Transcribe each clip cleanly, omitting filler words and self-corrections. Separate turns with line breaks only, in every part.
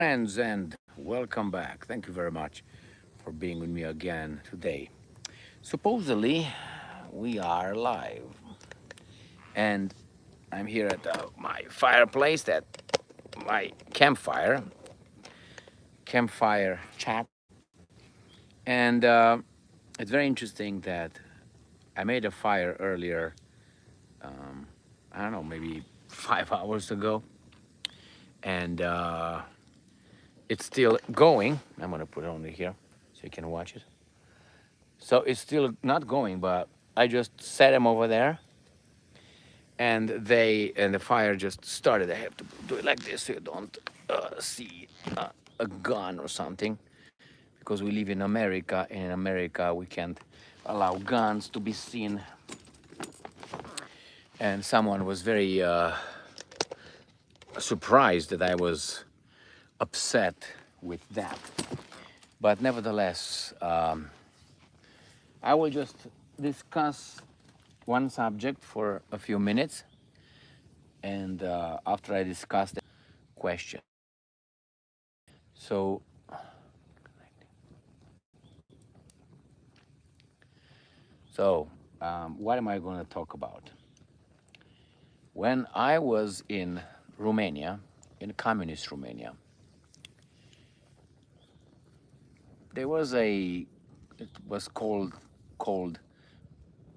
Friends, and welcome back. Thank you very much for being with me again today. Supposedly, we are live, and I'm here at my fireplace, that my campfire chat, and it's very interesting that I made a fire earlier. I don't know, maybe 5 hours ago, and it's still going. I'm gonna put it on here so you can watch it. So it's still not going, but I just set them over there, and the fire just started. I have to do it like this so you don't see a gun or something, because we live in America, and in America we can't allow guns to be seen. And someone was very surprised that I was upset with that. But nevertheless, I will just discuss one subject for a few minutes, and after I discuss the question. So, what am I going to talk about? When I was in Romania, in communist Romania, there was it was called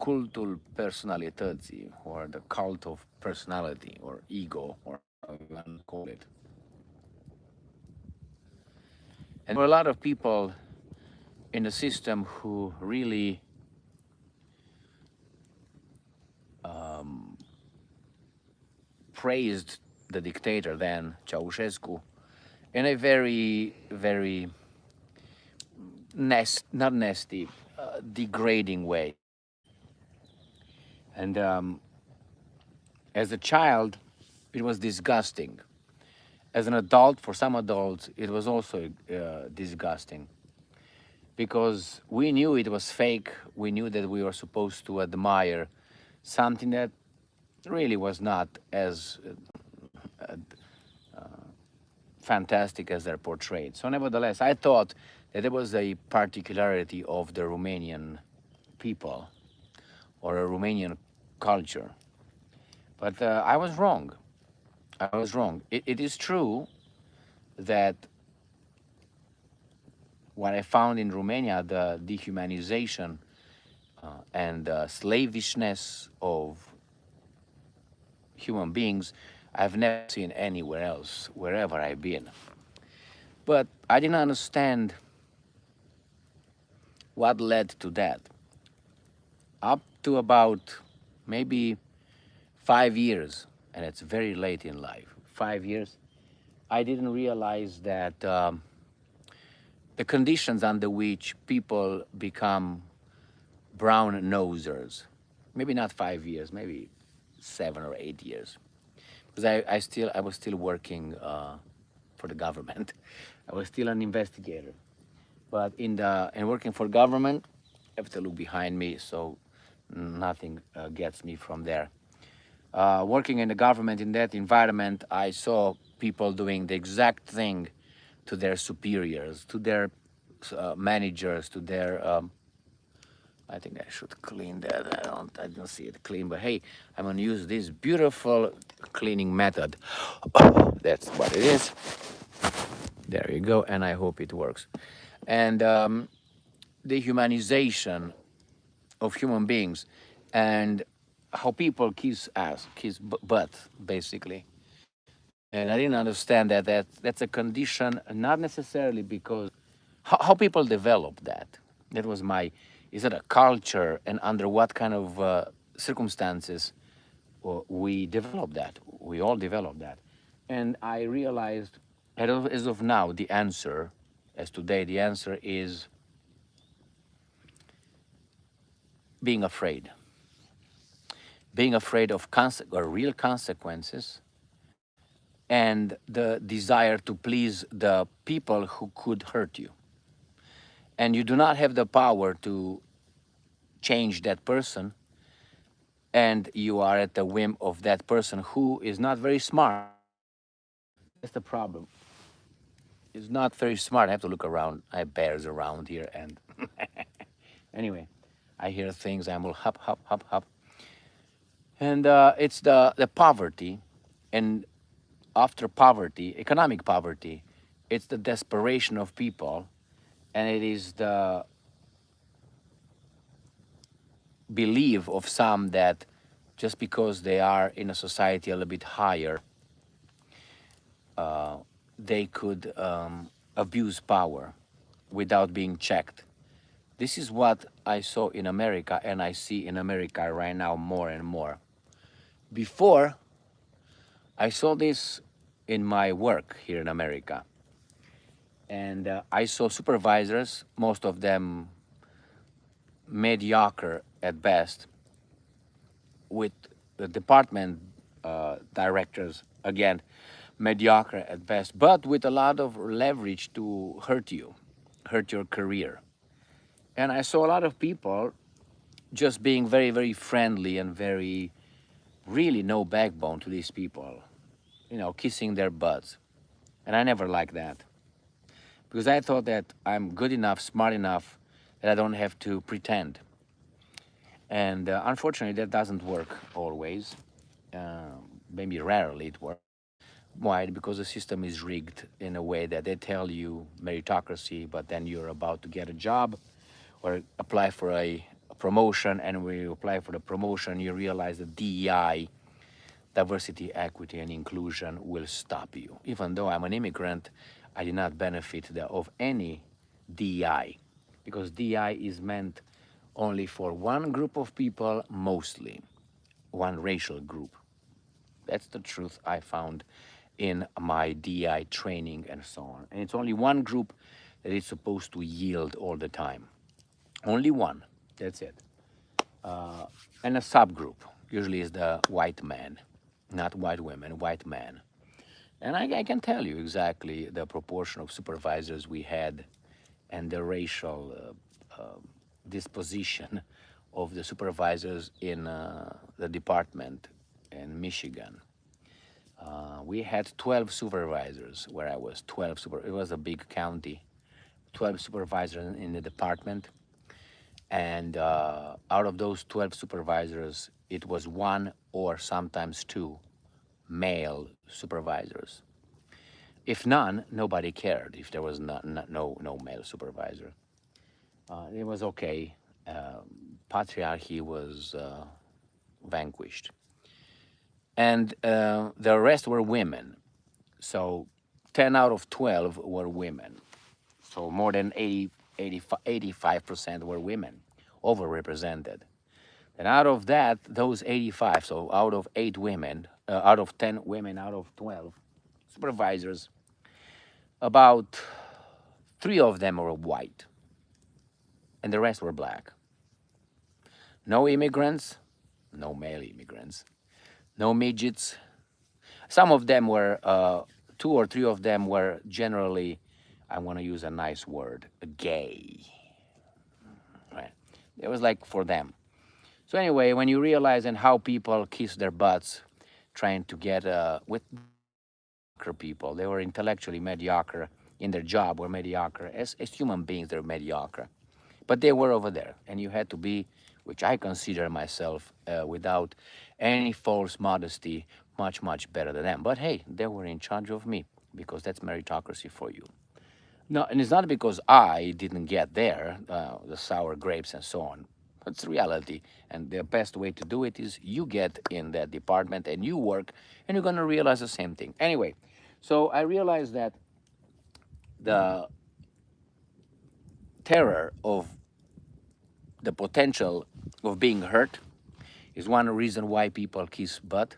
cultul personalității, or the cult of personality, or ego, or however you want to call it. And there were a lot of people in the system who really praised the dictator then, Ceausescu, in a very, very not nasty, degrading way. And as a child, it was disgusting. As an adult, for some adults, it was also disgusting, because we knew it was fake. We knew that we were supposed to admire something that really was not as fantastic as they're portrayed. So nevertheless, I thought that there was a particularity of the Romanian people, or a Romanian culture. But I was wrong. I was wrong. It is true that what I found in Romania, the dehumanization and slavishness of human beings, I've never seen anywhere else, wherever I've been. But I didn't understand what led to that. Up to about maybe 5 years, and it's very late in life, 5 years, I didn't realize that the conditions under which people become brown nosers, maybe not 5 years, maybe 7 or 8 years, because I was still working for the government. I was still an investigator, but in working for government, I have to look behind me so nothing gets me from there. Working in the government, in that environment, I saw people doing the exact thing to their superiors, to their managers, to their. I think I should clean that. I don't see it clean, but hey, I'm gonna use this beautiful cleaning method. That's what it is. There you go, and I hope it works. And the humanization of human beings, and how people kiss butt, basically. And I didn't understand that's a condition, not necessarily because how people develop that. That was my, is it a culture, and under what kind of circumstances we develop that? We all develop that. And I realized, as of now, the answer, as today, the answer is being afraid. Being afraid of real consequences, and the desire to please the people who could hurt you. And you do not have the power to change that person, and you are at the whim of that person who is not very smart. That's the problem. is not very smart. I have to look around. I have bears around here, and anyway, I hear things. I'm will hop, hop, hop, hop, and it's the poverty, and after poverty, economic poverty, it's the desperation of people, and it is the belief of some that just because they are in a society a little bit higher, they could abuse power without being checked. This is what I saw in America, and I see in America right now more and more. Before, I saw this in my work here in America, and I saw supervisors, most of them mediocre at best, with the department directors, again, mediocre at best, but with a lot of leverage to hurt you, hurt your career. And I saw a lot of people just being very, very friendly and very, really no backbone to these people, kissing their butts. And I never liked that because I thought that I'm good enough, smart enough that I don't have to pretend. And unfortunately, that doesn't work always. Maybe rarely it works. Why? Because the system is rigged in a way that they tell you meritocracy, but then you're about to get a job or apply for a promotion, and when you apply for the promotion, you realize that DEI, diversity, equity, and inclusion, will stop you. Even though I'm an immigrant, I did not benefit of any DEI, because DEI is meant only for one group of people, mostly one racial group. That's the truth I found in my DI training and so on. And it's only one group that is supposed to yield all the time. Only one. That's it. And a subgroup usually is the white man, not white women, white man. And I can tell you exactly the proportion of supervisors we had and the racial disposition of the supervisors in the department in Michigan. We had 12 supervisors where I was. It was a big county. 12 supervisors in the department, and out of those 12 supervisors, it was one or sometimes two male supervisors. If none, nobody cared. If there was no male supervisor, it was okay. Patriarchy was vanquished, and the rest were women. So 10 out of 12 were women. So more than 85% were women, overrepresented. And out of that, those 85, so out of 8 women, out of 10 women, out of 12 supervisors, about 3 of them were white, and the rest were black. No immigrants, no male immigrants, no midgets. Some of them were, 2 or 3 of them were generally, I want to use a nice word, gay. Right? It was like for them. So anyway, when you realize and how people kiss their butts trying to get with people, they were intellectually mediocre in their job, were mediocre. As human beings, they're mediocre. But they were over there, and you had to be, which I consider myself, without any false modesty, much, much better than them. But hey, they were in charge of me, because that's meritocracy for you. No, and it's not because I didn't get there, the sour grapes and so on. It's reality, and the best way to do it is you get in that department and you work, and you're going to realize the same thing. Anyway, so I realized that the terror of the potential of being hurt is one reason why people kiss butt.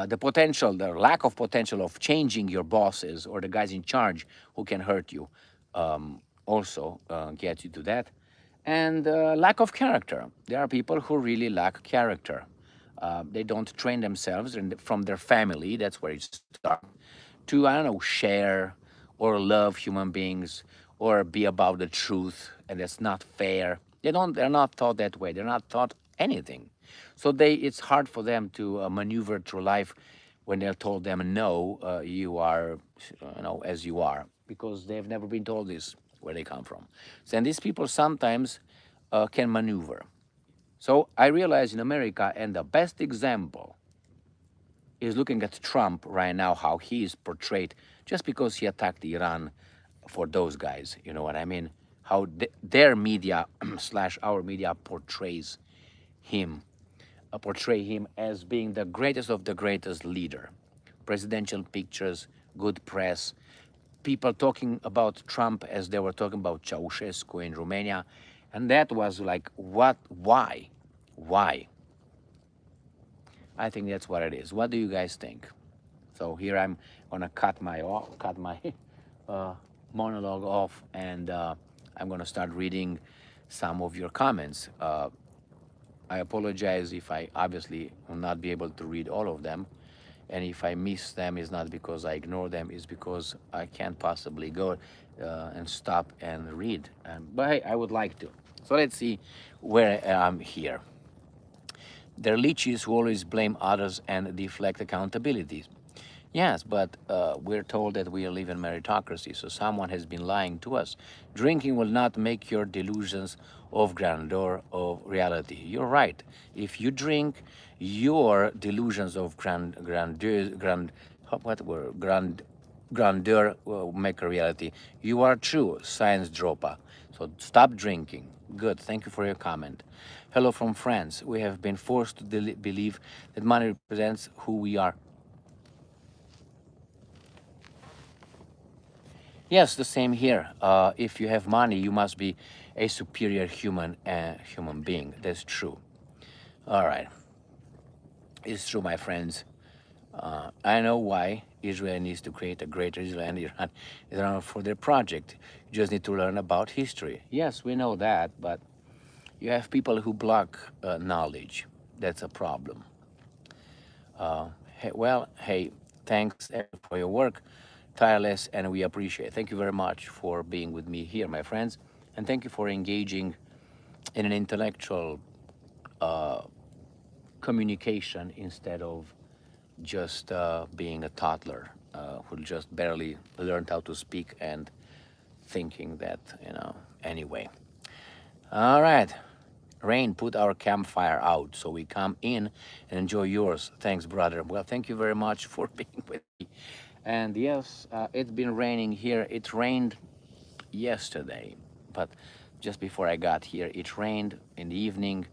The potential, the lack of potential of changing your bosses or the guys in charge who can hurt you, also gets you to that. And lack of character. There are people who really lack character. They don't train themselves from their family, that's where it starts, to, I don't know, share or love human beings or be about the truth, and that's not fair. They're not taught that way. They're not taught anything. So it's hard for them to maneuver through life when they're told them, no, you are, as you are. because they've never been told this where they come from. So, and these people sometimes can maneuver. So I realize in America, and the best example is looking at Trump right now, how he is portrayed just because he attacked Iran for those guys. You know what I mean? How their media slash our media him, portray him as being the greatest of the greatest leader. Presidential pictures, good press, people talking about Trump as they were talking about Ceausescu in Romania. And that was like, what, why? Why? I think that's what it is. What do you guys think? So here I'm gonna cut my uh, monologue off, and I'm gonna start reading some of your comments. I apologize if I obviously will not be able to read all of them, and if I miss them, it's not because I ignore them, it's because I can't possibly go and stop and read. But hey, I would like to. So let's see where I'm here. They're leeches who always blame others and deflect accountability. Yes, but we're told that we live in meritocracy, so someone has been lying to us. Drinking will not make your delusions of grandeur of reality. You're right. If you drink, your delusions of grandeur will make a reality. You are true, science dropper. So stop drinking. Good. Thank you for your comment. Hello from France. We have been forced to believe that money represents who we are. Yes, the same here. If you have money, you must be a superior human being. That's true. All right, it's true, my friends. I know why Israel needs to create a greater Israel and Iran for their project. You just need to learn about history. Yes, we know that, but you have people who block knowledge. That's a problem. Hey, thanks for your work, tireless, and we appreciate it. Thank you very much for being with me here, my friends, and thank you for engaging in an intellectual communication instead of just being a toddler who just barely learned how to speak and thinking that, anyway. All right. Rain, put our campfire out so we come in and enjoy yours. Thanks, brother. Well, thank you very much for being with me. And yes, it's been raining here. It rained yesterday, but just before I got here, it rained in the evening.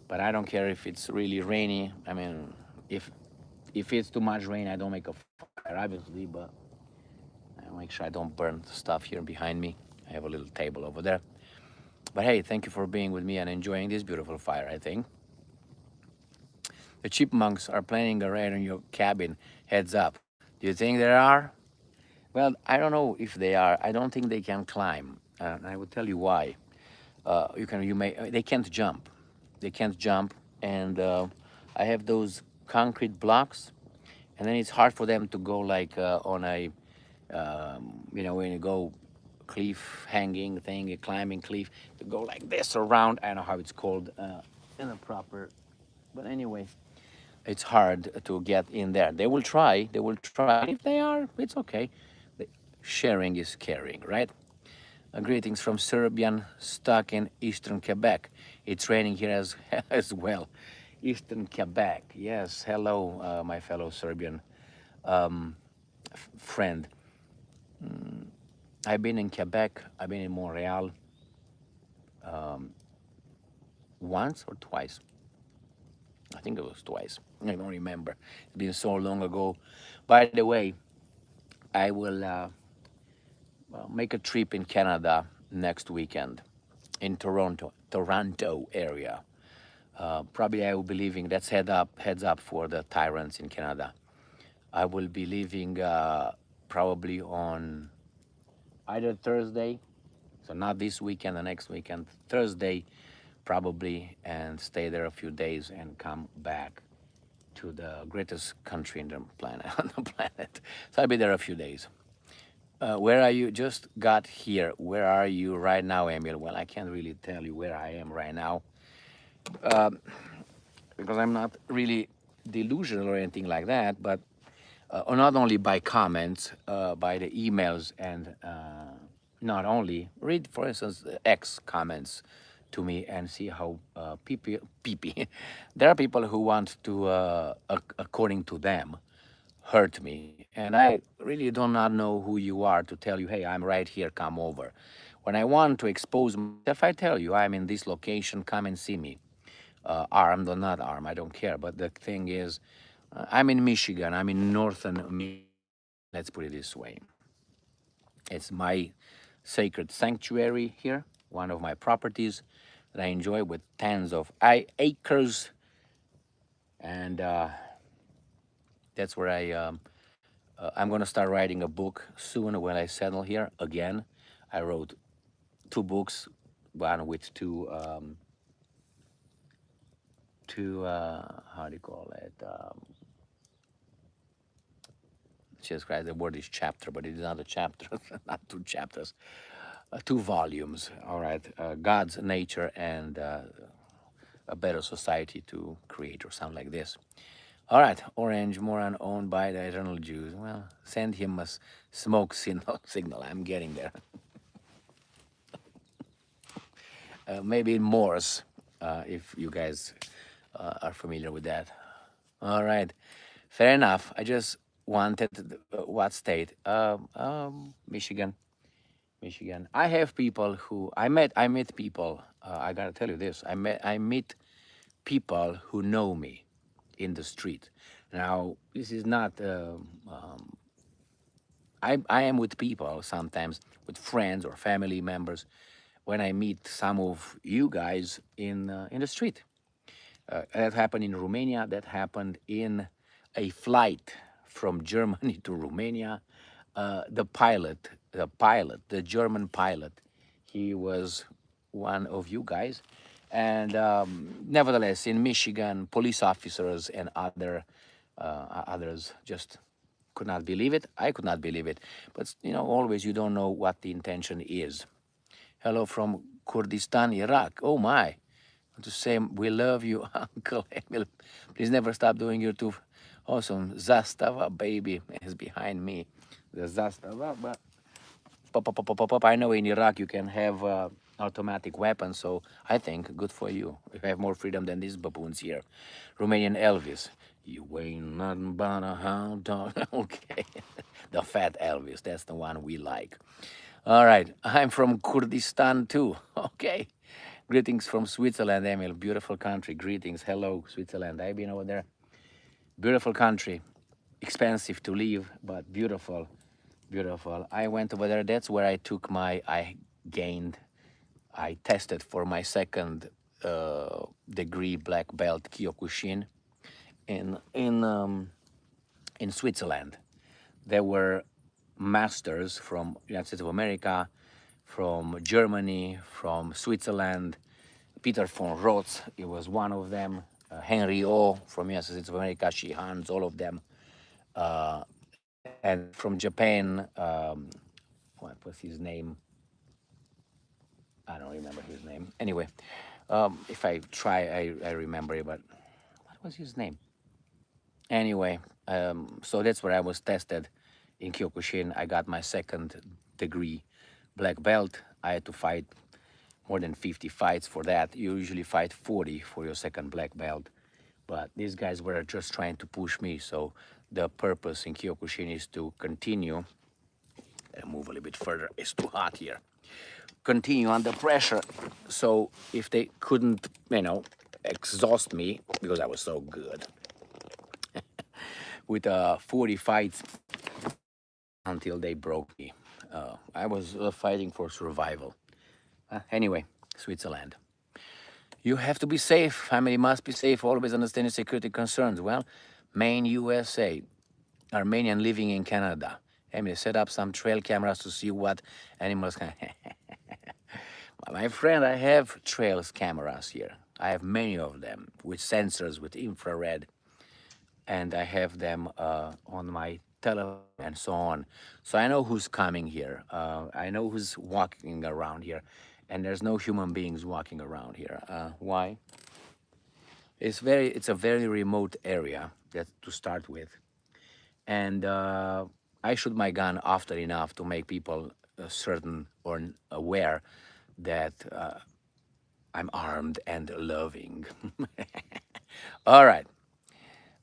But I don't care if it's really rainy. I mean, if it's too much rain, I don't make a fire, obviously, but I make sure I don't burn stuff here behind me. I have a little table over there. But hey, thank you for being with me and enjoying this beautiful fire, I think. The chipmunks are planning a raid on your cabin. Heads up. Do you think there are? Well, I don't know if they are. I don't think they can climb. And I will tell you why. They can't jump. They can't jump. And I have those concrete blocks. And then it's hard for them to go like on a, when you go cliff hanging thing, a climbing cliff, to go like this around. I don't know how it's called in a proper, but anyway, it's hard to get in there. They will try. They will try. If they are, it's okay. Sharing is caring, right? Greetings from Serbian stuck in eastern Quebec. It's raining here as as well. Eastern Quebec. Yes. Hello, my fellow Serbian friend. I've been in Quebec. I've been in Montreal once or twice. I think it was twice. I don't remember. It's been so long ago. By the way, I will make a trip in Canada next weekend in Toronto area. Probably I will be leaving. That's heads up for the tyrants in Canada. I will be leaving probably on either Thursday, so not this weekend, the next weekend, Thursday probably, and stay there a few days and come back to the greatest country in the planet, on the planet. So I'll be there a few days. Where are you? Just got here. Where are you right now, Emil? Well, I can't really tell you where I am right now because I'm not really delusional or anything like that. But or not only by comments, by the emails, and not only read, for instance, X comments to me and see how there are people who want to, according to them, hurt me. And I really do not know who you are to tell you, hey, I'm right here, come over. When I want to expose myself, I tell you, I'm in this location, come and see me. Armed or not armed, I don't care. But the thing is, I'm in Michigan, I'm in northern Michigan. Let's put it this way. It's my sacred sanctuary here, one of my properties that I enjoy with tens of acres. And that's where I'm going to start writing a book soon when I settle here again. I wrote two books, one with how do you call it? Jesus Christ, the word is chapter, but it is not a chapter, not two chapters, two volumes. All right, God's nature and a better society to create, or something like this. All right, Orange Moran owned by the Eternal Jews. Well, send him a smoke signal. I'm getting there. Maybe in Morse, if you guys are familiar with that. All right, fair enough. I just wanted what state? Michigan. Michigan. I have people who I meet people. I gotta tell you this. I meet people who know me in the street. Now, this is not. I am with people sometimes, with friends or family members, when I meet some of you guys in the street. That happened in Romania. That happened in a flight from Germany to Romania. The German pilot, he was one of you guys. And nevertheless, in Michigan, police officers and others just could not believe it. I could not believe it. But, always you don't know what the intention is. Hello from Kurdistan, Iraq. Oh, my. To say we love you, Uncle Emil. Please never stop doing your too awesome. Zastava, baby, is behind me. The Zastava, but I know in Iraq you can have automatic weapons, so I think good for you. You have more freedom than these baboons here. Romanian Elvis. You ain't nothing but a hound dog. Okay. The fat Elvis, that's the one we like. All right, I'm from Kurdistan too. Okay. Greetings from Switzerland, Emil. Beautiful country. Greetings. Hello, Switzerland. I've been over there. Beautiful country. Expensive to live, but beautiful. Beautiful. I went over there. That's where I tested for my second degree black belt Kyokushin in Switzerland. There were masters from United States of America, from Germany, from Switzerland. Peter von Rotz, he was one of them. Henry O from United States of America, Shihans, all of them. And from Japan, what was his name? I don't remember his name. Anyway, if I try, I remember it, but what was his name? Anyway, so that's where I was tested in Kyokushin. I got my second degree black belt. I had to fight more than 50 fights for that. You usually fight 40 for your second black belt. But these guys were just trying to push me. So the purpose in Kyokushin is to continue. I'll move a little bit further. It's too hot here. Continue under pressure. So if they couldn't, exhaust me, because I was so good, with 40 fights until they broke me. I was fighting for survival. Anyway, Switzerland. You have to be safe. Family must be safe. Always understanding security concerns. Well, Maine, USA. Armenian living in Canada. Emily, set up some trail cameras to see what animals can. My friend, I have trails cameras here. I have many of them with sensors, with infrared, and I have them on my telephone and so on. So I know who's coming here. I know who's walking around here, and there's no human beings walking around here. Why? It's a very remote area, that to start with, and I shoot my gun often enough to make people certain or aware that I'm armed and loving. All right,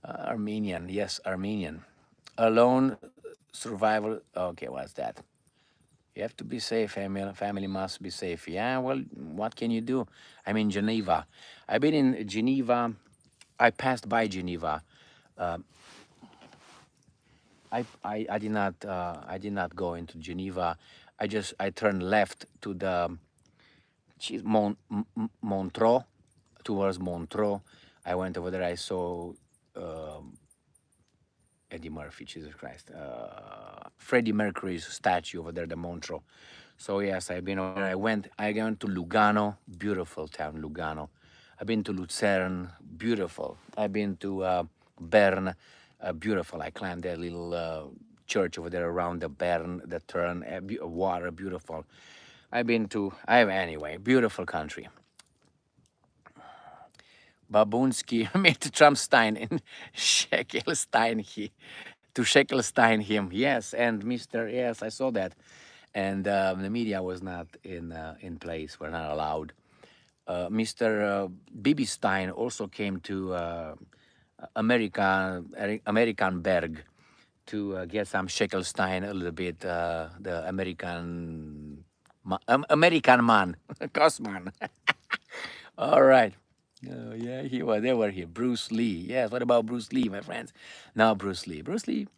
Armenian, yes, Armenian. Alone survival. Okay, what's that? You have to be safe, Emil. Family must be safe. Yeah, well, what can you do? I'm in Geneva. I've been in Geneva. I passed by Geneva. Uh, I did not go into Geneva. I turned left to the Montreux, towards Montreux. I went over there. I saw um, Eddie Murphy, Jesus Christ, Freddie Mercury's statue over there, the Montreux. So yes, I've been over there. I went to Lugano, beautiful town, Lugano. I've been to Lucerne, beautiful. I've been to Bern, beautiful. I climbed that little church over there around the Bern, the turn, water, beautiful. Anyway, beautiful country. Babunski made Trumpstein in Shekelstein to Shekelstein him. Yes, and Mr. Yes, I saw that, and the media was not in place. We're not allowed. Mr. Bibi Stein also came to American Berg to get some Shekelstein a little bit. The American man, Cosman. All right. Oh yeah, they were here. Bruce Lee. Yes. What about Bruce Lee, my friends? No, Bruce Lee. Bruce Lee.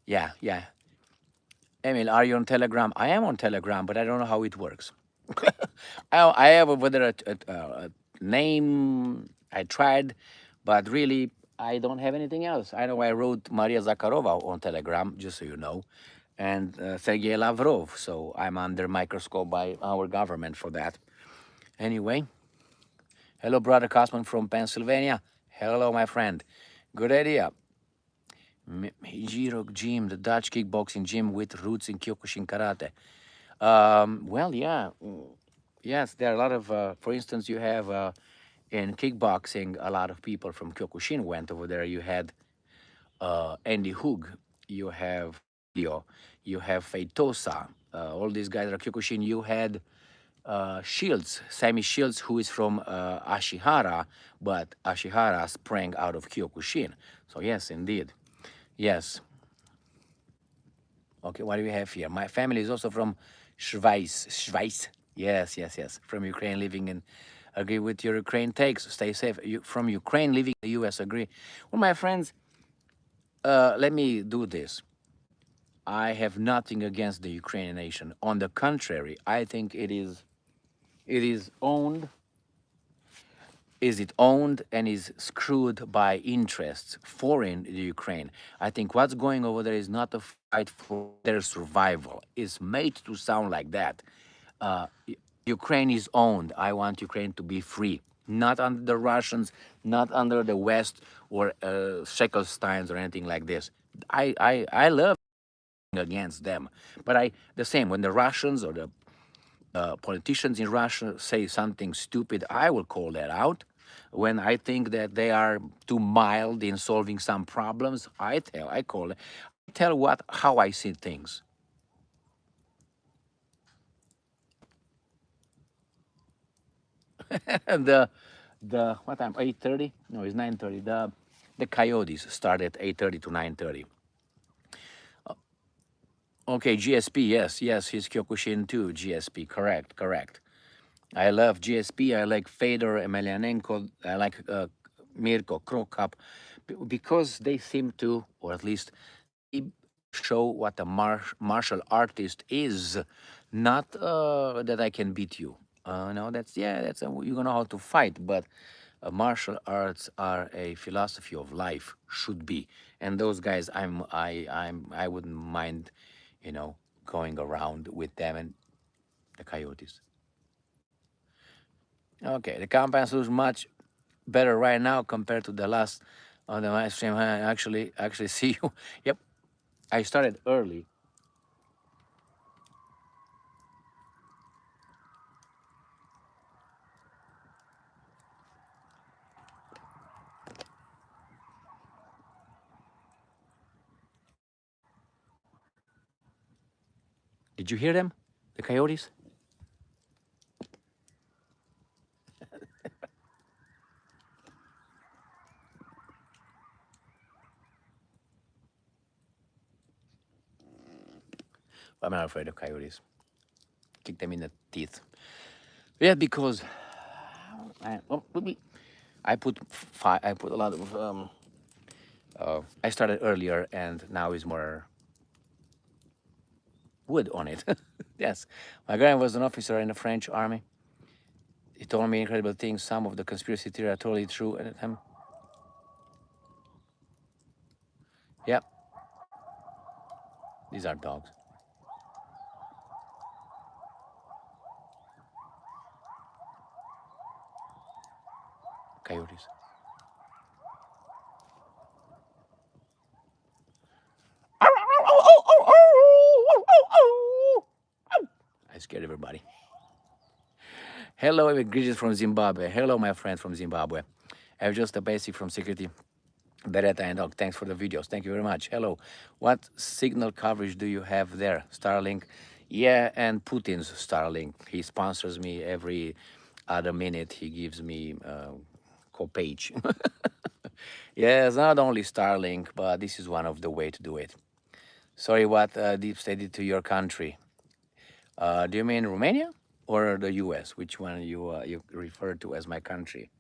Yeah, yeah. Emil, are you on Telegram? I am on Telegram, but I don't know how it works. I have whether a name I tried, but really I don't have anything else. I know I wrote Maria Zakharova on Telegram, just so you know, and Sergei Lavrov. So I'm under microscope by our government for that. Anyway, hello, brother Cosman from Pennsylvania. Hello, my friend. Good idea. Hijiro Gym, the Dutch kickboxing gym with roots in Kyokushin karate. Well, yeah, yes, there are a lot of, for instance, you have in kickboxing, a lot of people from Kyokushin went over there. You had Andy Hoog, you have Leo, you have Feitosa, all these guys are Kyokushin. You had Shields, Sammy Shields, who is from Ashihara, but Ashihara sprang out of Kyokushin. So yes, indeed. Yes. Okay, what do we have here? My family is also from Schweiz. Schweiz. Yes, yes, yes. From Ukraine, living in. Agree with your Ukraine takes. Stay safe. You, from Ukraine, living in the U.S. Agree. Well, my friends, let me do this. I have nothing against the Ukrainian nation. On the contrary, I think it is owned. Is it owned and is screwed by interests foreign to Ukraine? I think what's going over there is not a fight for their survival. It's made to sound like that. Ukraine is owned. I want Ukraine to be free, not under the Russians, not under the West or Shekelsteins or anything like this. I love against them, but the same when the Russians or the politicians in Russia say something stupid, I will call that out. When I think that they are too mild in solving some problems, I call it. I tell how I see things. the what time? 8:30? No, it's 9:30. The Coyotes start at 8:30 to 9:30. Okay, GSP. Yes, yes, he's Kyokushin too. GSP. Correct, correct. I love GSP. I like Fedor Emelianenko. I like Mirko Krokop because they seem to, or at least show what a martial artist is. Not that I can beat you. No, you're gonna know how to fight, but martial arts are a philosophy of life, should be. And those guys, I wouldn't mind, you know, going around with them and the Coyotes. Okay, the compound looks much better right now compared to the last on the live stream. I actually see you. Yep, I started early. Did you hear them? The coyotes? I'm not afraid of coyotes. Kick them in the teeth. Yeah, because I put I put a lot of I started earlier and now is more wood on it. Yes, my grandma was an officer in the French army. He told me incredible things. Some of the conspiracy theory are totally true at the time. Yeah, these are dogs. Coyotes. I scared everybody. Hello, greetings from Zimbabwe. Hello, my friends from Zimbabwe. I have just a basic from security. Beretta and Dog, thanks for the videos. Thank you very much. Hello. What signal coverage do you have there? Starlink? Yeah, and Putin's Starlink. He sponsors me every other minute. He gives me copage. Yes, not only Starlink, but this is one of the way to do it. Sorry, what deep state did to your country? Do you mean Romania or the U.S.? Which one you refer to as my country?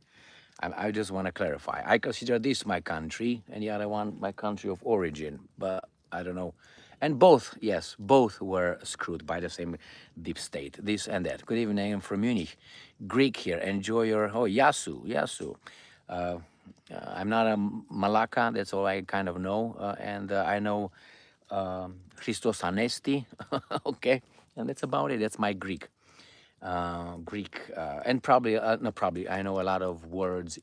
I just want to clarify. I consider this my country, and the other one my country of origin. But I don't know. And both, yes, both were screwed by the same deep state. This and that. Good evening, I'm from Munich. Greek here. Enjoy your Yasu. Uh, I'm not a Malacca. That's all I kind of know, and I know Christos Anesti. Okay, and that's about it. That's my Greek. And probably, no, probably, I know a lot of words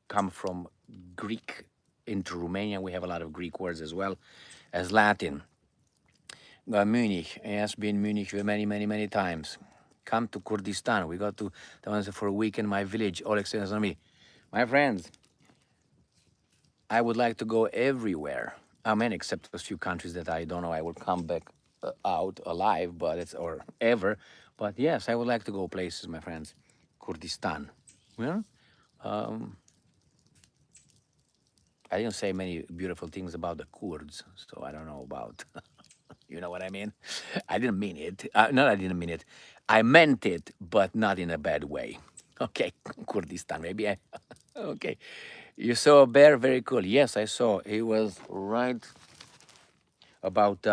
come from Greek into Romania. We have a lot of Greek words as well as Latin. Munich, yes, been Munich many, many, many times. Come to Kurdistan. We got to for a week in my village. All extends on me. My friends, I would like to go everywhere. I mean, except a few countries that I don't know. I will come back out alive, but it's or ever. But yes, I would like to go places, my friends. Kurdistan. Yeah. Um, I didn't say many beautiful things about the Kurds, so I don't know about. You know what I mean? I didn't mean it. No, I didn't mean it. I meant it, but not in a bad way. Okay, Kurdistan, maybe. Okay. You saw a bear? Very cool. Yes, I saw. He was right about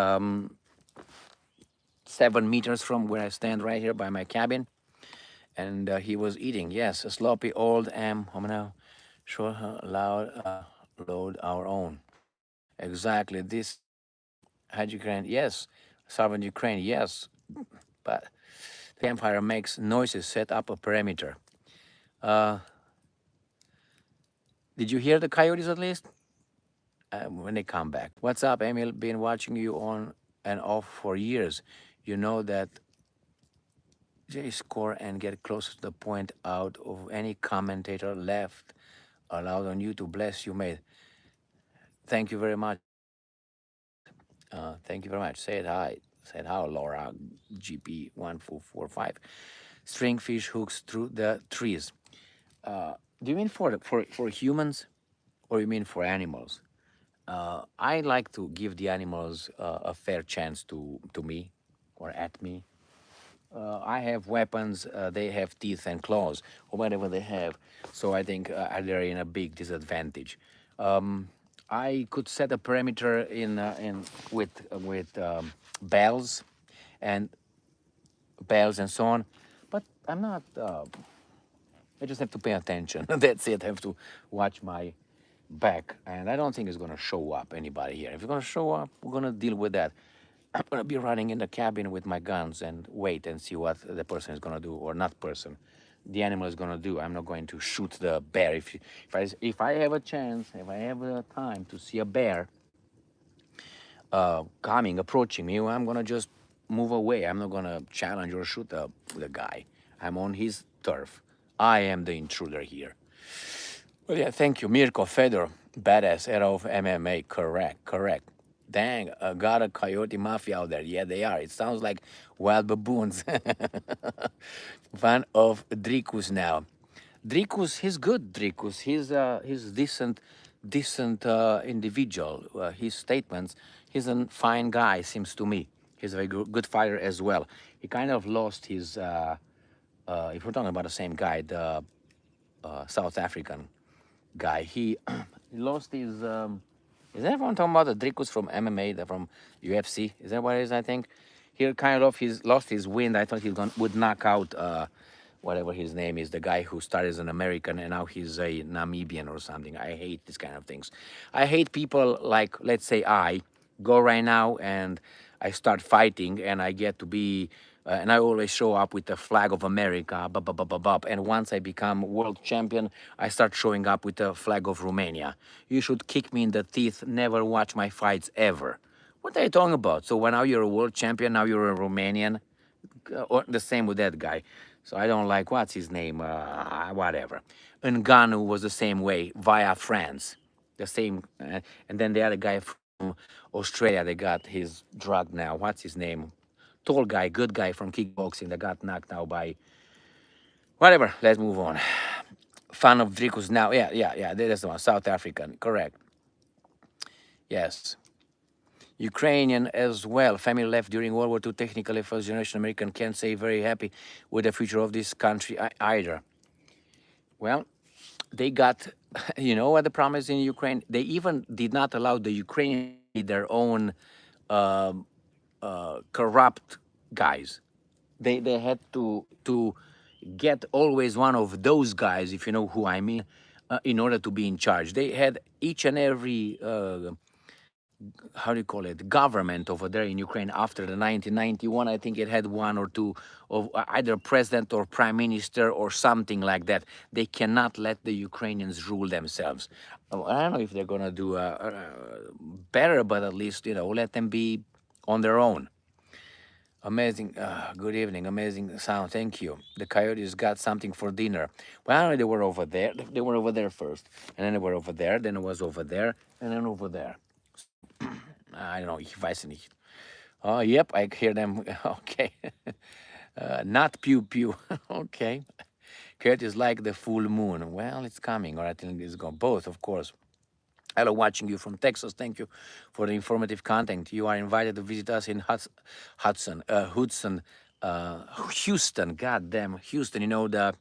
7 meters from where I stand right here by my cabin. And he was eating. Yes, a sloppy old I'm gonna show her loud load our own. Exactly. This had Ukraine, yes. Southern Ukraine, yes. But the empire makes noises, set up a perimeter. Uh, did you hear the coyotes at least? When they come back. What's up, Emil? Been watching you on and off for years. You know that J score and get closer to the point out of any commentator left allowed on YouTube. Bless you, mate. Thank you very much. Thank you very much. Say it hi. Say it hi, Laura. GP1445. Stringfish hooks through the trees. Do you mean for humans, or you mean for animals? I like to give the animals a fair chance to me, or at me. I have weapons, they have teeth and claws, or whatever they have. So I think they're in a big disadvantage. I could set a perimeter in with and bells and so on, but I'm not. I just have to pay attention. That's it. I have to watch my back, and I don't think it's gonna show up anybody here. If it's gonna show up, we're gonna deal with that. I'm gonna be running in the cabin with my guns and wait and see what the person is gonna do, or not person, the animal is gonna do. I'm not going to shoot the bear. If I have a chance, if I have a time to see a bear approaching me, I'm gonna just move away. I'm not gonna challenge or shoot the guy. I'm on his turf. I am the intruder here. Well, yeah, thank you, Mirko Fedor, badass era of MMA. Correct. Dang, got a coyote mafia out there. Yeah, they are. It sounds like wild baboons. Fan of Dricus now. Dricus, he's good. Dricus, he's decent individual. His statements, he's a fine guy. Seems to me, he's a very good fighter as well. He kind of lost his. If we're talking about the same guy, the South African guy, he lost his. Is everyone talking about the Dricus from MMA, from UFC? Is that what it is? I think he kind of he's lost his wind. I thought would knock out whatever his name is, the guy who started as an American and now he's a Namibian or something. I hate these kind of things. I hate people like, let's say I go right now and I start fighting and I get to be, and I always show up with the flag of America, bop, bop, bop, bop, bop. And once I become world champion, I start showing up with the flag of Romania. You should kick me in the teeth, never watch my fights ever. What are you talking about? So when now you're a world champion, now you're a Romanian? Or the same with that guy. So I don't like, what's his name? Whatever. Ngannou was the same way via France. The same. And then the other guy from Australia, they got his drug now. What's his name? Tall guy, good guy from kickboxing that got knocked out by whatever. Let's move on. Fan of Dricus now. Yeah. That's the one. South African. Correct. Yes. Ukrainian as well. Family left during World War II. Technically, first generation American, can't say very happy with the future of this country either. Well, they got, you know what the problem is in Ukraine? They even did not allow the Ukrainians their own corrupt guys. They had to get always one of those guys, if you know who I mean, in order to be in charge. They had each and every how do you call it, government over there in Ukraine after the 1991. I think it had one or two of either president or prime minister or something like that. They cannot let the Ukrainians rule themselves. I don't know if they're gonna do better, but at least, you know, let them be on their own. Amazing. Good evening. Amazing sound. Thank you. The coyotes got something for dinner. Well, they were over there. They were over there first, and then they were over there. Then it was over there, and then over there. I don't know. Ich weiß nicht. Oh, yep. I hear them. Okay. Not pew pew. Okay. Coyote is like the full moon. Well, it's coming, or I think it's gone. Both, of course. Hello, watching you from Texas. Thank you for the informative content. You are invited to visit us in Houston. Goddamn, Houston. You know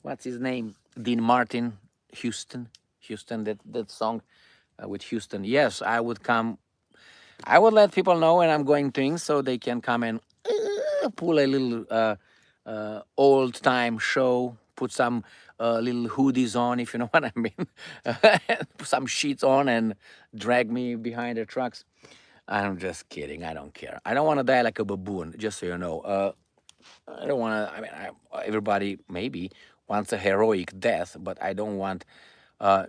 what's his name? Dean Martin. Houston. That song with Houston. Yes, I would come. I would let people know when I'm going things so they can come and pull a little old time show, put some little hoodies on, if you know what I mean, put some sheets on and drag me behind the trucks. I'm just kidding. I don't care. I don't want to die like a baboon, just so you know. I don't want to, everybody maybe wants a heroic death, but I don't want to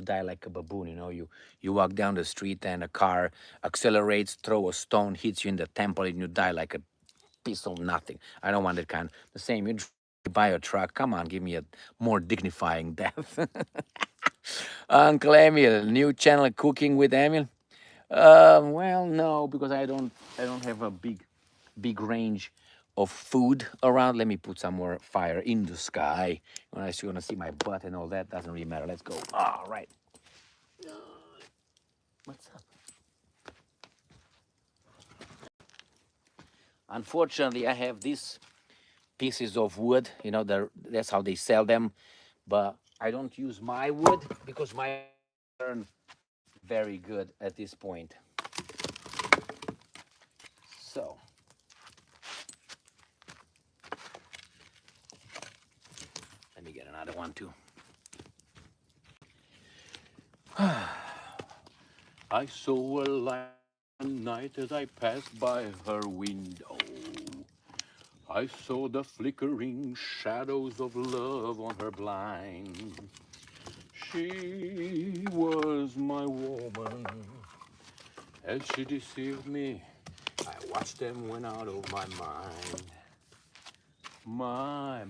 die like a baboon. You know, you walk down the street and a car accelerates, throw a stone, hits you in the temple, and you die like a piece of nothing. I don't want that kind. The same. You buy a truck. Come on, give me a more dignifying death. Uncle Emil, new channel cooking with Emil. Well, no, because I don't have a big range of food around. Let me put some more fire in the sky. When I want to see my butt and all that, doesn't really matter. Let's go. All right. What's up? Unfortunately, I have these pieces of wood. You know, that's how they sell them. But I don't use my wood because my burn very good at this point. So. Let me get another one too. I saw a light one night as I passed by her window. I saw the flickering shadows of love on her blind. She was my woman. As she deceived me, I watched them went out of my mind. My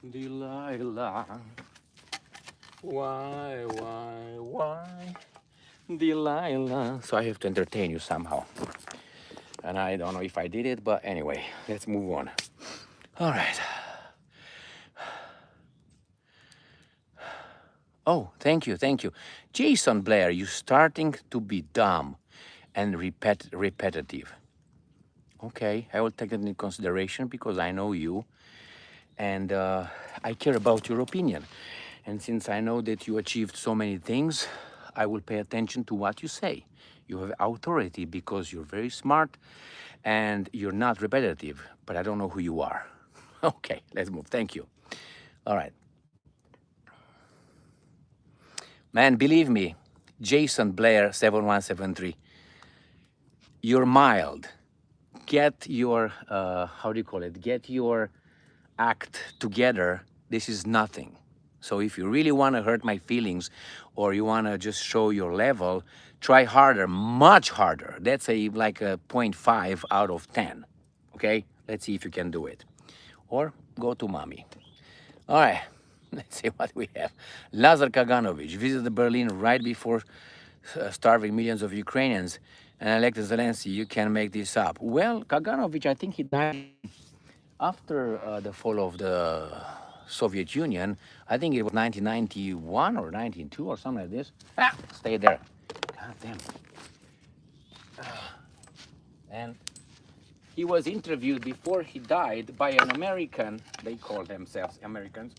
Delilah. Why, Delilah? So I have to entertain you somehow. And I don't know if I did it, but anyway, let's move on. All right. Oh, thank you, thank you. Jason Blair, you're starting to be dumb and repetitive. Okay, I will take that into consideration because I know you and I care about your opinion. And since I know that you achieved so many things, I will pay attention to what you say. You have authority because you're very smart and you're not repetitive, but I don't know who you are. Okay, let's move. Thank you. All right. Man, believe me, Jason Blair 7173, you're mild. Get your, how do you call it? Get your act together. This is nothing. So if you really want to hurt my feelings or you want to just show your level, try harder, much harder. That's like a 0.5 out of 10. Okay? Let's see if you can do it. Or go to mommy. All right. Let's see what we have. Lazar Kaganovich visited Berlin right before starving millions of Ukrainians and elected Zelensky. You can make this up. Well, Kaganovich, I think he died after the fall of the Soviet Union. I think it was 1991 or 1992 or something like this. Ah, stay there. God damn. And he was interviewed before he died by an American, they call themselves Americans,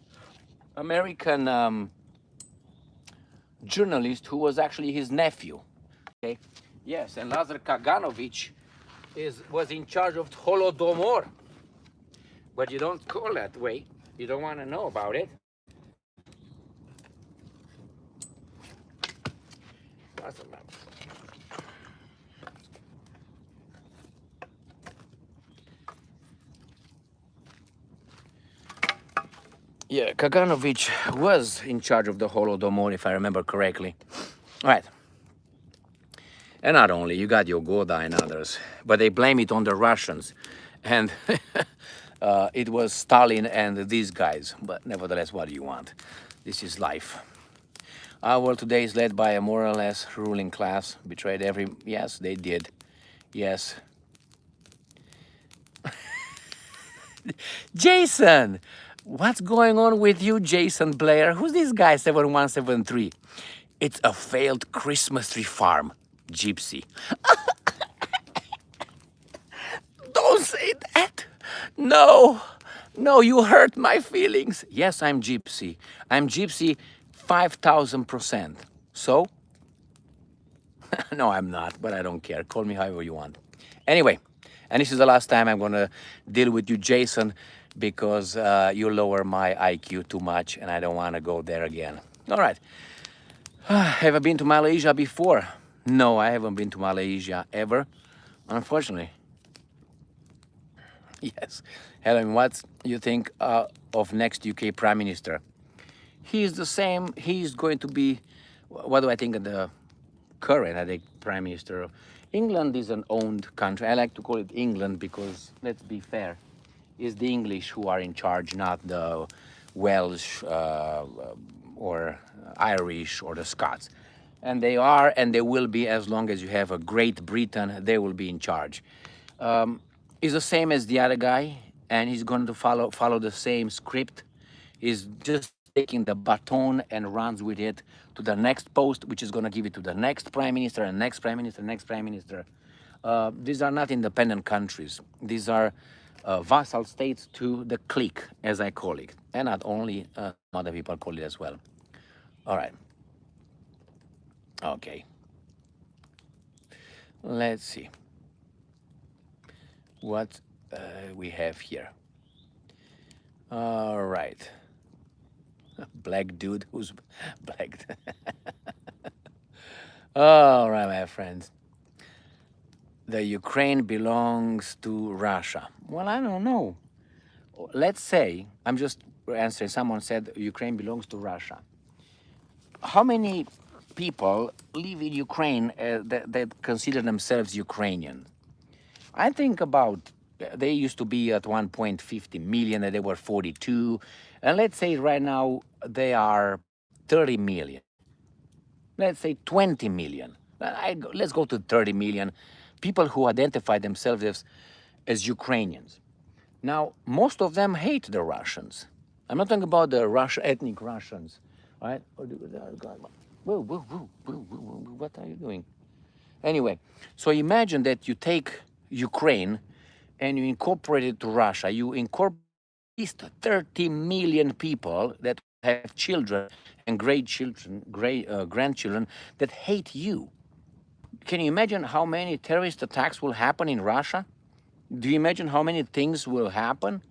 American journalist who was actually his nephew. Okay, yes, and Lazar Kaganovich was in charge of Holodomor, but you don't call that way. You don't want to know about it. Yeah, Kaganovich was in charge of the Holodomor, if I remember correctly. All right. And not only, you got Yogoda and others, but they blame it on the Russians. And it was Stalin and these guys. But nevertheless, what do you want? This is life. Our world today is led by a more or less ruling class, betrayed every... Yes, they did. Yes. Jason! What's going on with you, Jason Blair? Who's this guy, 7173? It's a failed Christmas tree farm, Gypsy. Don't say that! No! No, you hurt my feelings. Yes, I'm Gypsy. I'm Gypsy 5,000%. So? No, I'm not, but I don't care. Call me however you want. Anyway, and this is the last time I'm going to deal with you, Jason, because you lower my IQ too much, and I don't want to go there again. All right. Have I been to Malaysia before? No, I haven't been to Malaysia ever, unfortunately. Yes. Helen, what you think of next UK Prime Minister? He's the same. He's going to be, what do I think of the current, I think, Prime Minister? England is an owned country. I like to call it England because, let's be fair, it's the English who are in charge, not the Welsh or Irish or the Scots. And they are, and they will be, as long as you have a Great Britain, they will be in charge. He's the same as the other guy, and he's going to follow the same script. He's just taking the baton and runs with it to the next post, which is going to give it to the next prime minister and next prime minister, next prime minister. These are not independent countries. These are vassal states to the clique, as I call it. And not only other people call it as well. All right. Okay. Let's see what we have here. All right. Black dude who's black. All right, my friends. The Ukraine belongs to Russia. Well, I don't know. Let's say, I'm just answering, someone said Ukraine belongs to Russia. How many people live in Ukraine that consider themselves Ukrainian? I think about, they used to be at 1.50 million, and they were 42. And let's say right now they are 30 million. Let's say 20 million. Let's go to 30 million people who identify themselves as Ukrainians. Now, most of them hate the Russians. I'm not talking about the ethnic Russians, right? Whoa, whoa, whoa, whoa, whoa, whoa, what are you doing? Anyway, so imagine that you take Ukraine and you incorporate it to Russia. You incorporate at least 30 million people that have children and grandchildren that hate you. Can you imagine how many terrorist attacks will happen in Russia? Do you imagine how many things will happen?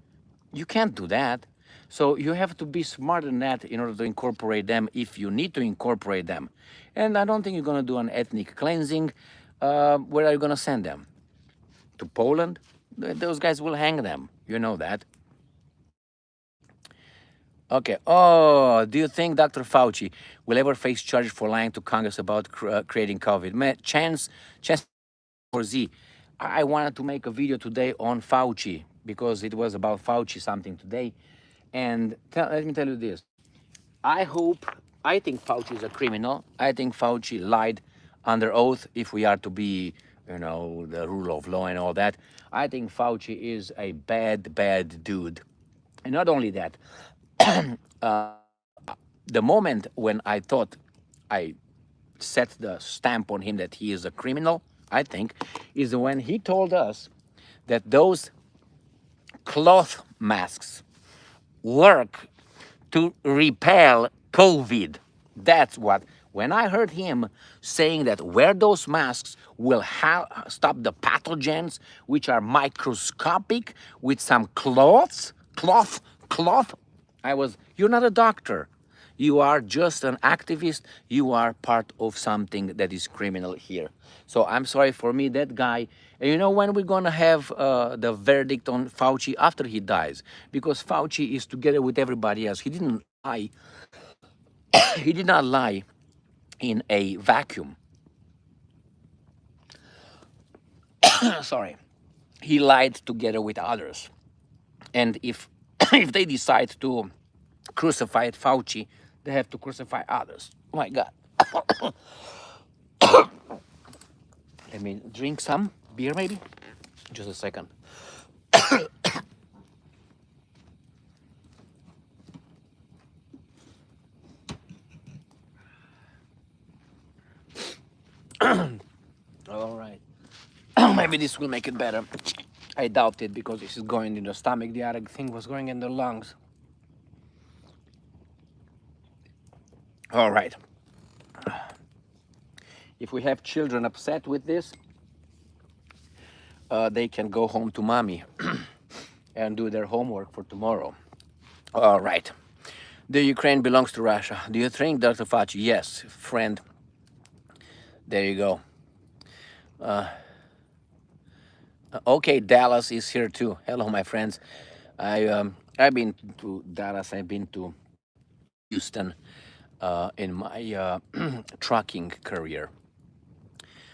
You can't do that. So you have to be smarter than that in order to incorporate them if you need to incorporate them. And I don't think you're going to do an ethnic cleansing. Where are you going to send them? To Poland? Those guys will hang them. You know that. Okay. Oh, do you think Dr. Fauci will ever face charges for lying to Congress about creating COVID? Chance for Z. I wanted to make a video today on Fauci because it was about Fauci something today. And let me tell you this. I think Fauci is a criminal. I think Fauci lied under oath if we are to be, the rule of law and all that. I think Fauci is a bad, bad dude. And not only that, the moment when I thought I set the stamp on him that he is a criminal, I think, is when he told us that those cloth masks work to repel COVID. That's what, when I heard him saying that wear those masks will stop the pathogens, which are microscopic, with some cloth, you're not a doctor. You are just an activist. You are part of something that is criminal here. So I'm sorry, for me, that guy. And you know when we're going to have the verdict on Fauci? After he dies. Because Fauci is together with everybody else. He didn't lie. He did not lie in a vacuum. Sorry. He lied together with others. And if they decide to crucify Fauci, they have to crucify others. Oh my God. Let me drink some beer, maybe. Just a second. All right. Maybe this will make it better. I doubt it because this is going in the stomach. The other thing was going in the lungs. All right. If we have children upset with this, they can go home to mommy and do their homework for tomorrow. All right. The Ukraine belongs to Russia. Do you think, Dr. Fauci? Yes, friend. There you go. Okay, Dallas is here too. Hello, my friends. I've been to Dallas. I've been to Houston in my trucking career.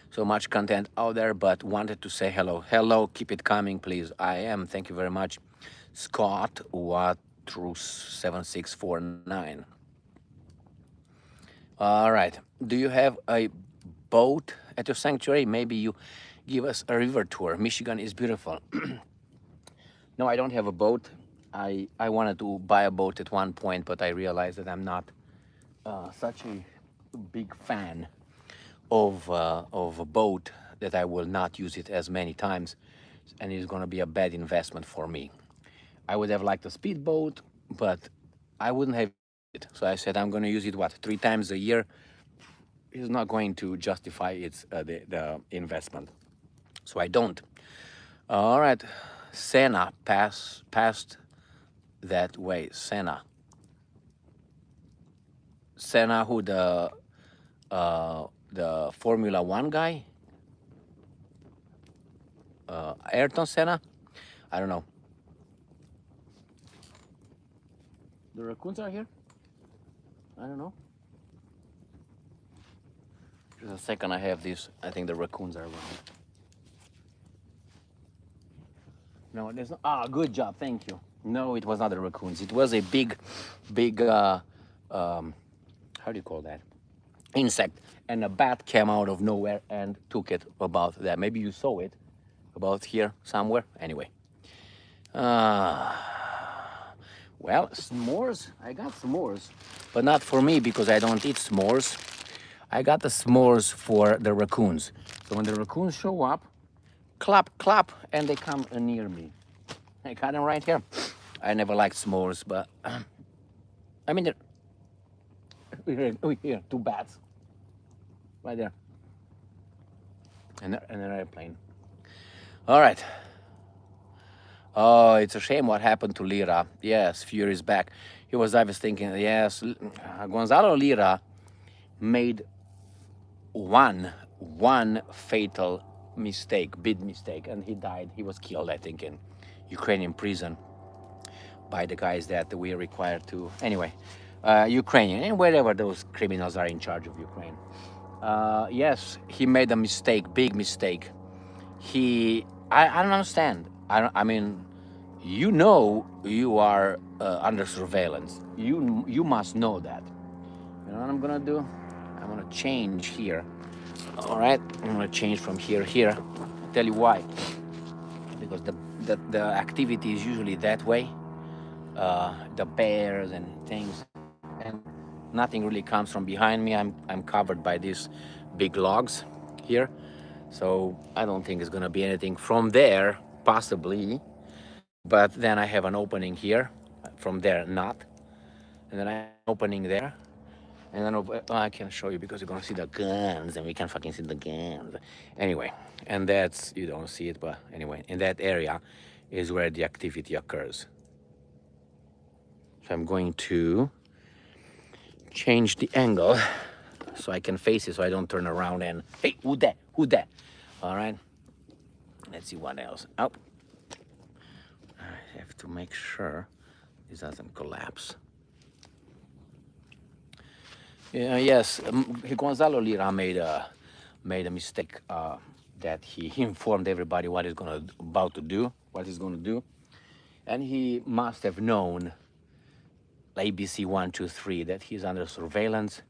So much content out there, but wanted to say hello. Hello, keep it coming, please. I am. Thank you very much, Scott Watrous 7649. All right. Do you have a boat at your sanctuary? Maybe you give us a river tour. Michigan is beautiful. No, I don't have a boat. I wanted to buy a boat at one point, but I realized that I'm not such a big fan of a boat that I will not use it as many times, and it's going to be a bad investment for me. I would have liked a speedboat, but I wouldn't have it. So I said I'm going to use it 3 times a year. It's not going to justify its the investment, so I don't. All right, Senna passed that way. Senna, who the Formula One guy, Ayrton Senna. I don't know. The raccoons are here. I don't know. Just a second, I have this. I think the raccoons are around. No, there's no. Ah, good job, thank you. No, it was not the raccoons. It was a big how do you call that? Insect. And a bat came out of nowhere and took it about that. Maybe you saw it about here somewhere. Anyway. Uh, well, s'mores. I got s'mores, but not for me because I don't eat s'mores. I got the s'mores for the raccoons. So when the raccoons show up, clap, clap, and they come near me. I got them right here. I never liked s'mores, but I mean, here, two bats right there, and an airplane. All right. Oh, it's a shame what happened to Lira. Yes, few years back. I was thinking, yes, Gonzalo Lira made one fatal mistake, big mistake, and he died. He was killed, I think, in Ukrainian prison by the guys that we are required to. Anyway, Ukrainian, and wherever those criminals are in charge of Ukraine. Yes, he made a mistake, big mistake. I don't understand. I mean, you know you are under surveillance. You must know that. You know what I'm gonna do? I'm gonna change here. All right, I'm gonna change from here. I'll tell you why. Because the activity is usually that way. The bears and things, and nothing really comes from behind me. I'm covered by these big logs here, so I don't think it's gonna be anything from there, possibly. But then I have an opening here, from there not, and then I have an opening there, and then I can show you because you're gonna see the guns, and we can fucking see the guns. Anyway, and that's, you don't see it, but anyway, in that area is where the activity occurs. So I'm going to change the angle so I can face it, so I don't turn around and, hey, who that? All right, let's see what else. Oh, I have to make sure this doesn't collapse. Yeah, yes, Gonzalo Lira made a mistake that he informed everybody what he's about to do, what he's going to do, and he must have known ABC 123 that he's under surveillance,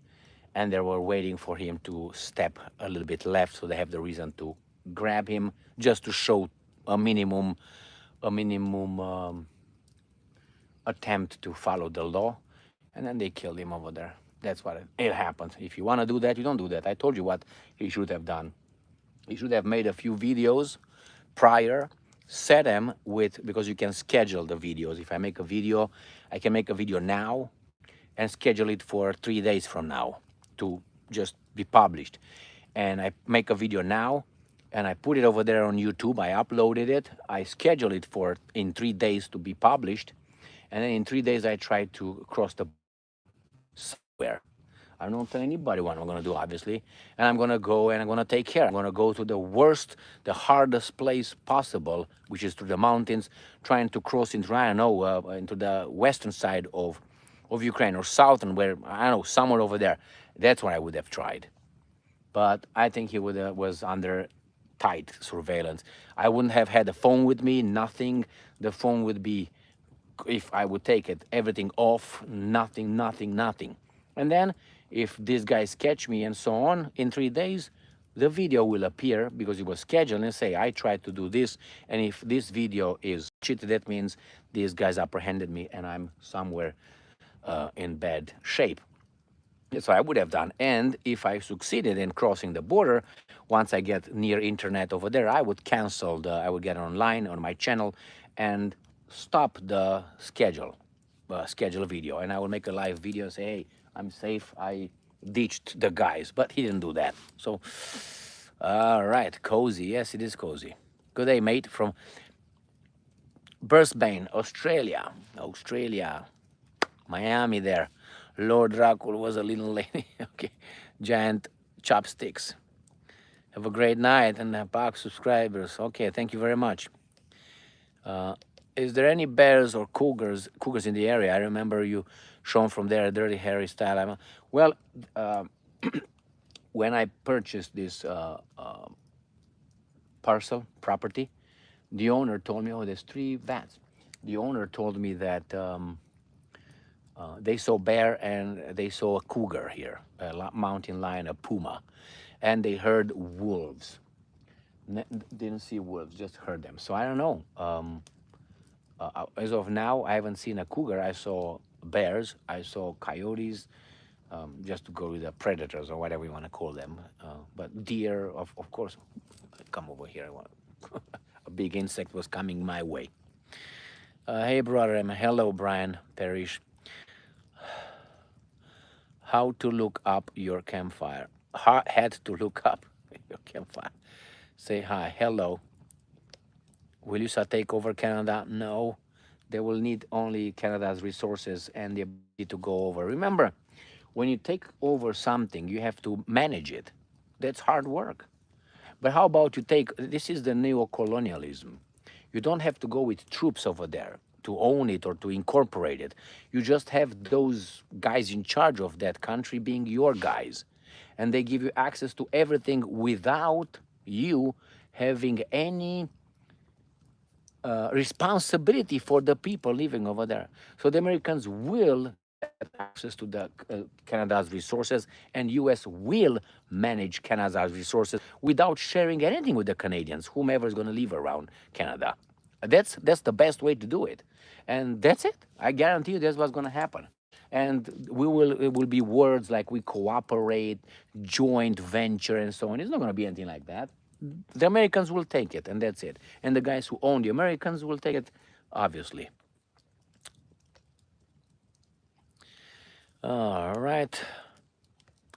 and they were waiting for him to step a little bit left, so they have the reason to grab him just to show a minimum attempt to follow the law, and then they killed him over there. That's what it happened. If you want to do that, you don't do that. I told you what he should have done. He should have made a few videos prior, set them with, because you can schedule the videos. If I make a video, I can make a video now and schedule it for 3 days from now to just be published. And I make a video now and I put it over there on YouTube. I uploaded it. I schedule it for in 3 days to be published. And then in 3 days, I try to cross the somewhere. I don't tell anybody what I'm going to do, obviously. And I'm going to go and I'm going to take care. I'm going to go to the worst, the hardest place possible, which is through the mountains, trying to cross into, I don't know, into the western side of Ukraine, or southern, where, I don't know, somewhere over there. That's what I would have tried. But I think he was under tight surveillance. I wouldn't have had a phone with me, nothing. The phone would be, if I would take it, everything off, nothing. And then if these guys catch me and so on, in 3 days, the video will appear because it was scheduled, and say, I tried to do this. And if this video is shit, that means these guys apprehended me and I'm somewhere in bad shape. So I would have done. And if I succeeded in crossing the border, once I get near internet over there, I would cancel I would get online on my channel and stop the schedule video. And I will make a live video and say, hey, I'm safe. I ditched the guys, but he didn't do that. So, all right, cozy. Yes, it is cozy. Good day, mate, from Brisbane, Australia. Miami there. Lord Dracula was a little lady. Okay, giant chopsticks. Have a great night and back subscribers. Okay, thank you very much. Is there any bears or cougars in the area? I remember you shown from there, Dirty Harry style. Well, when I purchased this parcel property, the owner told me, oh, there's 3 bats. The owner told me that They saw bear and they saw a cougar here, a mountain lion, a puma, and they heard wolves. Didn't see wolves, just heard them. So I don't know. As of now, I haven't seen a cougar. I saw bears, I saw coyotes, just to go with the predators or whatever you want to call them. But deer, of course, come over here. A big insect was coming my way. Hey, brother, hello, Brian Parrish. How to look up your campfire? Had to look up your campfire. Say hi, hello. Will USA take over Canada? No. They will need only Canada's resources and the ability to go over. Remember, when you take over something, you have to manage it. That's hard work. But how about you take this is the neo-colonialism. You don't have to go with troops over there to own it or to incorporate it. You just have those guys in charge of that country being your guys. And they give you access to everything without you having any responsibility for the people living over there. So the Americans will get access to the Canada's resources, and U.S. will manage Canada's resources without sharing anything with the Canadians, whomever is going to live around Canada. That's the best way to do it, and that's it. I guarantee you, that's what's going to happen. And it will be words like we cooperate, joint venture, and so on. It's not going to be anything like that. The Americans will take it, and that's it. And the guys who own the Americans will take it, obviously. All right.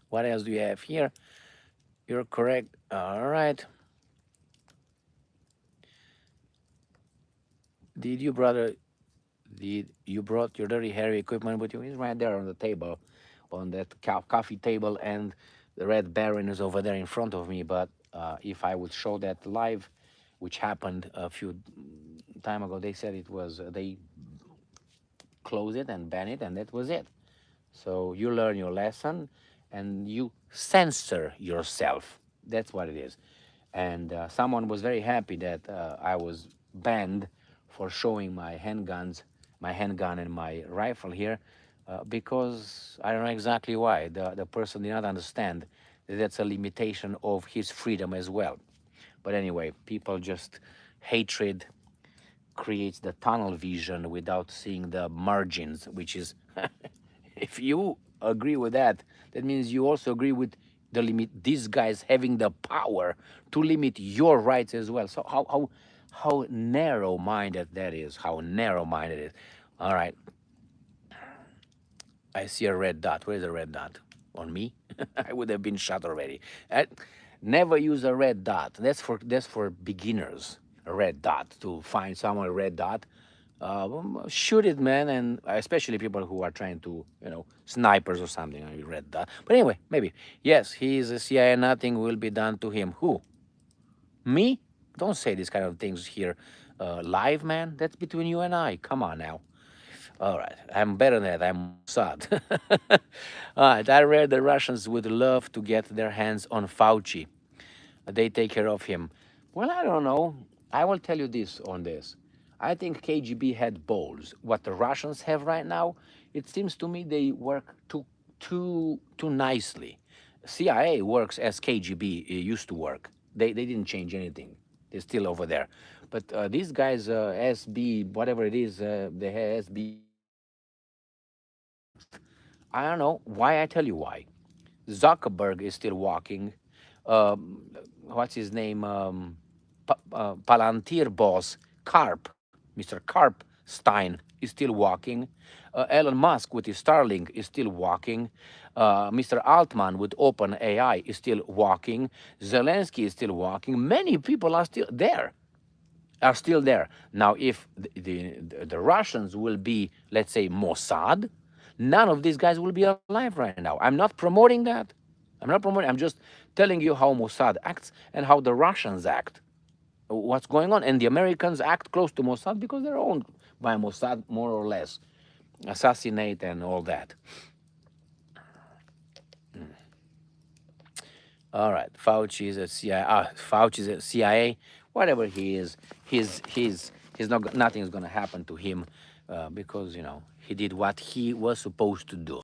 What else do you have here? You're correct. All right. Did you, brother? Did you brought your dirty hairy equipment with you? It's right there on the table, on that coffee table, and the Red Baron is over there in front of me. But if I would show that live, which happened a few time ago, they said it was they close it and ban it, and that was it. So you learn your lesson, and you censor yourself. That's what it is. And someone was very happy that I was banned for showing my handguns, my handgun and my rifle here, because I don't know exactly why. The person did not understand that that's a limitation of his freedom as well. But anyway, people just hatred creates the tunnel vision without seeing the margins, which is, if you agree with that, that means you also agree with the limit. These guys having the power to limit your rights as well. So how narrow-minded that is. How narrow-minded it is. All right, I see a red dot. Where's the red dot? On me? I would have been shot already. Never use a red dot. That's for beginners. A red dot, to find someone a red dot. Shoot it, man, and especially people who are trying to, snipers or something. I read that. But anyway, maybe. Yes, he is a CIA. Nothing will be done to him. Who? Me? Don't say these kind of things here live, man. That's between you and I. Come on now. All right, I'm better than that. I'm Mossad. All right, I read the Russians would love to get their hands on Fauci. They take care of him. Well, I don't know. I will tell you this on this. I think KGB had balls. What the Russians have right now, it seems to me they work too nicely. CIA works as KGB used to work. They didn't change anything. They're still over there. But these guys, SB, whatever it is, they have SB. I don't know why. I tell you why. Zuckerberg is still walking. What's his name? Palantir boss, Mr. Karp Stein is still walking. Elon Musk with his Starlink is still walking. Mr. Altman with OpenAI is still walking. Zelensky is still walking. Many people are still there. Now, if the Russians will be, let's say, Mossad, none of these guys will be alive right now. I'm not promoting that. I'm just telling you how Mossad acts and how the Russians act. What's going on. And the Americans act close to Mossad because they're owned by Mossad, more or less. Assassinate and all that. All right, Fauci is at CIA. Fauci is at CIA. Whatever he is, he's not. Nothing is going to happen to him. because he did what he was supposed to do.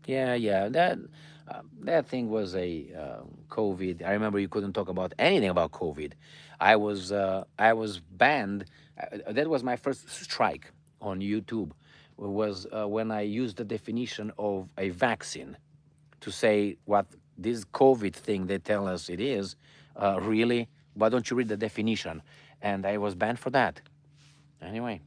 Yeah, yeah, that thing was a COVID. I remember you couldn't talk about anything about COVID. I was banned. That was my first strike on YouTube. Was when I used the definition of a vaccine to say what this COVID thing they tell us it is. Really, why don't you read the definition? And I was banned for that. Anyway,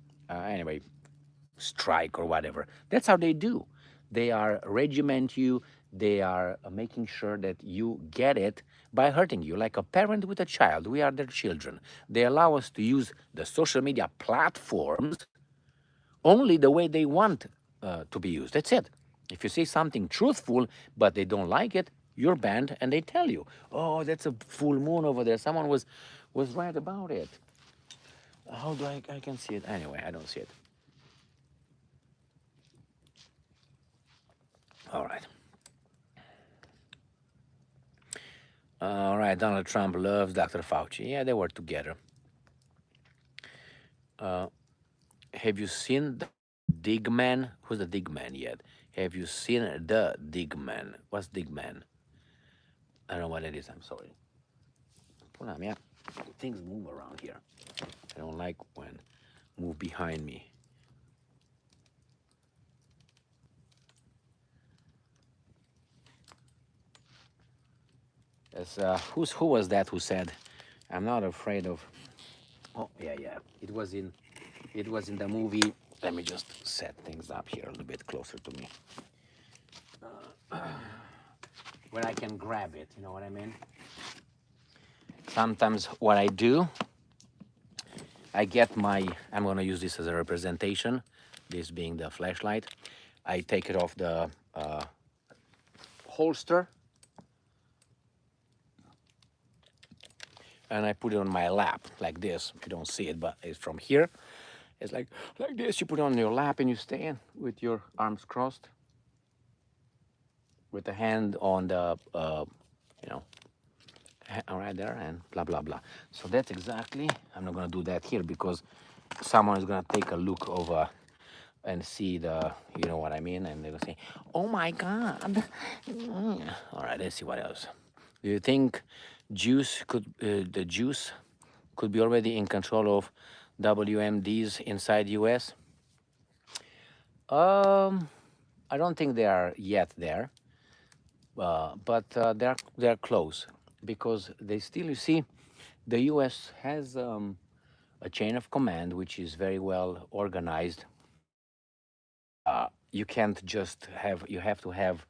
strike or whatever. That's how they do. They are regiment you. They are making sure that you get it by hurting you, like a parent with a child. We are their children. They allow us to use the social media platforms only the way they want to be used. That's it. If you say something truthful, but they don't like it, you're banned, and they tell you, "Oh, that's a full moon over there. Someone was right about it." How do I can see it? Anyway, I don't see it. All right. All right. Donald Trump loves Dr. Fauci. Yeah, they were together. Uh, have you seen the Dig Man? Who's the Dig Man yet? Have you seen the Dig Man? What's Dig Man? I don't know what it is. I'm sorry. Pull on, yeah. Things move around here. I don't like when move behind me. As who was that who said, "I'm not afraid of." Oh yeah, yeah. It was in the movie. Let me just set things up here a little bit closer to me, where I can grab it. You know what I mean? Sometimes what I do, I get my. I'm gonna use this as a representation. This being the flashlight, I take it off the holster and I put it on my lap like this. You don't see it, but it's from here. It's like this. You put it on your lap and you stand with your arms crossed, with the hand on the, you know, right there, and blah blah blah. So that's exactly. I'm not gonna do that here because someone is gonna take a look over and see the, you know what I mean, and they're gonna say, "Oh my God!" All right, let's see what else. Do you think the Jews could be already in control of WMDs inside US? I don't think they are yet there, but they're close because they still, you see, the US has a chain of command which is very well organized. You can't just have, you have to have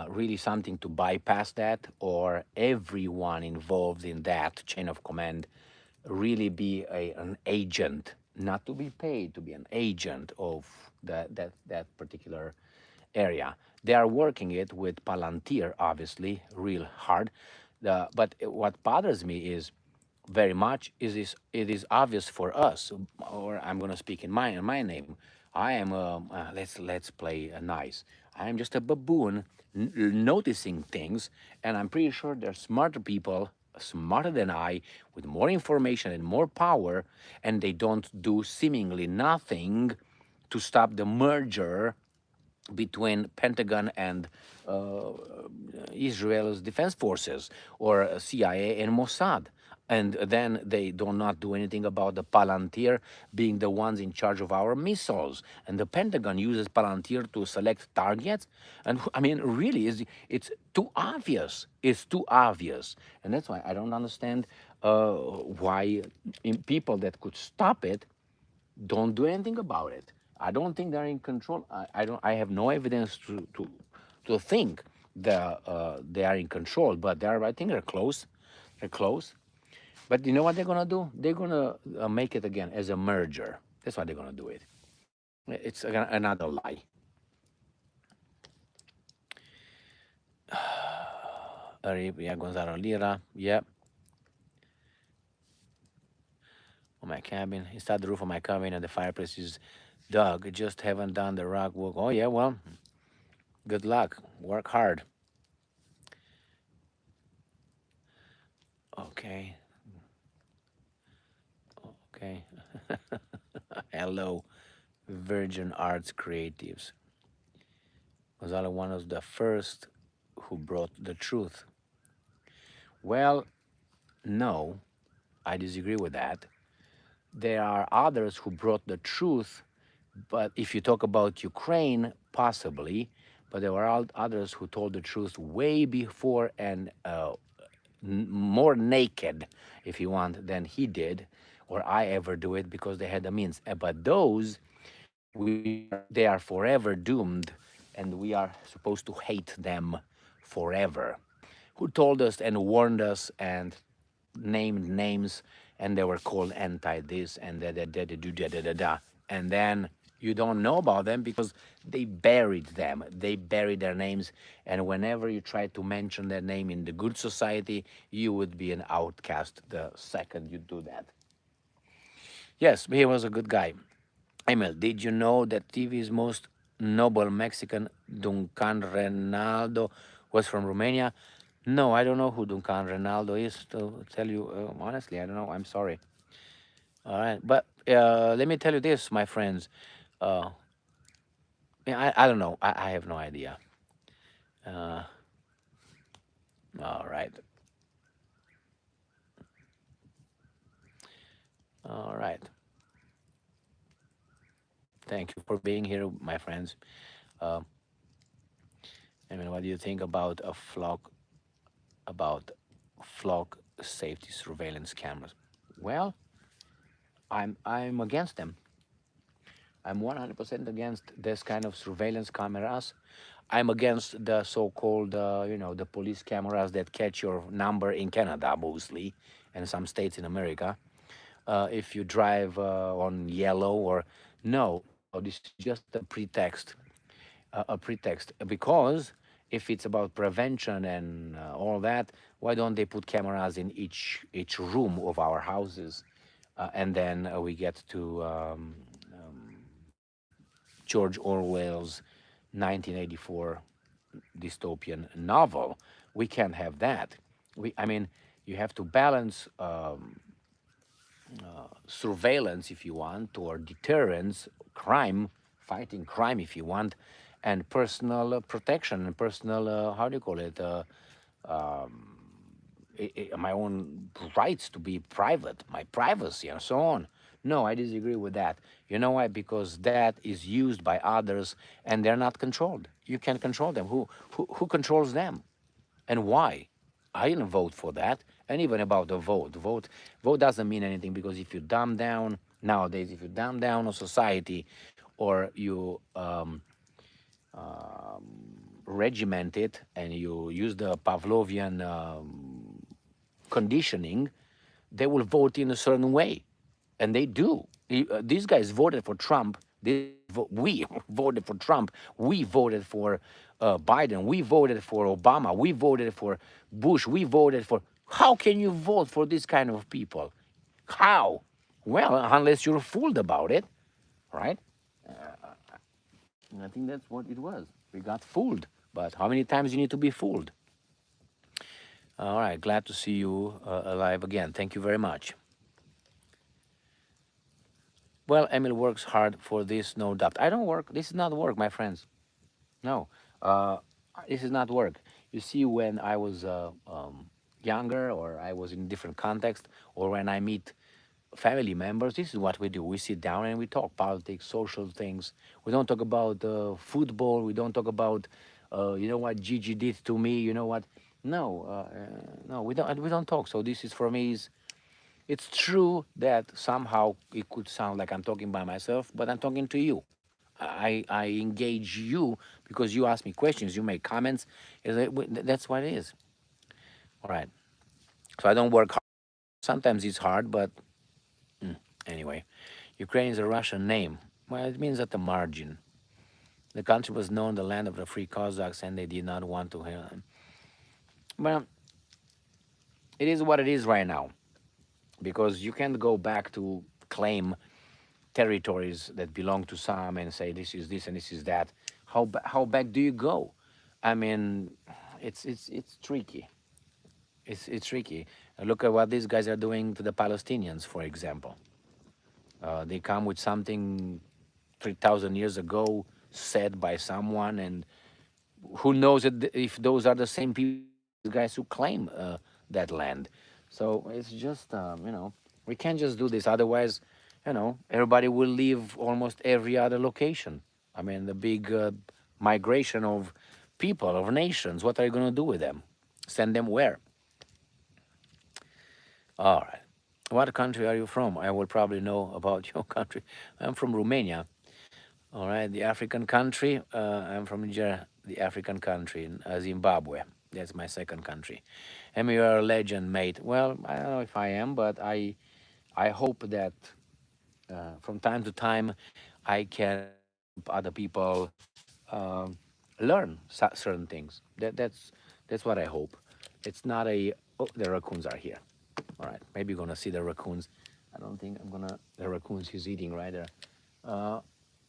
really something to bypass that, or everyone involved in that chain of command really be an agent, not to be paid, to be an agent of that particular area. They are working it with Palantir, obviously, real hard. But what bothers me is very much is it is obvious for us, or I'm going to speak in my name. I am let's play nice. I am just a baboon noticing things, and I'm pretty sure there's smarter people, smarter than I, with more information and more power, and they don't do seemingly nothing to stop the merger between Pentagon and uh, Israel's defense forces, or CIA and Mossad. And then they do not do anything about the Palantir being the ones in charge of our missiles. And the Pentagon uses Palantir to select targets. And I mean, really, it's too obvious. It's too obvious. And that's why I don't understand why people that could stop it don't do anything about it. I don't think they're in control. I don't. I have no evidence to think that they are in control, but they are. I think they're close. They're close. But you know what they're gonna do? They're gonna make it again as a merger. That's why they're gonna do it. It's another lie. Yeah, Gonzalo Lira. Yeah. On my cabin. Inside the roof of my cabin and the fireplace is dug. Just haven't done the rock work. Oh yeah, well, good luck. Work hard. Okay. Okay. Hello, Virgin Arts Creatives. Gonzalo, one of the first who brought the truth. Well, no, I disagree with that. There are others who brought the truth, but if you talk about Ukraine, possibly, but there were others who told the truth way before and more naked, if you want, than he did or I ever do it because they had the means. But those, they are forever doomed, and we are supposed to hate them forever. Who told us and warned us and named names, and they were called anti this and da. And then you don't know about them because they buried them. They buried their names, and whenever you try to mention their name in the good society, you would be an outcast the second you do that. Yes, he was a good guy. Emil, did you know that TV's most noble Mexican, Duncan Renaldo, was from Romania? No, I don't know who Duncan Renaldo is, to tell you honestly. I don't know. I'm sorry. All right. But let me tell you this, my friends. Uh, yeah, I don't know. I have no idea. Uh, all right. All right. Thank you for being here, my friends. Uh, I mean, what do you think about flock safety surveillance cameras? Well, I'm against them. I'm 100% against this kind of surveillance cameras. I'm against the so-called, the police cameras that catch your number in Canada mostly, and some states in America. If you drive on yellow or no, this is just a pretext. Because if it's about prevention and all that, why don't they put cameras in each room of our houses, and then we get to George Orwell's 1984 dystopian novel. We can't have that. I mean, you have to balance surveillance, if you want, or deterrence, crime, fighting crime, if you want, and personal protection and personal, how do you call it? My own rights to be private, my privacy, and so on. No, I disagree with that. You know why? Because that is used by others, and they're not controlled. You can't control them. Who controls them, and why? I didn't vote for that. And even about the vote doesn't mean anything because if you dumb down nowadays, if you dumb down a society, or you regiment it and you use the Pavlovian conditioning, they will vote in a certain way, and they do. These guys voted for Trump. We voted for Trump. We voted for Biden. We voted for Obama. We voted for Bush. We voted for. How can you vote for this kind of people? How? Well, unless you're fooled about it, right? I think that's what it was. We got fooled. But how many times you need to be fooled? All right, glad to see you alive again. Thank you very much. Well, Emil works hard for this, no doubt. I don't work. This is not work, my friends. No, uh, this is not work. You see, when I was younger, or I was in different context, or when I meet family members, this is what we do. We sit down and we talk politics, social things. We don't talk about football. We don't talk about, you know what Gigi did to me. You know what? No, no, we don't. We don't talk. So this is for me. It's true that somehow it could sound like I'm talking by myself, but I'm talking to you. I engage you because you ask me questions, you make comments. That's what it is. All right. So I don't work hard. Sometimes it's hard, but anyway. Ukraine is a Russian name. Well, it means at the margin. The country was known the land of the free Cossacks, and they did not want to hear them. Well, it is what it is right now, because you can't go back to claim territories that belong to some and say this is this and this is that. How back do you go? I mean, it's tricky. It's tricky. Look at what these guys are doing to the Palestinians, for example. They come with something 3,000 years ago said by someone, and who knows if those are the same people, these guys who claim that land. So it's just, we can't just do this. Otherwise, everybody will leave almost every other location. I mean, the big migration of people, of nations, what are you going to do with them? Send them where? All right. What country are you from? I will probably know about your country. I'm from Romania. All right, the African country. I'm from Niger, the African country, in Zimbabwe. That's my second country. Am you a legend, mate? Well, I don't know if I am, but I hope that from time to time I can help other people um, learn certain things. That's what I hope. It's not a. Oh, the raccoons are here. All right, maybe you're gonna see the raccoons. I don't think I'm gonna. The raccoons he's eating right there. Uh,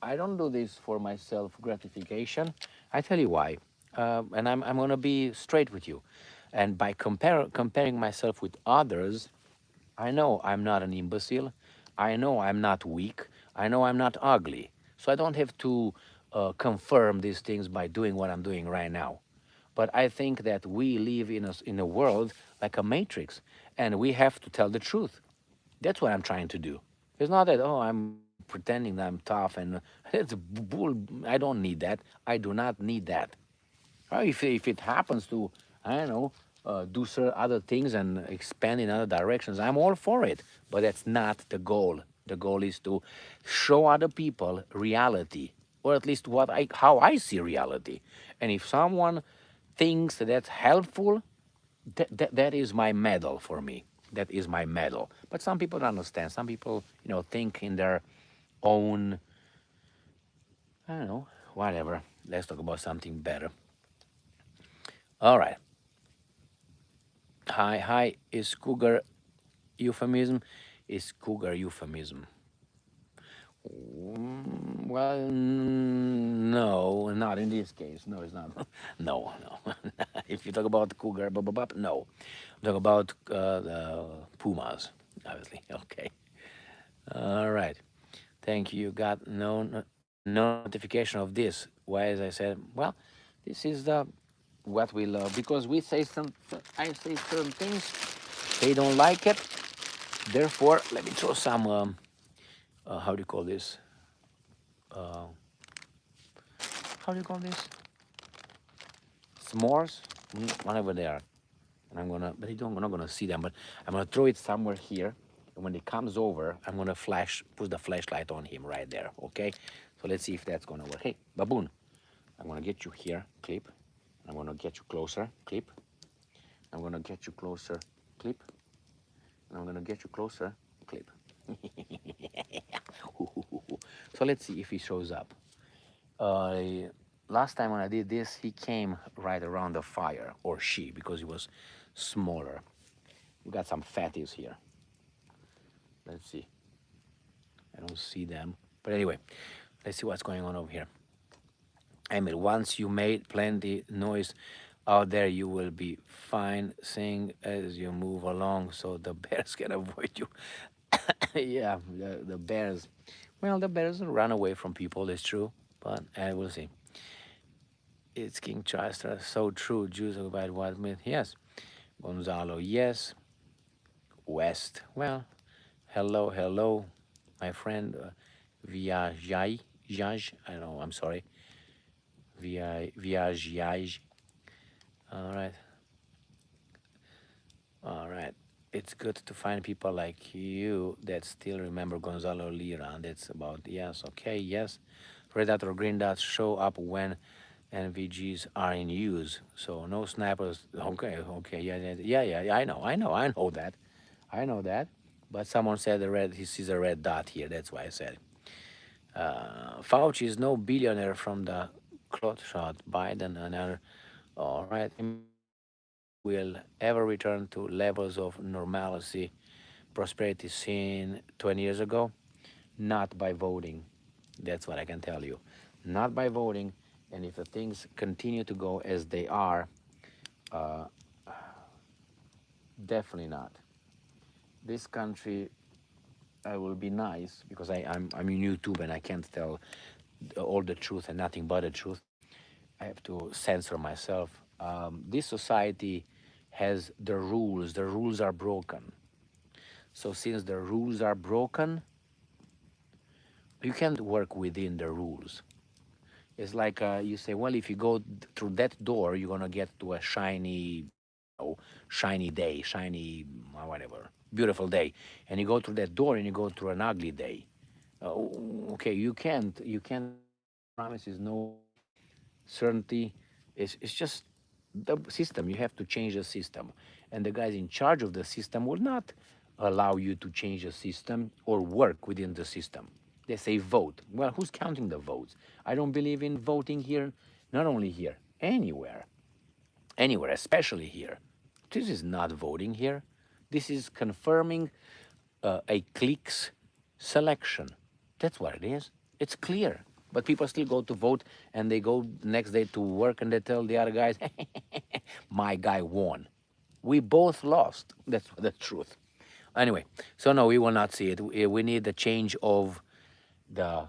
I don't do this for my self gratification. I tell you why. And I'm going to be straight with you. And by comparing myself with others, I know I'm not an imbecile. I know I'm not weak. I know I'm not ugly. So I don't have to confirm these things by doing what I'm doing right now. But I think that we live in a world like a matrix, and we have to tell the truth. That's what I'm trying to do. It's not that, oh, I'm pretending that I'm tough and it's bull. I don't need that. I do not need that. If it happens to, I don't know, do other things and expand in other directions, I'm all for it. But that's not the goal. The goal is to show other people reality, or at least how I see reality. And if someone thinks that that's helpful, that is my medal for me. That is my medal. But some people don't understand. Some people, think in their own, I don't know, whatever. Let's talk about something better. All right. Hi. Is cougar euphemism? Is cougar euphemism? Well, no, not in this case. No, it's not. No. If you talk about cougar, no. Talk about the pumas, obviously. Okay. All right. Thank you. Got no notification of this. Why? As I said, well, this is the what we love because we say I say certain things. They don't like it. Therefore, let me throw some. How do you call this? Uh, how do you call this? S'mores, whatever they are. And I'm gonna, but I'm not gonna see them. But I'm gonna throw it somewhere here. And when it comes over, I'm gonna put the flashlight on him right there. Okay. So let's see if that's gonna work. Hey, baboon, I'm gonna get you here. Clip. I'm gonna get you closer. Clip. I'm gonna get you closer. Clip. And I'm gonna get you closer. Clip. So let's see if he shows up. Uh, Last time when I did this, he came right around the fire, or she, because he was smaller. We got some fatties here. Let's see. I don't see them. But anyway, let's see what's going on over here. Emil, once you made plenty noise out there, you will be fine. Sing as you move along so the bears can avoid you. Yeah, the bears. Well, the bears run away from people, it's true. But I will see. It's King Charles, so true. Jews about what myth? Yes. Gonzalo, yes. West. Well, hello, my friend. Viajai, Jaj. I know. I'm sorry. Viajai. All right. All right. It's good to find people like you that still remember Gonzalo Lira. That's about yes. Okay. Yes. Red dot or green dots show up when NVGs are in use. So no snappers. Okay. Okay. Yeah. I know that. I know that. But someone said he sees a red dot here. That's why I said. Fauci is no billionaire from the clot shot. Biden and other. All right. Will ever return to levels of normalcy, prosperity seen 20 years ago? Not by voting. That's what I can tell you. Not by voting. And if the things continue to go as they are, uh, definitely not. This country I will be nice because I'm in YouTube and I can't tell all the truth and nothing but the truth. I have to censor myself. This society has the rules. The rules are broken. So since the rules are broken, you can't work within the rules. It's like you say, well, if you go through that door, you're gonna get to a shiny, shiny day, shiny, whatever, beautiful day, and you go through that door and you go through an ugly day. Okay, you can't make no promises, no certainty. It's just the system. You have to change the system, and the guys in charge of the system will not allow you to change the system or work within the system. They say vote. Well, who's counting the votes? I don't believe in voting here, not only here, anywhere, especially here. This is not voting here. This is confirming a clicks selection. That's what it is. It's clear. But people still go to vote and they go next day to work and they tell the other guys, my guy won. We both lost. That's the truth. Anyway, so no, we will not see it. We need the change of the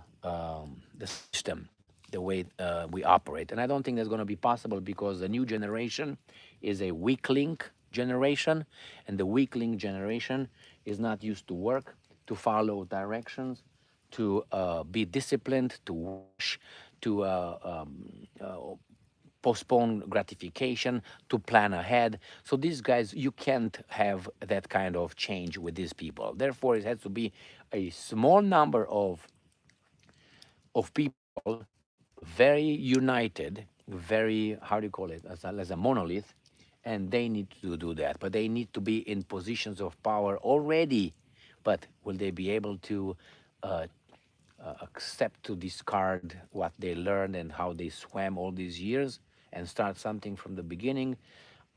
system, the way we operate. And I don't think that's going to be possible because the new generation is a weak link generation, and the weak link generation is not used to work, to follow directions, to be disciplined, to wash, to postpone gratification, to plan ahead. So these guys, you can't have that kind of change with these people. Therefore, it has to be a small number of people very united, very, how do you call it, as a monolith, and they need to do that. But they need to be in positions of power already. But will they be able to uh, accept to discard what they learned and how they swam all these years and start something from the beginning?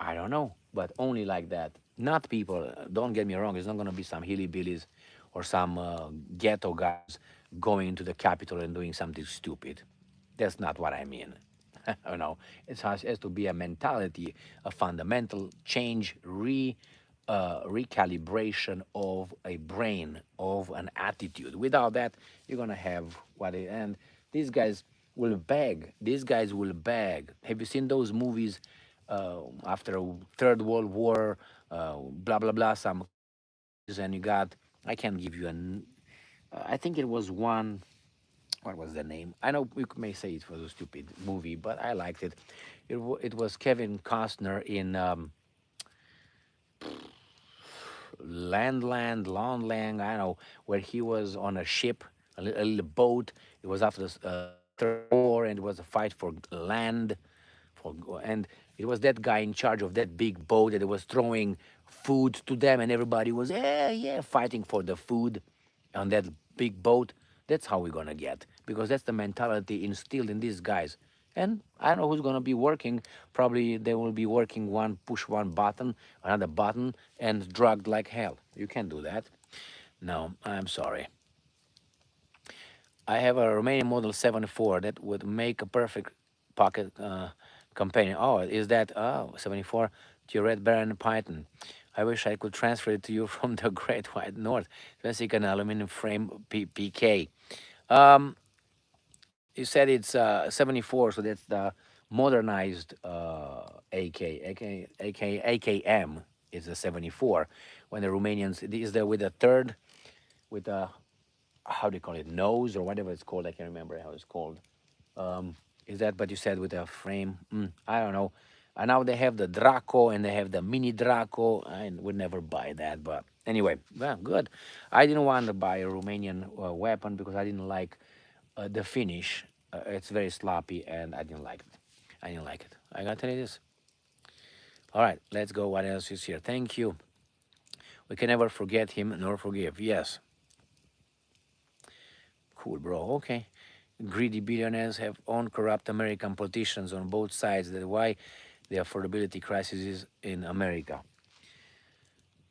I don't know, but only like that. Not people, don't get me wrong, it's not going to be some hillbillies or some ghetto guys going into the Capitol and doing something stupid. That's not what I mean. You know, has to be a mentality, a fundamental change, recalibration of a brain, of an attitude. Without that, you're gonna have and these guys will beg. These guys will beg. Have you seen those movies after Third World War? Blah blah blah. Some countries, and you got. I can't give you an. I think it was one. What was the name? I know you may say it was a stupid movie, but I liked it. It was Kevin Costner in Land, I don't know, where he was on a ship, a little boat. It was after the Third War, and it was a fight for land, and it was that guy in charge of that big boat that was throwing food to them, and everybody was yeah fighting for the food on that big boat. That's how we're gonna get, because that's the mentality instilled in these guys. And I don't know who's gonna be working. Probably they will be working push one button, another button, and drugged like hell. You can't do that. No, I'm sorry. I have a Romanian Model 74 that would make a perfect pocket companion. Oh, is that 74 to your Red Baron Python? I wish I could transfer it to you from the Great White North. Classic and aluminum frame PK. Um, you said it's 74, so that's the modernized AKM is a 74. When the Romanians is there with a third, with a, how do you call it, nose or whatever it's called. I can't remember how it's called. Um, is that, but you said with a frame? I don't know. And now they have the Draco and they have the Mini Draco. I would never buy that, but anyway, well, good. I didn't want to buy a Romanian weapon because I didn't like the finish. It's very sloppy, and I didn't like it. I didn't like it. I gotta tell you this. All right, let's go. What else is here? Thank you. We can never forget him nor forgive. Yes, cool, bro. Okay. Greedy billionaires have owned corrupt American politicians on both sides. That's why the affordability crisis is in America.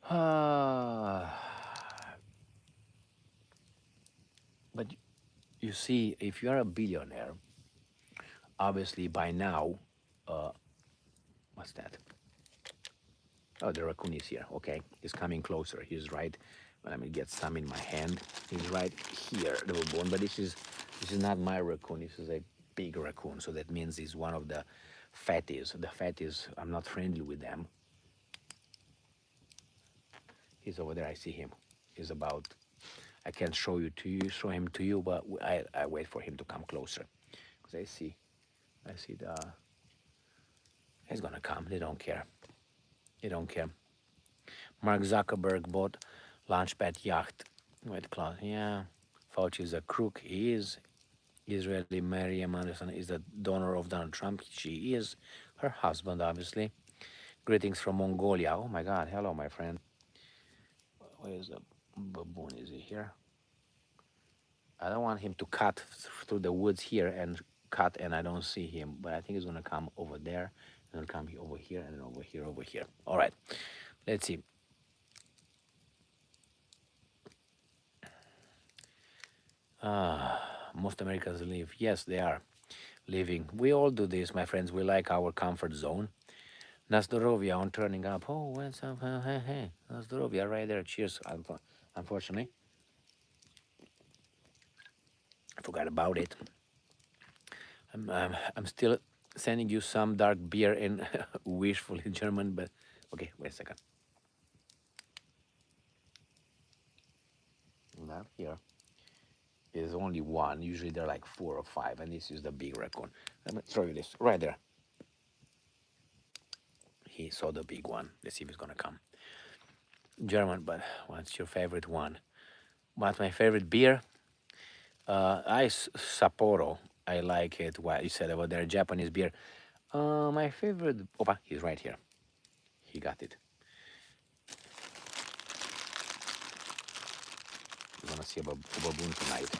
Ah, but you see, if you're a billionaire, obviously by now, uh, what's that? Oh, the raccoon is here. Okay, he's coming closer. He's right Let me get some in my hand. He's right here, the baboon. But this is not my raccoon. This is a big raccoon. So that means he's one of the fatties. The fatties, I'm not friendly with them. He's over there. I see him. He's about. I can't show him to you, but I wait for him to come closer, because I see the. He's gonna come. They don't care. They don't care. Mark Zuckerberg bought Launchpad yacht with cloud. Yeah, Fauci is a crook. He is. Israeli Miriam Anderson is the donor of Donald Trump. She is her husband, obviously. Greetings from Mongolia. Oh my God. Hello, my friend. Where is the baboon? Is he here? I don't want him to cut through the woods here and cut, and I don't see him. But I think he's going to come over there, and he'll come over here, and then over here, over here. All right. Let's see. Most Americans live. Yes, they are living. We all do this, my friends. We like our comfort zone. Nazdorovia on turning up. Oh, what's up? Hey, hey. Nazdorovia right there. Cheers. Unfortunately, I forgot about it. I'm still sending you some dark beer in wishful in German, but okay, wait a second. Not here. There's only one. Usually there are like 4 or 5, and this is the big raccoon. Let me throw you this right there. He saw the big one. Let's see if he's gonna come. German, but what's your favorite one? What's my favorite beer? Ice Sapporo. I like it. What you said about their Japanese beer. My favorite. Opa, he's right here. He got it. We're gonna see a baboon tonight.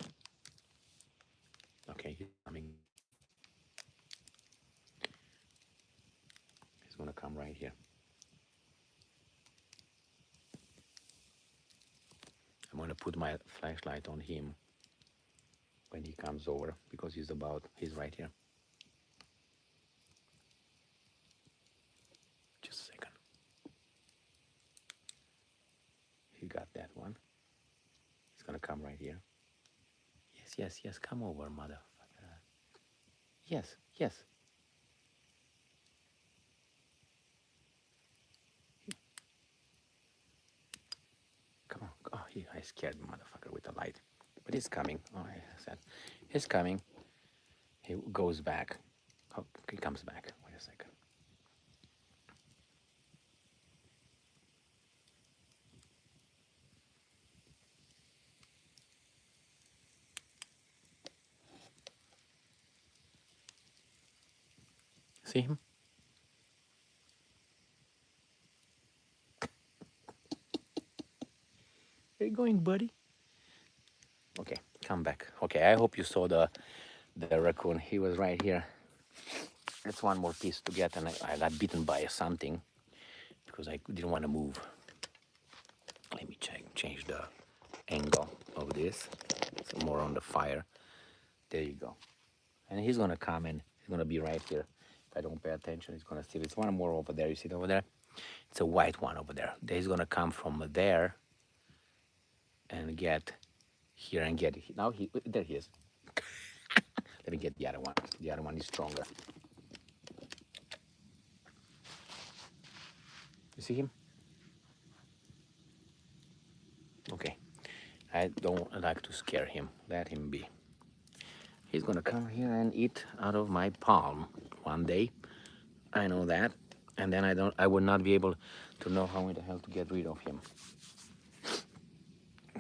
Okay, he's coming. He's gonna come right here. I'm gonna put my flashlight on him when he comes over, because he's right here. Just a second. He got that one. He's gonna come right here. Yes, come over, motherfucker. Yes. Come on. Oh, I scared the motherfucker with the light. But he's coming. Oh, I said, he's coming. He goes back. Oh, he comes back. Wait a second. See him? Where you going, buddy? Okay, come back. Okay, I hope you saw the raccoon. He was right here. That's one more piece to get, and I got bitten by something because I didn't want to move. Let me change the angle of this. So more on the fire. There you go. And he's gonna come in. He's gonna be right here. If I don't pay attention, he's gonna see. There's one more over there. You see it over there? It's a white one over there. He's gonna come from there and get here and get it. Now there he is. Let me get the other one. The other one is stronger. You see him? Okay. I don't like to scare him. Let him be. He's gonna come here and eat out of my palm one day. I know that. And then I would not be able to know how in the hell to get rid of him.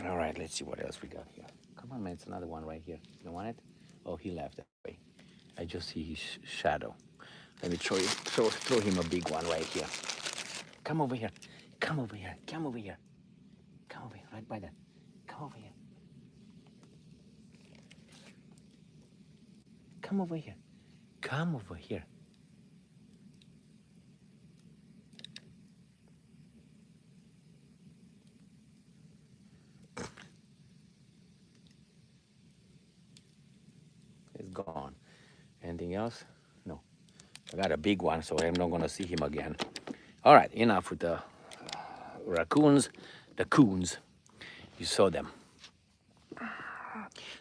All right, let's see what else we got here. Come on, man, it's another one right here. You want it? Oh, he left that way. I just see his shadow. Let me throw him a big one right here. Come over here. Come over here. Come over here. Come over here, right by that. Come over here. Come over here. Come over here. It's gone. Anything else? No. I got a big one, so I'm not going to see him again. All right, enough with the raccoons, the coons. You saw them.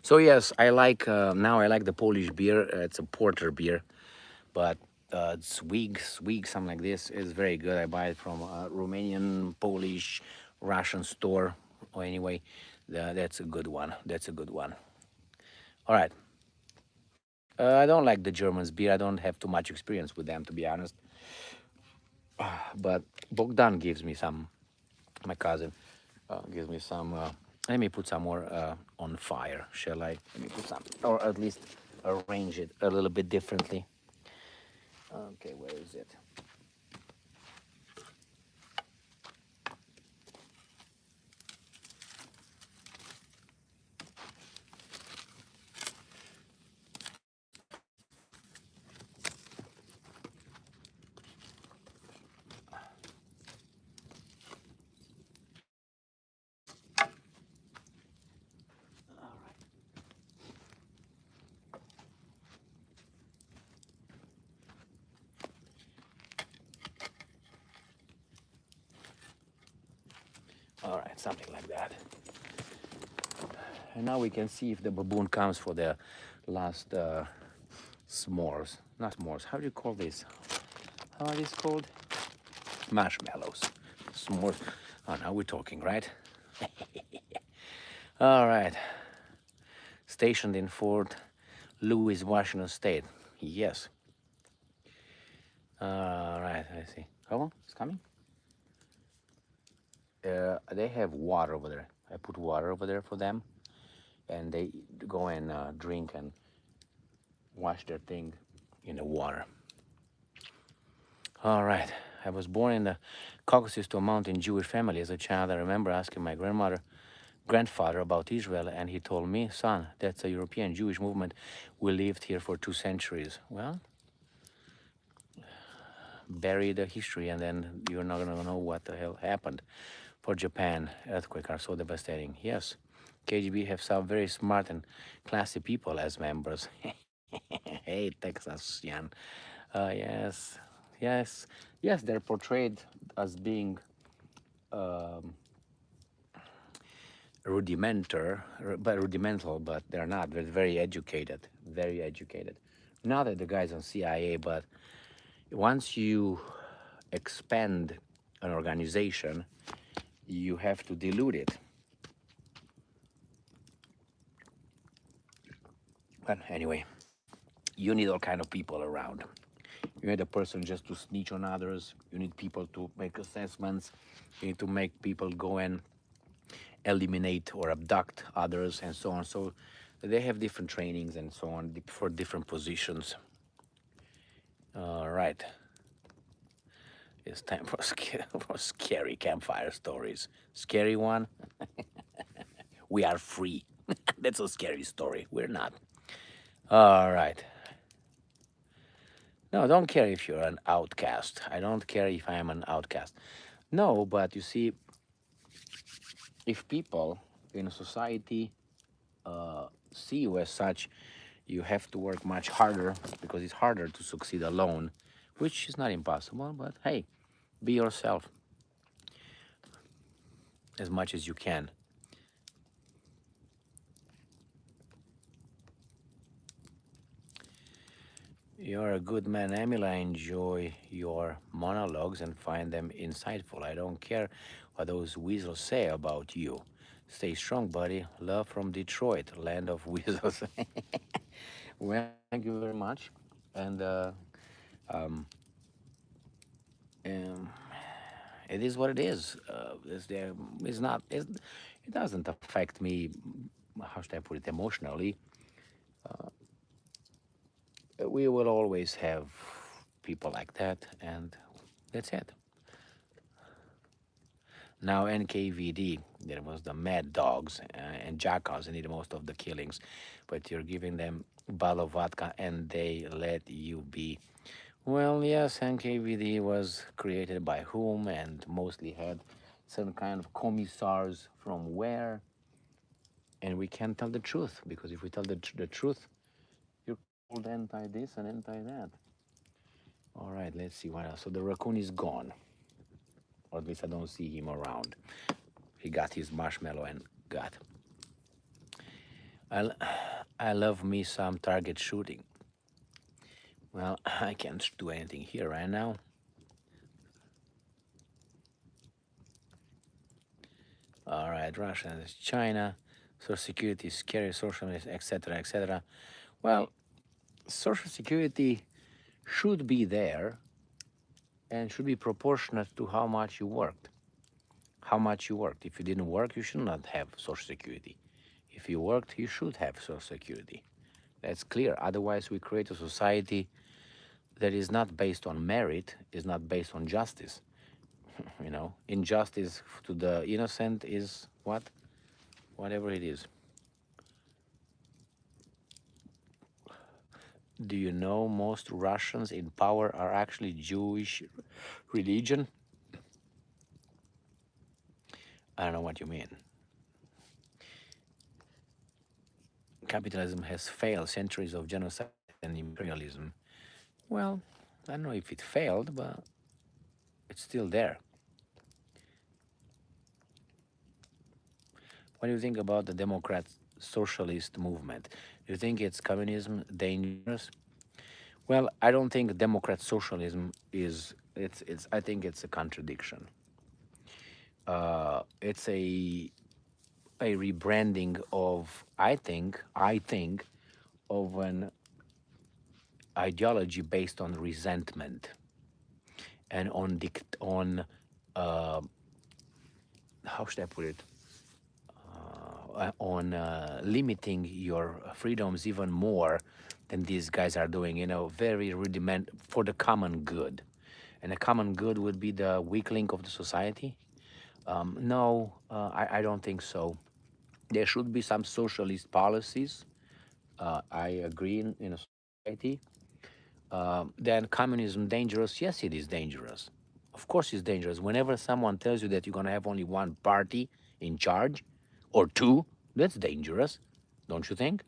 So yes, I like now. I like the Polish beer. It's a porter beer, but it's weak, something like this. It's very good. I buy it from a Romanian, Polish, Russian store. Or anyway, that's a good one. That's a good one. All right. I don't like the Germans beer. I don't have too much experience with them, to be honest. But Bogdan gives me some. My cousin gives me some. Let me put some more on fire, shall I? Let me put some, or at least arrange it a little bit differently. Okay, where is it? All right, something like that. And now we can see if the baboon comes for the last s'mores. Not s'mores. How do you call this? How are these called? Marshmallows. S'mores. Oh, now we're talking, right? All right. Stationed in Fort Louis, Washington State. Yes. All right, I see. Come on, it's coming. They have water over there. I put water over there for them, and they go and drink and wash their thing in the water. All right. I was born in the Caucasus to a mountain Jewish family. As a child, I remember asking my grandfather about Israel, and he told me, son, that's a European Jewish movement. We lived here for 2 centuries. Well, bury the history, and then you're not going to know what the hell happened. For Japan, earthquakes are so devastating. Yes, KGB have some very smart and classy people as members. Hey, Texasian. Yes, yes, yes, they're portrayed as being rudimental, but they're not. They're very educated, very educated. Not that the guys on CIA, but once you expand an organization, you have to dilute it. But anyway, you need all kind of people around. You need a person just to snitch on others. You need people to make assessments. You need to make people go and eliminate or abduct others and so on. So they have different trainings and so on for different positions. All right. It's time for, for scary campfire stories. Scary one? We are free. That's a scary story. We're not. All right. No, don't care if you're an outcast. I don't care if I am an outcast. No, but you see, if people in a society see you as such, you have to work much harder because it's harder to succeed alone, which is not impossible, but hey, be yourself as much as you can. You're a good man, Emil. I enjoy your monologues and find them insightful. I don't care what those weasels say about you. Stay strong, buddy. Love from Detroit, land of weasels. Well, thank you very much. And um, um, it is what it is. It's not. It doesn't affect me. How should I put it? Emotionally, we will always have people like that, and that's it. Now NKVD, there was the mad dogs and jackals, and did most of the killings, but you're giving them bottle of vodka and they let you be. Well, yes, NKVD was created by whom and mostly had some kind of commissars from where, and we can't tell the truth because if we tell the truth, you're called anti this and anti that. All right, let's see what else. So the raccoon is gone, or at least I don't see him around. he got his marshmallow and got. I, l- I love me some target shooting. Well, I can't do anything here right now. All right, Russia and China, social security is scary, socialism, etc., etc. Well, social security should be there and should be proportionate to how much you worked. How much you worked. If you didn't work, you should not have social security. If you worked, you should have social security. That's clear. Otherwise, we create a society that is not based on merit, is not based on justice. You know, injustice to the innocent is what? Whatever it is. Do you know most Russians in power are actually Jewish religion? I don't know what you mean. Capitalism has failed centuries of genocide and imperialism. Well, I don't know if it failed, but it's still there. What do you think about the Democrat socialist movement? Do you think it's communism dangerous? Well, I don't think Democrat socialism is. It's. I think it's a contradiction. It's a rebranding of. I think of an ideology based on resentment and on how should I put it, on limiting your freedoms even more than these guys are doing. You know, very rudiment for the common good, and the common good would be the weak link of the society. No, I don't think so. There should be some socialist policies. I agree in a society. Then communism dangerous? Yes, it is dangerous. Of course, it's dangerous. Whenever someone tells you that you're going to have only one party in charge or two, that's dangerous, don't you think?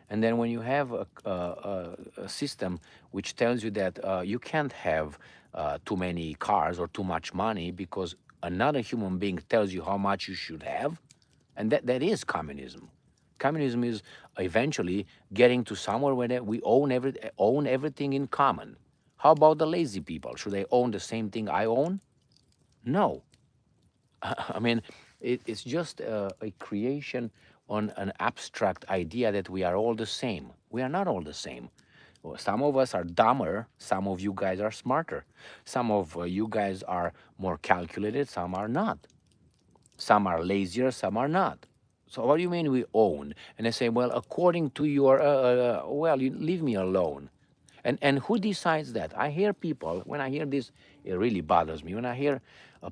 And then when you have a system which tells you that you can't have too many cars or too much money because another human being tells you how much you should have, and that is communism. Communism is eventually getting to somewhere where we own everything in common. How about the lazy people? Should they own the same thing I own? No. I mean, it's just a creation on an abstract idea that we are all the same. We are not all the same. Well, some of us are dumber. Some of you guys are smarter. Some of you guys are more calculated. Some are not. Some are lazier. Some are not. So what do you mean we own? And I say, well, according to your, well, you leave me alone. And who decides that? I hear people, when I hear this, it really bothers me. When I hear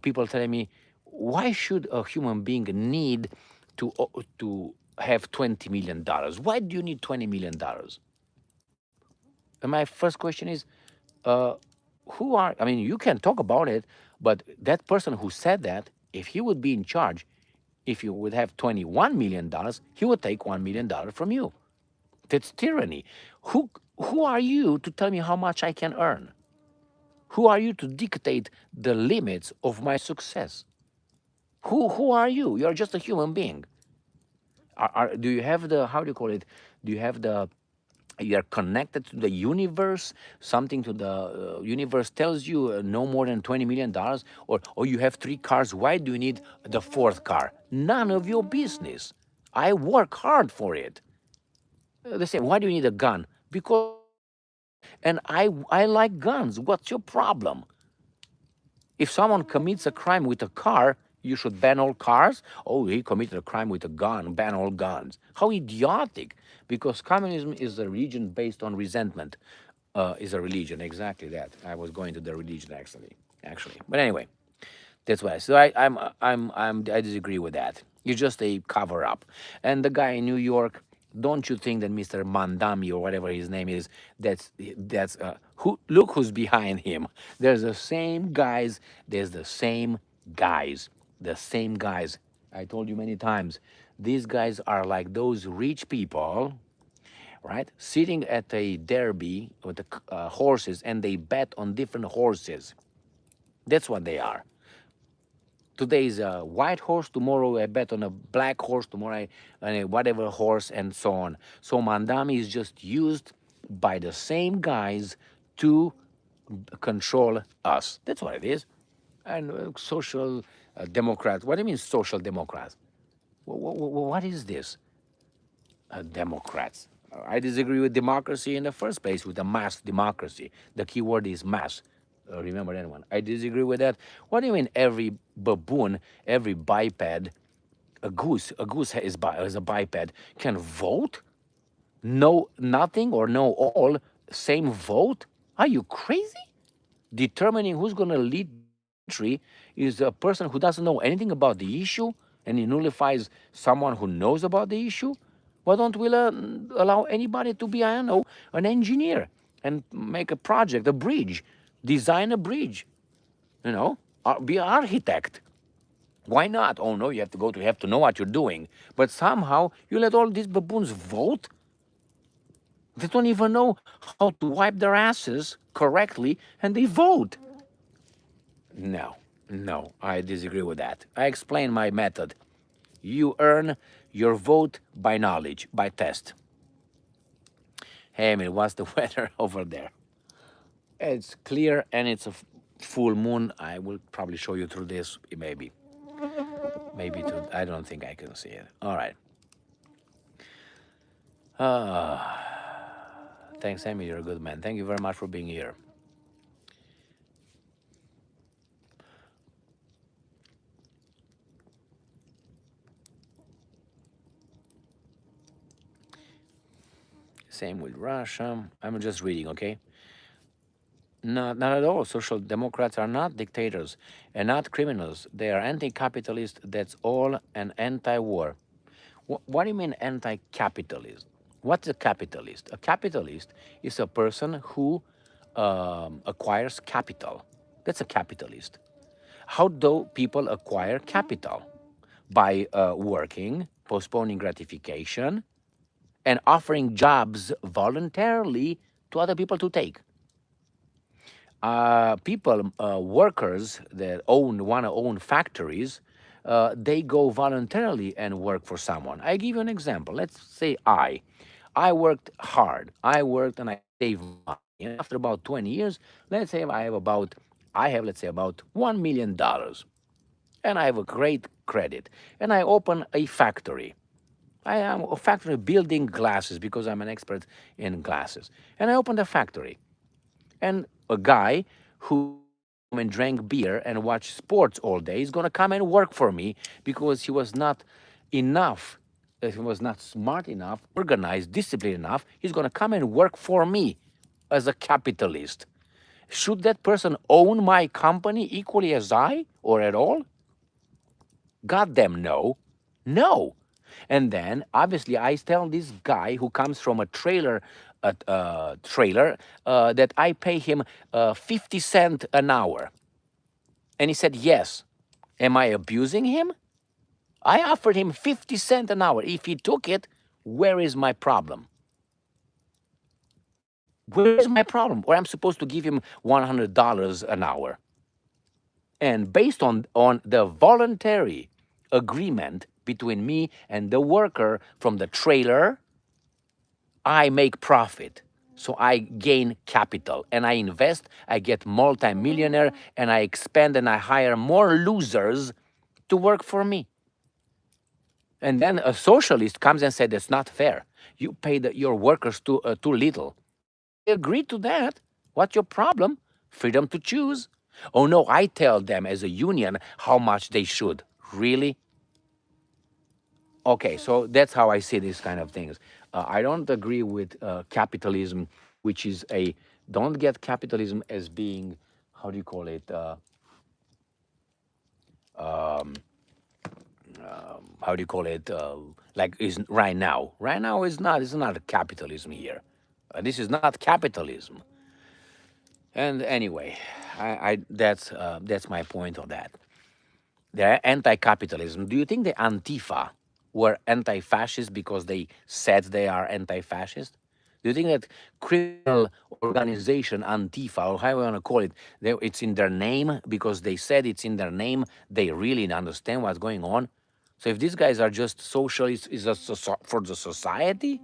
people telling me, why should a human being need to have $20 million? Why do you need $20 million? And my first question is, uh, who are, I mean, you can talk about it, but that person who said that, if he would be in charge, if you would have $21 million, he would take $1 million from you. That's tyranny. Who are you to tell me how much I can earn? Who are you to dictate the limits of my success? Who are you? You're just a human being. Do you have the, how do you call it? Do you have the, you are connected to the universe? Something to the universe tells you no more than $20 million, or you have three cars. Why do you need the fourth car? None of your business. I work hard for it. They say, why do you need a gun? Because and I like guns. What's your problem? If someone commits a crime with a car, you should ban all cars. Oh, he committed a crime with a gun, ban all guns. How idiotic! Because communism is a religion based on resentment. Is a religion, exactly that. I was going to the religion actually. But anyway, that's why. So I disagree with that. It's just a cover up. And the guy in New York, don't you think that Mr. Mandami or whatever his name is, who? Look who's behind him. There's the same guys. There's the same guys. The same guys. I told you many times. These guys are like those rich people, right? Sitting at a derby with the horses, and they bet on different horses. That's what they are. Today is a white horse, tomorrow I bet on a black horse, tomorrow on a whatever horse, and so on. So Mandami is just used by the same guys to control us. That's what it is. And social democrats. What do you mean social democrats? What is this? Democrats. I disagree with democracy in the first place, with the mass democracy. The key word is mass. Remember that one. I disagree with that. What do you mean every baboon, every biped, a goose is a biped, can vote? No, nothing or no all, same vote? Are you crazy? Determining who's going to lead the country is a person who doesn't know anything about the issue, and he nullifies someone who knows about the issue. Why don't we allow anybody to be, I don't know, an engineer and make a project, a bridge, design a bridge, be an architect? Why not? Oh no, you have to know what you're doing. But somehow you let all these baboons vote. They don't even know how to wipe their asses correctly, and they vote. No, no, I disagree with that. I explain my method. You earn your vote by knowledge, by test. Hey, Emil, what's the weather over there? It's clear and it's a full moon. I will probably show you through this, maybe. Maybe I don't think I can see it. All right. Thanks, Emil. You're a good man. Thank you very much for being here. Same with Russia. I'm just reading, okay? Not at all. Social democrats are not dictators and not criminals. They are anti-capitalist. That's all, and anti-war. What do you mean anti-capitalist? What's a capitalist? A capitalist is a person who acquires capital. That's a capitalist. How do people acquire capital? By working, postponing gratification, and offering jobs voluntarily to other people to take. Workers that want to own factories, they go voluntarily and work for someone. I give you an example. Let's say I worked hard. I worked and I saved money. And after about 20 years, let's say let's say about $1 million, and I have a great credit, and I open a factory. I am a factory building glasses because I'm an expert in glasses, and I opened a factory. And a guy who and drank beer and watched sports all day is going to come and work for me because he was not enough, he was not smart enough, organized, disciplined enough. He's going to come and work for me as a capitalist. Should that person own my company equally as I or at all? Goddamn no. No. And then obviously I tell this guy who comes from a trailer that I pay him 50 cents an hour. And he said yes. Am I abusing him? I offered him 50 cents an hour. If he took it, where is my problem? Where is my problem? Or I'm supposed to give him $100 an hour. And based on the voluntary agreement between me and the worker from the trailer, I make profit. So I gain capital and I invest, I get multi-millionaire, and I expand and I hire more losers to work for me. And then a socialist comes and said, that's not fair. You pay your workers too little. I agree to that. What's your problem? Freedom to choose. Oh no, I tell them as a union how much they should. Really? Okay, so that's how I see these kind of things. I don't agree with capitalism, which is don't get capitalism as being, how do you call it? How do you call it? Like is right now. Right now is not. It's not a capitalism here. This is not capitalism. And anyway, that's my point on that. They're anti-capitalism. Do you think the Antifa were anti-fascist because they said they are anti-fascist? Do you think that criminal organization, Antifa, or how you want to call it, it's in their name because they said it's in their name? They really understand what's going on. So if these guys are just socialists, is for the society?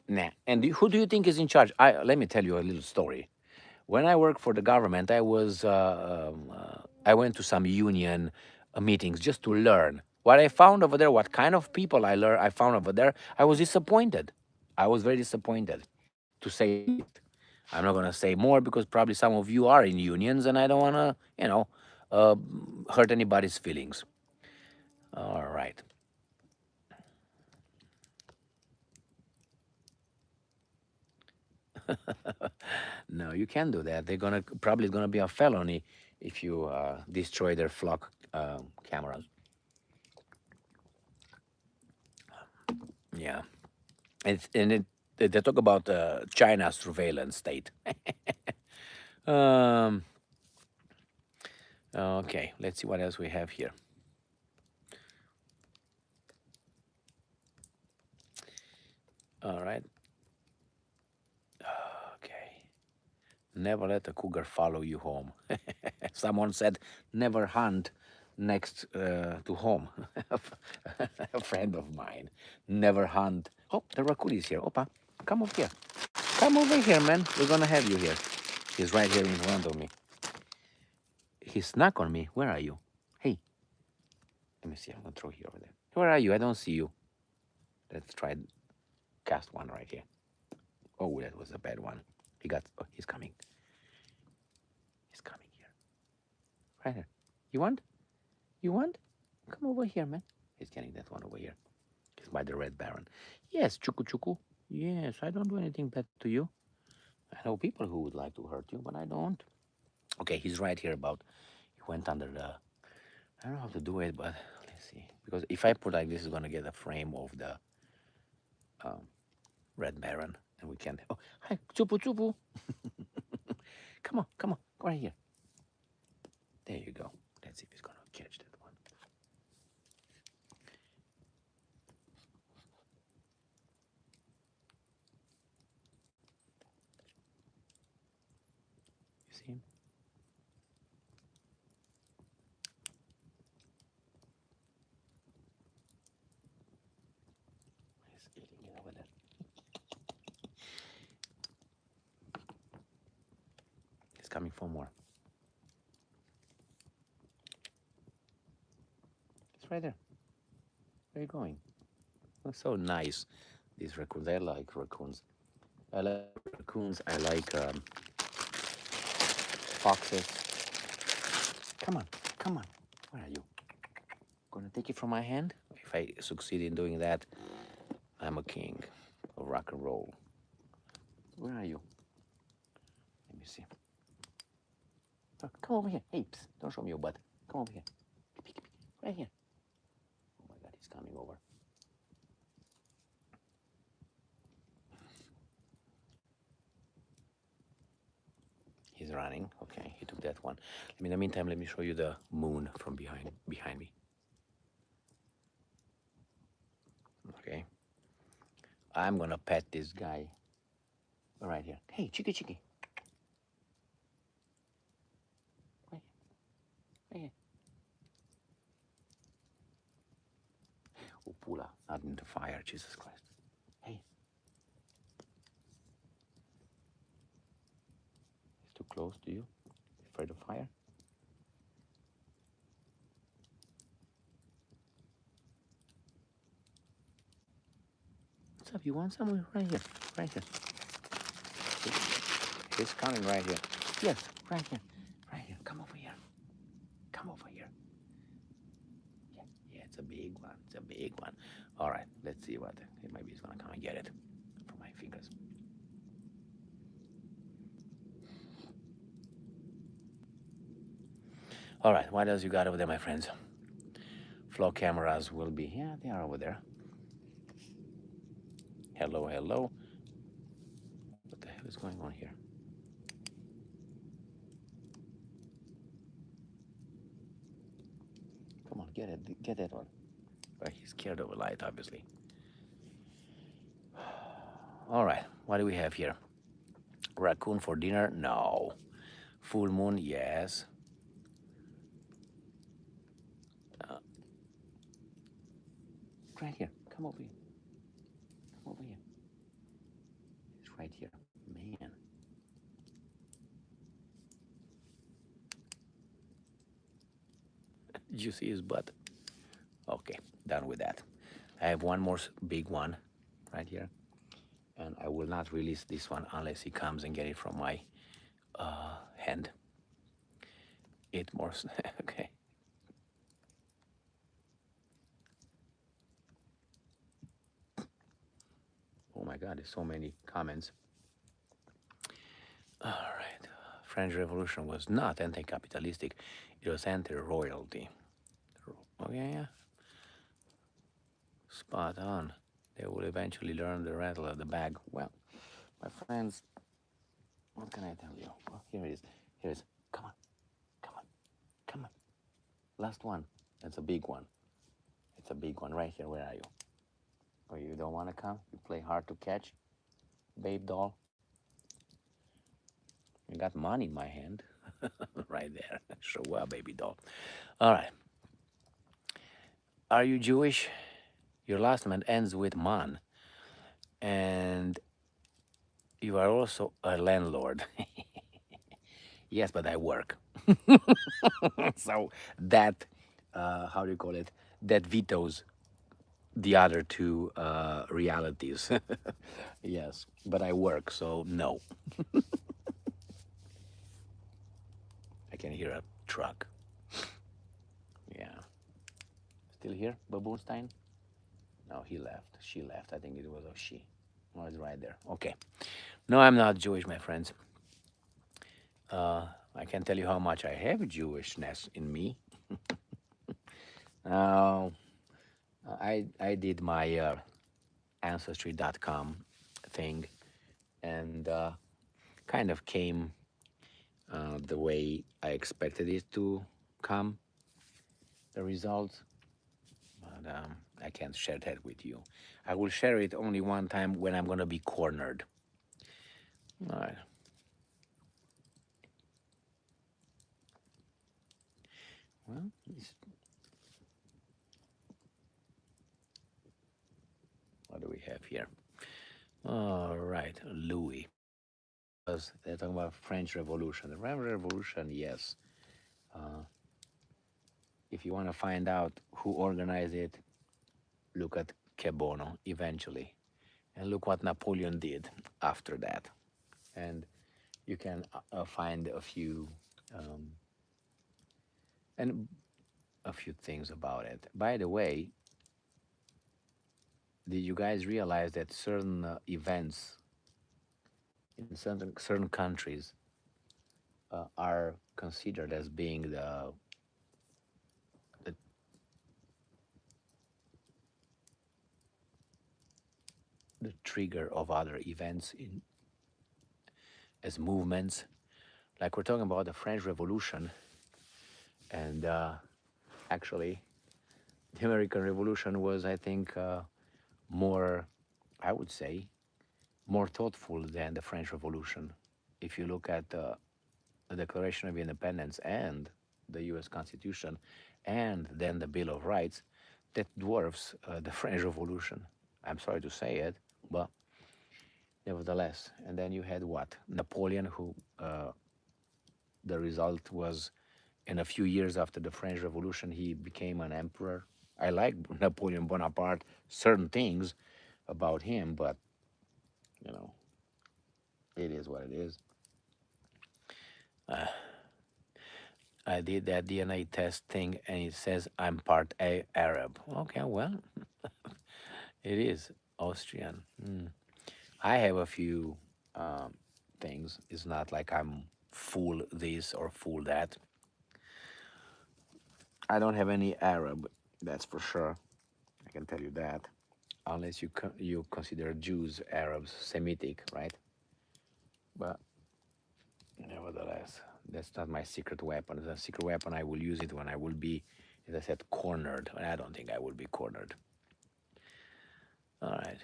Nah. And who do you think is in charge? Let me tell you a little story. When I worked for the government, I went to some union meetings just to learn. What I found over there, what kind of people I found over there, I was disappointed. I was very disappointed, to say the least. I'm not gonna say more because probably some of you are in unions, and I don't wanna, uh, hurt anybody's feelings. All right. No, you can't do that. They're gonna probably it's gonna be a felony if you destroy their flock cameras. Yeah, they talk about China's surveillance state. um, okay, let's see what else we have here. All right. Okay. Never let a cougar follow you home. Someone said, never hunt next to home. A friend of mine. Never hunt. Oh, the raccoon is here. Opa, come over here. Come over here, man. We're gonna have you here. He's right here in front of me. He snuck on me. Where are you? Hey, let me see. I'm gonna throw you over there. Where are you? I don't see you. Let's try cast one right here. Oh, that was a bad one. Oh, he's coming. He's coming here. Right here. You want? You want? Come over here, man. He's getting that one over here. He's by the Red Baron. Yes, Chuku Chuku. Yes, I don't do anything bad to you. I know people who would like to hurt you, but I don't. Okay, he's right here about. He went under the. I don't know how to do it, but let's see. Because if I put like this, it's gonna get a frame of the um, Red Baron, and we can't. Oh, hi, Chupu Chupu. Come on, come on, go right here. There you go. Let's see if he's gonna catch that one. You see him? He's eating it over there. He's coming for more. It's right there. Where are you going? Oh, so nice. These raccoons. I like raccoons. I like raccoons. I like foxes. Come on, come on. Where are you? Gonna take it from my hand? If I succeed in doing that, I'm a king of rock and roll. Where are you? Let me see. Oh, come over here. Hey, psst, don't show me your butt. Come over here. Right here. Oh my God, he's coming over. He's running. Okay, he took that one. In the meantime, let me show you the moon from behind me. Okay. I'm gonna pet this guy right here. Hey, Chicky Chicky. Right here. Right here. Oh, Pula, not into fire, Jesus Christ. Hey. He's too close to you. Afraid of fire? What's up? You want some? Right here. Right here. He's coming right here. Yes, right here. Right here. Come over here. Come over here. Yeah, yeah, it's a big one. It's a big one. All right, let's see what. Maybe he's gonna come and get it from my fingers. All right, what else you got over there, my friends? Flow cameras will be. Yeah, they are over there. Hello, hello. What the hell is going on here? Come on, get it. Get that one. But he's scared of a light, obviously. All right, what do we have here? Raccoon for dinner? No. Full moon? Yes. Uh, right here. Come over here. Come over here. It's right here. Man. Did you see his butt? Okay, done with that. I have one more big one right here, and I will not release this one unless he comes and get it from my hand. 8 more. Okay. Oh my God, there's so many comments. All right. French Revolution was not anti-capitalistic; it was anti-royalty. Okay, yeah. Spot on. They will eventually learn the rattle of the bag. Well, my friends, what can I tell you? Well, here it is. Here it is. Come on. Come on. Come on. Last one. That's a big one. It's a big one right here. Where are you? Oh, you don't want to come? You play hard to catch? Babe doll? I got money in my hand. Right there. Show up, baby doll. All right. Are you Jewish? Your last name ends with man. And you are also a landlord. Yes, but I work. So that, how do you call it? That vetoes the other two realities. Yes, but I work, so no. I can hear a truck. Yeah. Still here, Baboonstein? No, he left. She left. I think it was a she. Oh, it's right there. Okay. No, I'm not Jewish, my friends. I can tell you how much I have Jewishness in me. Now, I did my ancestry.com thing, and kind of came the way I expected it to come, the results. But I can't share that with you. I will share it only one time when I'm going to be cornered. All right. Well, what do we have here? All right, Louis. They're talking about French Revolution. The French Revolution, yes. Uh, if you want to find out who organized it, look at Kebono eventually. And look what Napoleon did after that. And you can find um, and a few things about it. By the way, did you guys realize that certain events in certain countries are considered as being the the trigger of other events in as movements? Like we're talking about the French Revolution, and actually, the American Revolution was, I think, more, I would say, more thoughtful than the French Revolution. If you look at the Declaration of Independence and the U.S. Constitution, and then the Bill of Rights, that dwarfs the French Revolution. I'm sorry to say it, but nevertheless. And then you had what? Napoleon, who the result was in a few years after the French Revolution, he became an emperor. I like Napoleon Bonaparte, certain things about him, but you know, it is what it is. I did that DNA test thing and it says I'm part Arab. Okay, well, it is Austrian. I have a few things. It's not like I'm full this or full that. I don't have any Arab, that's for sure. I can tell you that. Unless you consider Jews, Arabs, Semitic, right? But nevertheless, that's not my secret weapon. The secret weapon, I will use it when I will be, as I said, cornered. And I don't think I will be cornered. All right.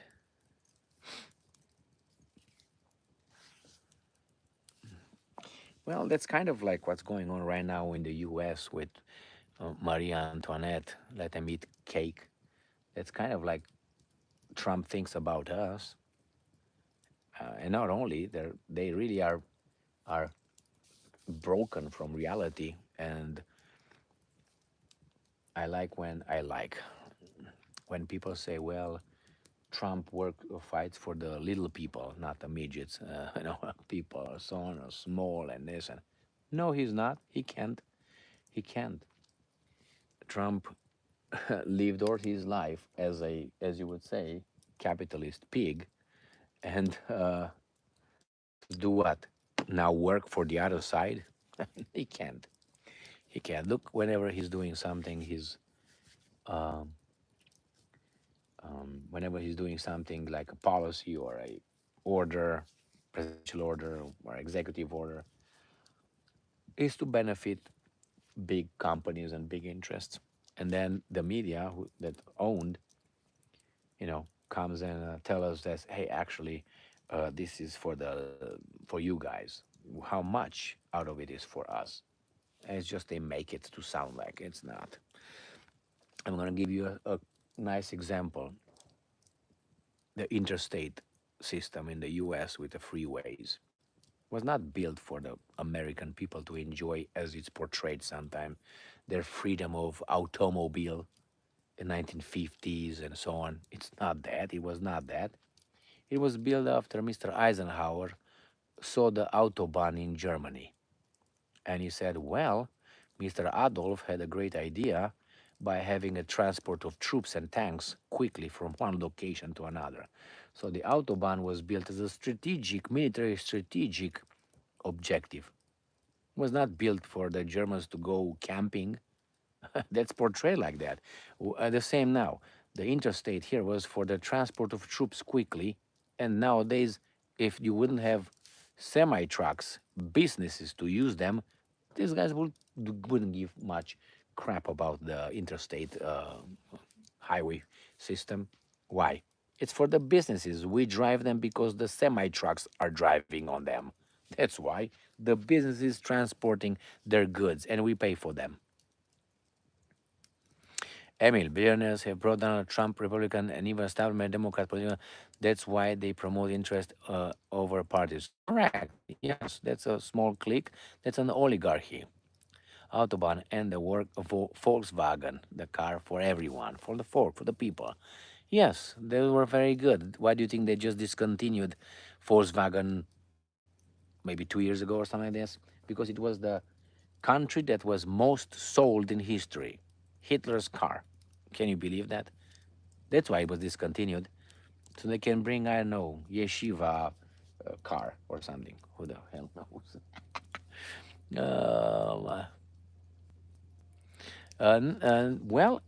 Well, that's kind of like what's going on right now in the U.S. with Marie Antoinette. Let them eat cake. That's kind of like Trump thinks about us, and not only they really are broken from reality. And I like when people say, "Well, Trump fights for the little people, not the midgets. People are so on are small and this and." No, he's not. He can't. He can't. Trump lived all his life as as you would say, capitalist pig, and to do what? Now work for the other side? He can't. He can't. Look, whenever he's doing something, um, whenever he's doing something like a policy or a order, presidential order or executive order, is to benefit big companies and big interests. And then the media that owned, comes and tell us that, hey, actually, this is for you guys. How much out of it is for us? And it's just they make it to sound like it's not. I'm going to give you a nice example. The interstate system in the US with the freeways was not built for the American people to enjoy, as it's portrayed sometimes, their freedom of automobile in 1950s and so on. It's not that. It was not that. It was built after Mr. Eisenhower saw the Autobahn in Germany. And he said, well, Mr. Adolf had a great idea by having a transport of troops and tanks quickly from one location to another. So the Autobahn was built as a military strategic objective. It was not built for the Germans to go camping. That's portrayed like that. The same now. The interstate here was for the transport of troops quickly. And nowadays, if you wouldn't have semi trucks, businesses to use them, these guys wouldn't give much crap about the interstate highway system. Why? It's for the businesses. We drive them because the semi trucks are driving on them. That's why the businesses transporting their goods and we pay for them. Emil, billionaires have brought down a Trump Republican and even establishment Democrat political. That's why they promote interest over parties. Correct. Yes, that's a small clique. That's an oligarchy. Autobahn and the work of Volkswagen, the car for everyone, for the people. Yes, they were very good. Why do you think they just discontinued Volkswagen maybe 2 years ago or something like this? Because it was the country that was most sold in history. Hitler's car. Can you believe that? That's why it was discontinued. So they can bring, I don't know, yeshiva car or something. Who the hell knows? Uh, well,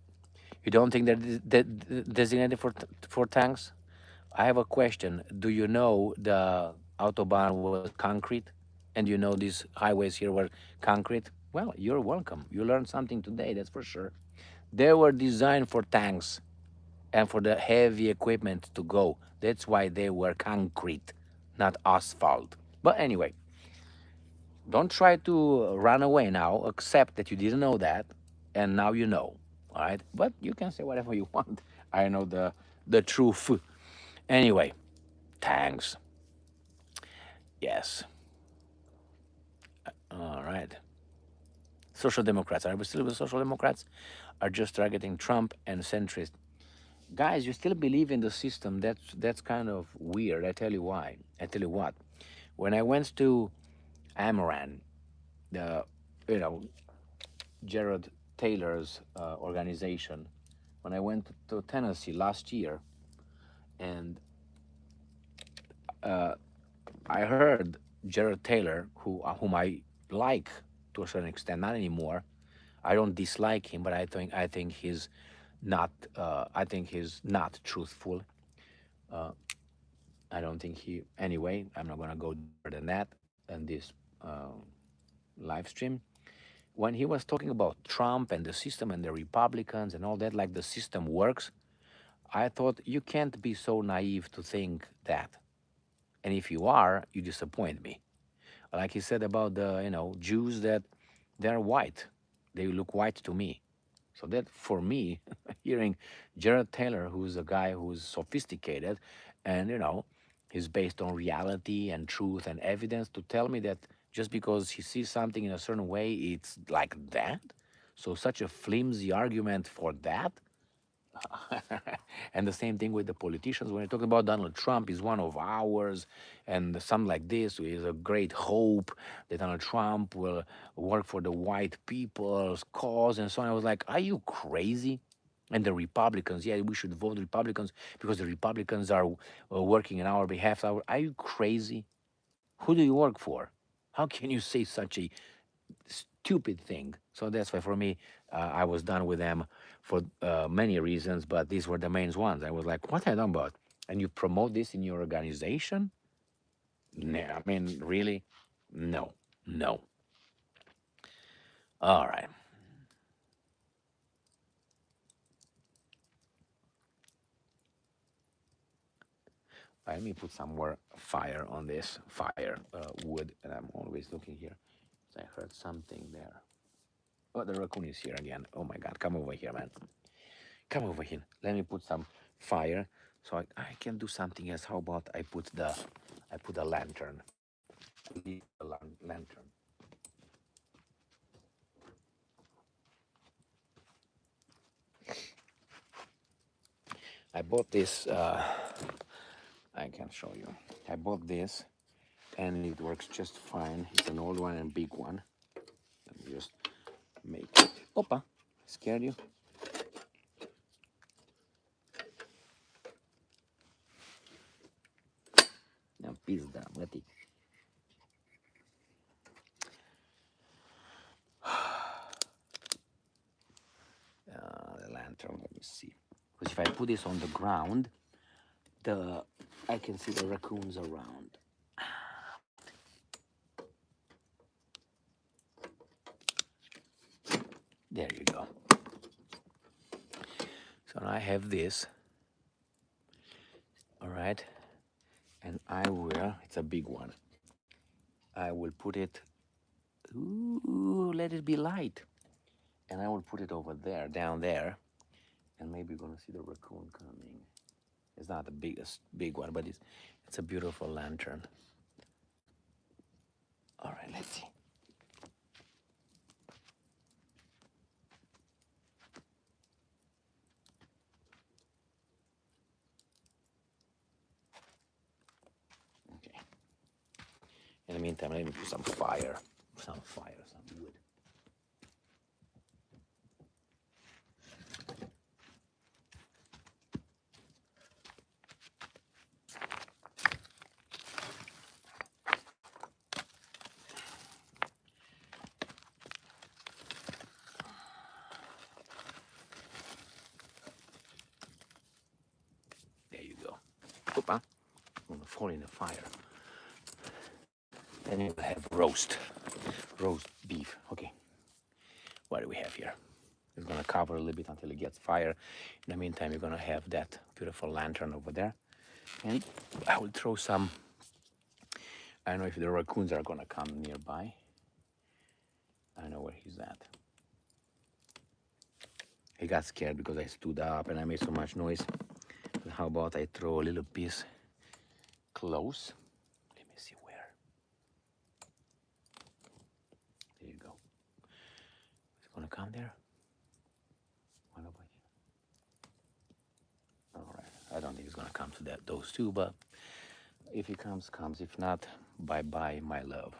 you don't think that designated for tanks? I have a question. Do you know the autobahn was concrete, and you know these highways here were concrete? Well, you're welcome. You learned something today. That's for sure. They were designed for tanks and for the heavy equipment to go. That's why they were concrete, not asphalt. But anyway, don't try to run away now. Accept that you didn't know that, and now you know. All right, but you can say whatever you want. I know the truth. Anyway, thanks. Yes. All right. Social Democrats. Are we still with Social Democrats? Are just targeting Trump and centrist guys? You still believe in the system? That's kind of weird. I tell you why. I tell you what. When I went to Amaran, the you know Jared Taylor's organization, when I went to Tennessee last year, and uh, I heard Jared Taylor, whom I like to a certain extent, not anymore. I don't dislike him, but I think he's not. I think he's not truthful. Uh, I don't think he. Anyway, I'm not gonna go deeper than that in this live stream. When he was talking about Trump and the system and the Republicans and all that, like the system works, I thought you can't be so naive to think that. And if you are, you disappoint me. Like he said about the Jews, that they're white, they look white to me. So that for me, hearing Jared Taylor, who's a guy who's sophisticated, and he's based on reality and truth and evidence, to tell me that just because he sees something in a certain way, it's like that. So such a flimsy argument for that. And the same thing with the politicians. When you talk about Donald Trump, is one of ours, and something like this is a great hope that Donald Trump will work for the white people's cause and so on. I was like, are you crazy? And the Republicans, yeah, we should vote Republicans because the Republicans are working in our behalf. Are you crazy? Who do you work for? How can you say such a stupid thing? So that's why for me, I was done with them for many reasons, but these were the main ones. I was like, what I done about? And you promote this in your organization? No, I mean, really? No, no. All right. Let me put some more fire on this fire wood, and I'm always looking here. I heard something there. Oh, the raccoon is here again. Oh my God, come over here, man. Come over here. Let me put some fire so I can do something else. How about I put a lantern. Leave a lantern. I bought this. I can show you. I bought this, and it works just fine. It's an old one and big one. Let me just make it. Opa, scared you? Now, pizda, mati. The lantern. Let me see. Because if I put this on the ground, I can see the raccoons around. There you go. So now I have this. All right, and I will. It's a big one. I will put it. Ooh, let it be light, and I will put it over there, down there, and maybe you're gonna see the raccoon coming. It's not the biggest big one, but it's a beautiful lantern. All right, let's see. Okay. In the meantime, let me put some fire, some wood. There you go. Opa, I'm gonna fall in the fire. Then you have roast beef. Okay, what do we have here? It's gonna cover a little bit until it gets fire. In the meantime, you're gonna have that beautiful lantern over there, and I will throw some. I don't know if the raccoons are gonna come nearby. I know where he's at. He got scared because I stood up and I made so much noise. But how about I throw a little piece close? Let me see where. There you go. He's gonna come there. What about you? All right. I don't think he's gonna come to those two, but if he comes, comes. If not, bye bye, my love,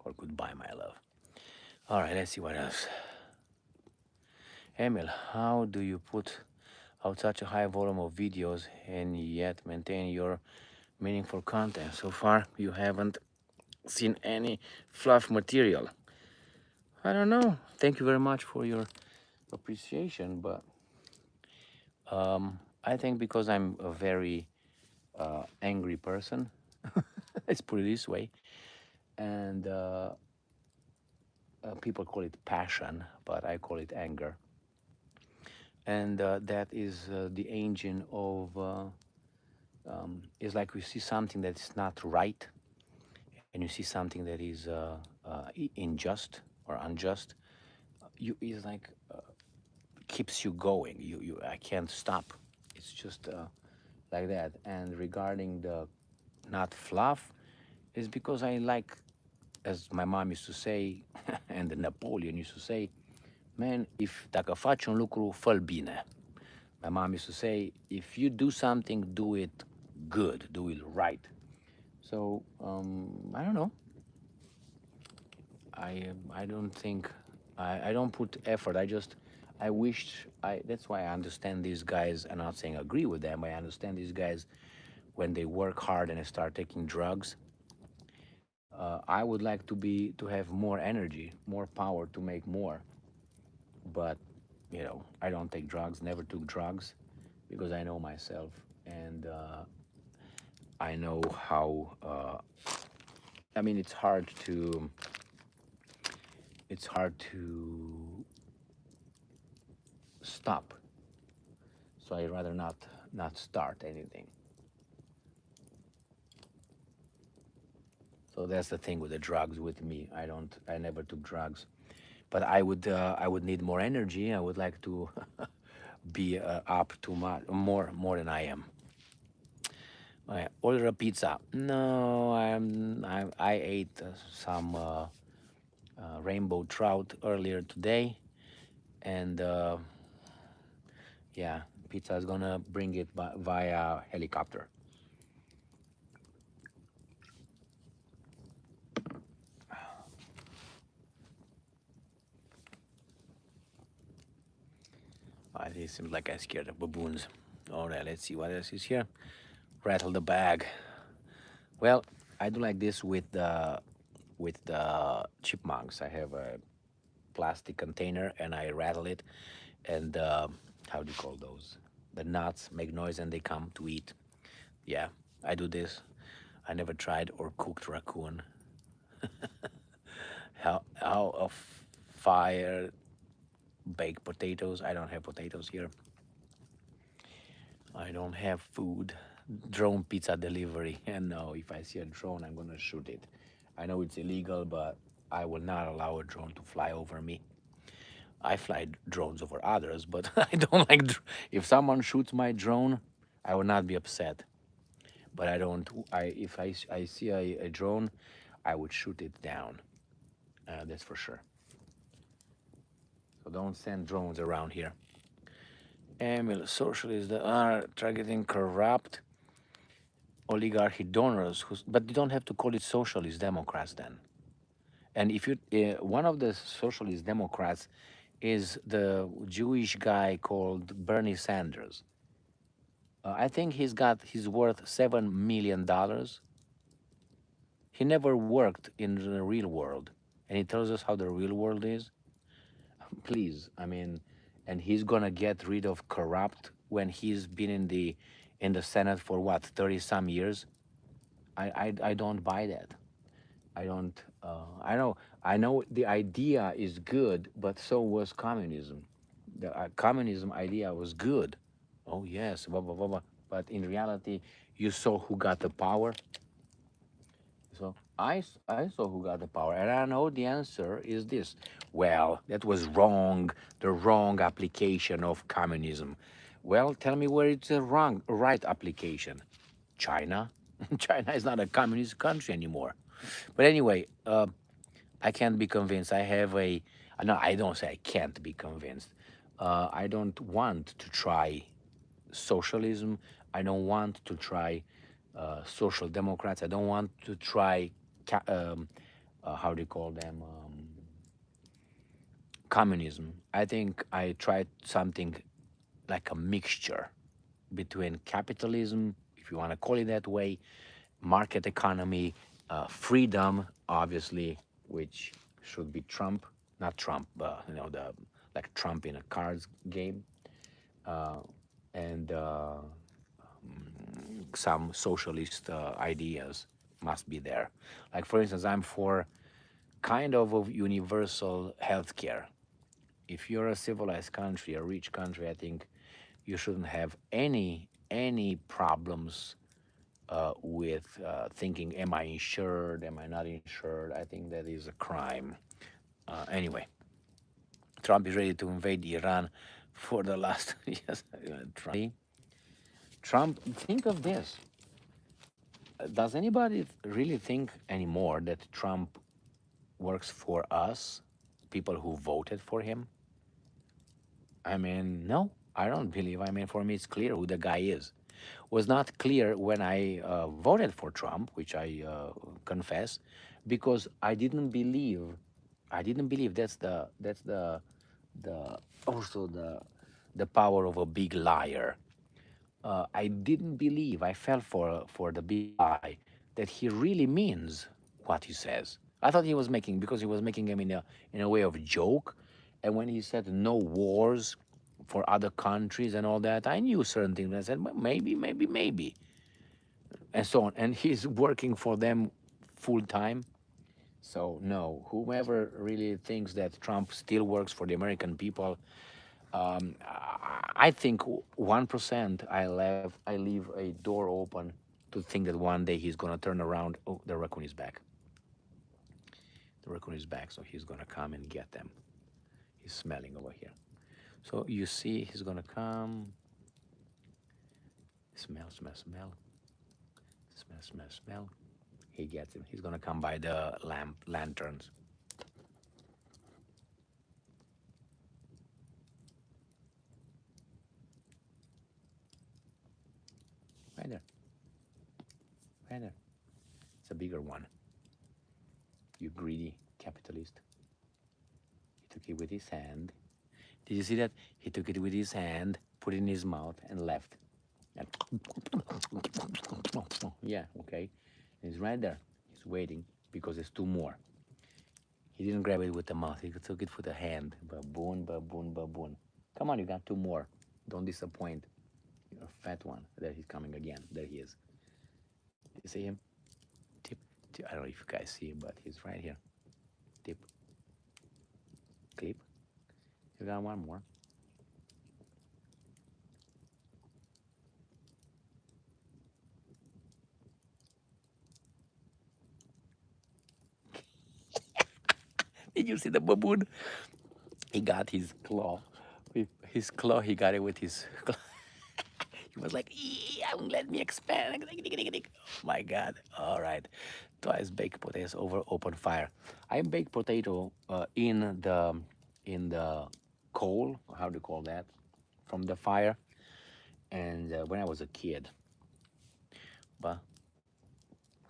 or goodbye, my love. All right. Let's see what else. Emil, how do you put out such a high volume of videos and yet maintain your meaningful content? So far, you haven't seen any fluff material. I don't know. Thank you very much for your appreciation, but I think because I'm a very angry person, let's put it this way, and people call it passion, but I call it anger. And that is the engine of, is like we see something that's not right, and you see something that is unjust or unjust, you is like keeps you going. You I can't stop. It's just like that. And regarding the not fluff, is because I like, as my mom used to say, and Napoleon used to say, man, if dacă faci un lucru, fă-l bine. My mom used to say, if you do something, do it good, do it right. So I don't know. I don't think I don't put effort. I wish I. That's why I understand these guys. I'm not saying agree with them. I understand these guys when they work hard and they start taking drugs. I would like to have more energy, more power to make more. But I don't take drugs. Never took drugs because I know myself and I know how. I mean, it's hard to stop. So I rather not start anything. So that's the thing with the drugs with me. I never took drugs, but I would need more energy. I would like to be up to more than I am. Order a pizza. No, I ate some rainbow trout earlier today, and yeah, pizza is gonna bring it via helicopter. It seems like I scared the baboons. All right, let's see what else is here. Rattle the bag. Well, I do like this with the chipmunks. I have a plastic container and I rattle it, and how do you call those? The nuts make noise and they come to eat. Yeah, I do this. I never tried or cooked raccoon. How of fire baked potatoes? I don't have potatoes here. I don't have food. Drone pizza delivery. And no, if I see a drone, I'm gonna shoot it. I know it's illegal, but I will not allow a drone to fly over me. I fly drones over others, but I don't like. If someone shoots my drone, I will not be upset. But I don't. If I see a drone, I would shoot it down. That's for sure. So don't send drones around here. Emil, socialists that are targeting corrupt oligarchy donors, but you don't have to call it socialist Democrats then. And if you, one of the socialist Democrats is the Jewish guy called Bernie Sanders. I think he's worth $7 million. He never worked in the real world, and he tells us how the real world is. Please, I mean, and he's gonna get rid of corrupt when he's been in the Senate for what 30 some years. I don't buy that. I don't. I know the idea is good, but so was communism. The communism idea was good. Oh yes, blah, blah, blah, blah. But in reality, you saw who got the power. So I saw who got the power, and I know the answer is this. Well, that was wrong, the wrong application of communism. Well, tell me where it's a right application. China. China is not a communist country anymore. But anyway, I can't be convinced. I have a. No, I don't say I can't be convinced. I don't want to try socialism. I don't want to try social democrats. I don't want to try how do you call them communism. I think I tried something like a mixture between capitalism, if you want to call it that way, market economy, freedom, obviously, which should be Trump, not Trump, but the like Trump in a cards game, uh, and some socialist ideas must be there. Like for instance, I'm for kind of universal healthcare. If you're a civilized country, a rich country, I think you shouldn't have any problems with thinking, am I insured? Am I not insured? I think that is a crime. Anyway, Trump is ready to invade Iran for the last yes. Trump, think of this. Does anybody really think anymore that Trump works for us, people who voted for him? I mean, no, I don't believe. I mean, for me, it's clear who the guy is. Was not clear when I voted for Trump, which I confess, because I didn't believe. I didn't believe the also the power of a big liar. I didn't believe. I fell for the big lie that he really means what he says. I thought he was making because he was making him in a way of joke, and when he said no wars for other countries and all that, I knew certain things. I said, well, maybe, and so on. And he's working for them full time. So no, whoever really thinks that Trump still works for the American people, I think 1%. I leave a door open to think that one day he's gonna turn around. Oh, the raccoon is back. The raccoon is back, so he's gonna come and get them. He's smelling over here. So you see, he's gonna come. Smell, smell, smell, smell, smell, smell. He gets him. He's gonna come by the lanterns. Right there, right there. It's a bigger one. You greedy capitalist. He took it with his hand. Did you see that? He took it with his hand, put it in his mouth, and left. And yeah, okay. And he's right there. He's waiting because there's two more. He didn't grab it with the mouth. He took it with the hand. Baboon, baboon, baboon. Come on, you got two more. Don't disappoint. You're a fat one. There he's coming again. There he is. You see him? Tip, tip. I don't know if you guys see him, but he's right here. Tip, clip. You got one more. Did you see the baboon? He got his claw. With his claw, he got it with his claw. He was like, let me expand. Oh my God. All right. Twice baked potatoes over open fire. I bake potato in the coal. How do you call that? From the fire. And when I was a kid, but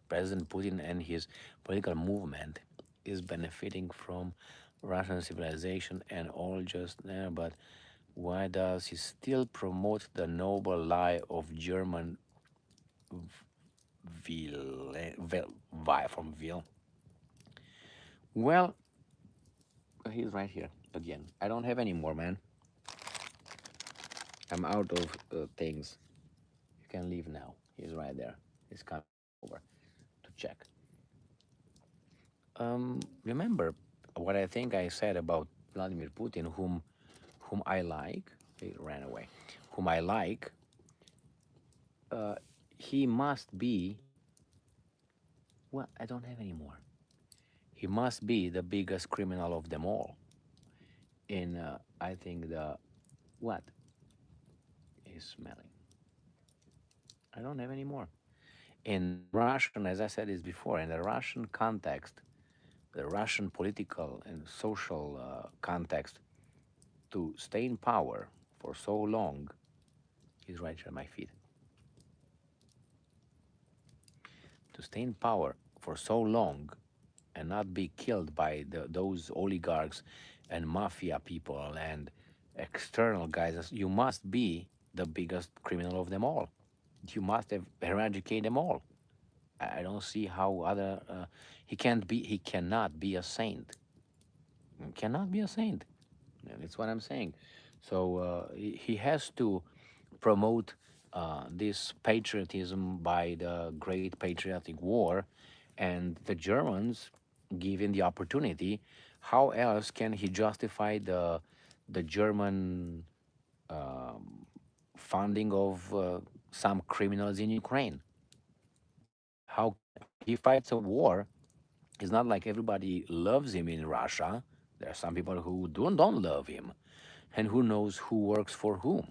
President Putin and his political movement is benefiting from Russian civilization and all just there. But why does he still promote the noble lie of German from Ville? Well, he's right here again. I don't have any more, man. I'm out of things. You can leave now. He's right there. He's coming over to check. Remember what I think I said about Vladimir Putin, whom I like. He ran away. Whom I like. Uh, he must be. Well, I don't have any more. He must be the biggest criminal of them all. In I think the what is smelling. I don't have any more. In Russian, as I said this before, in the Russian context, the Russian political and social context, to stay in power for so long, is right here at my feet. To stay in power for so long and not be killed by those oligarchs and mafia people and external guys, you must be the biggest criminal of them all. You must have eradicated them all. I don't see how other he cannot be a saint. He cannot be a saint. That's what I'm saying. So he has to promote this patriotism by the Great Patriotic War, and the Germans given the opportunity. How else can he justify the German funding of some criminals in Ukraine? How he fights a war. It's not like everybody loves him in Russia. There are some people who don't love him, and who knows who works for whom.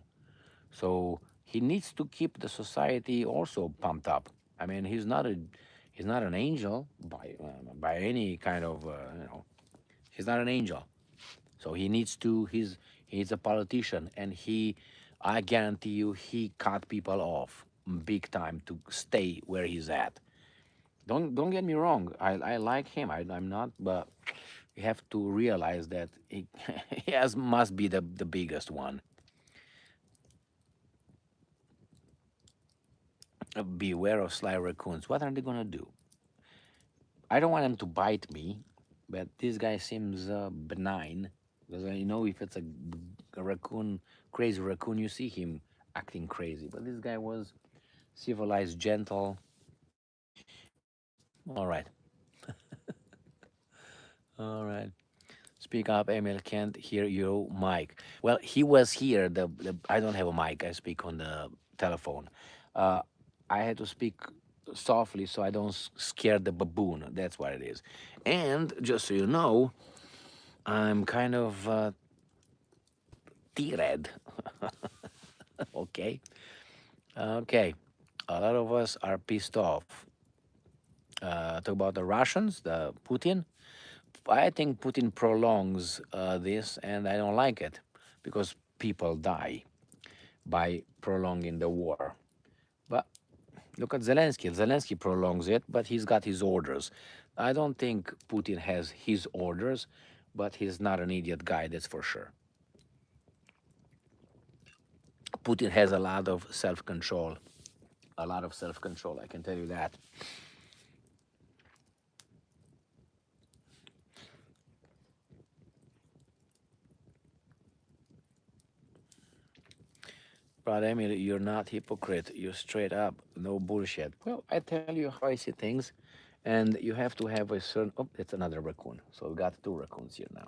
So he needs to keep the society also pumped up. I mean, he's not an angel by any kind of he's not an angel. So he needs to he's a politician, and I guarantee you he cut people off big time to stay where he's at. Don't get me wrong. I like him. I'm not, but you have to realize that he, he has must be the biggest one. Beware of sly raccoons. What are they gonna do? I don't want them to bite me, but this guy seems benign because you know if it's a raccoon, crazy raccoon, you see him acting crazy. But this guy was civilized, gentle. All right, all right. Speak up, Emil. Can't hear you, Mike. Well, he was here. I don't have a mic. I speak on the telephone. Uh, I had to speak softly so I don't scare the baboon. That's what it is. And just so you know, I'm kind of T-red. Okay. Okay. A lot of us are pissed off. Talk about the Russians, the Putin. I think Putin prolongs this, and I don't like it because people die by prolonging the war. But look at Zelensky. Zelensky prolongs it, but he's got his orders. I don't think Putin has his orders, but he's not an idiot guy, that's for sure. Putin has a lot of self control. A lot of self control, I can tell you that. But Emily, you're not hypocrite. You're straight up, no bullshit. Well, I tell you how I see things, and you have to have a certain. Oh, it's another raccoon. So we got two raccoons here now.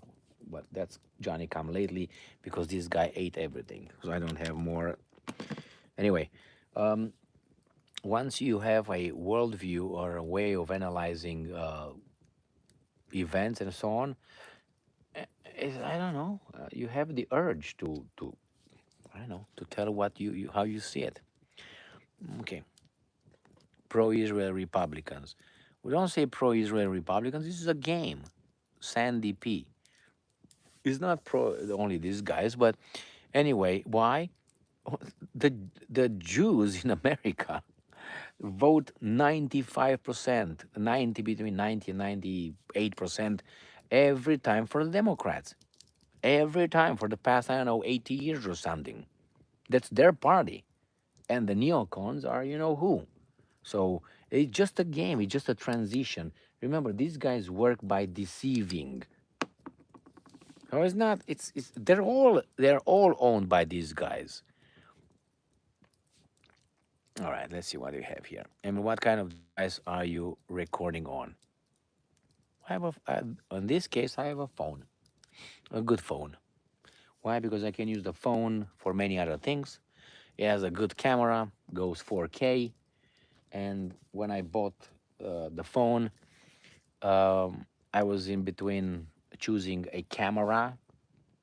But that's Johnny come lately because this guy ate everything. So I don't have more. Anyway, um, once you have a worldview or a way of analyzing events and so on, I don't know. You have the urge to I don't know to tell what you how you see it. Okay, pro-Israel Republicans. We don't say pro-Israel Republicans. This is a game. Sandy P. It's not pro only these guys, but anyway, why? The the Jews in America vote 95%, 90 between 90 and 98% every time for the Democrats. Every time for the past, I don't know, 80 years or something. That's their party. And the neocons are you know who. So it's just a game, it's just a transition. Remember, these guys work by deceiving. No, it's not. It's they're all owned by these guys. All right, let's see what we have here. And what kind of device are you recording on? I have in this case, I have a phone, a good phone. Why? Because I can use the phone for many other things. It has a good camera, goes 4K. And when I bought the phone, I was in between choosing a camera,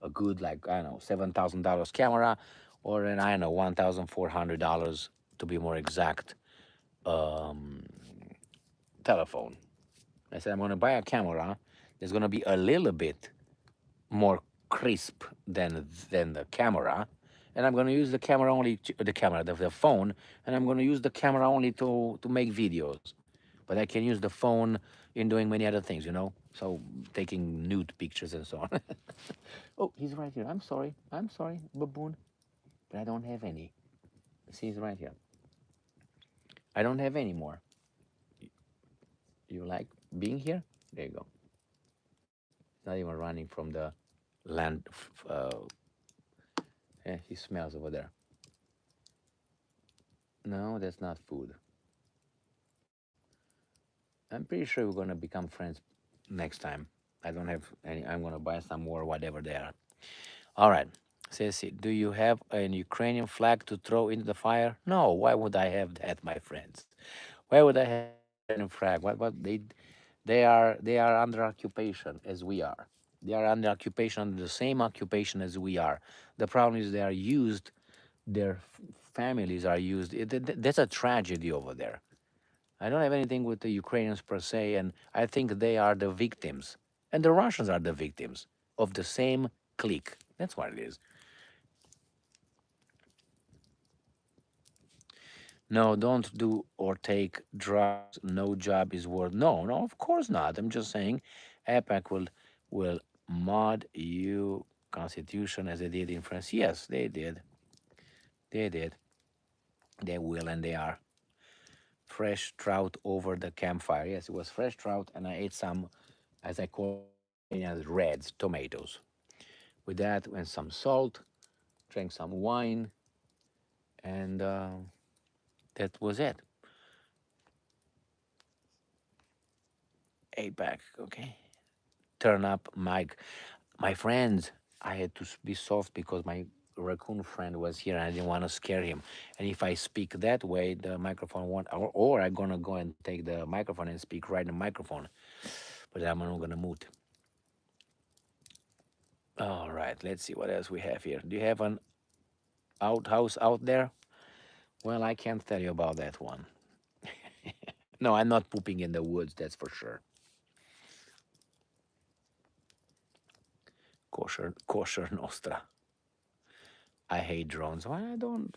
a good like I don't know $7,000 camera, or an I don't know $1,400 to be more exact um, telephone. I said I'm going to buy a camera that's going to be a little bit more crisp than the camera, and I'm going to use the camera only the camera the phone, and I'm going to use the camera only to make videos. But I can use the phone in doing many other things, so taking nude pictures and so on. Oh, he's right here. I'm sorry, baboon, but I don't have any. See, he's right here. I don't have any more. You like being here? There you go. He's not even running from the land. He smells over there. No, that's not food. I'm pretty sure we're gonna become friends next time. I don't have any. I'm gonna buy some more, whatever they are. All right. Ceci, do you have an Ukrainian flag to throw into the fire? No. Why would I have that, my friends? Why would I have that? and frag. What they are under occupation as we are. They are under occupation, the same occupation as we are. The problem is they are used. Their families are used. That's a tragedy over there. I don't have anything with the Ukrainians per se, and I think they are the victims, and the Russians are the victims of the same clique. That's what it is. No, don't do or take drugs. No job is worth. No, no, of course not. I'm just saying, APAC will mod EU constitution as they did in France. Yes, they did. They did. They will, and they are. Fresh trout over the campfire. Yes, it was fresh trout, and I ate some, as I call it, reds, tomatoes. With that, and some salt, drank some wine, and that was it. APAC, okay. Turn up my friends. I had to be soft because my raccoon friend was here and I didn't want to scare him. And if I speak that way, the microphone won't, or I'm gonna go and take the microphone and speak right in the microphone. But I'm not gonna mute. All right, let's see what else we have here. Do you have an outhouse out there? Well, I can't tell you about that one. No, I'm not pooping in the woods, that's for sure. Kosher Nostra. I hate drones. Why I don't?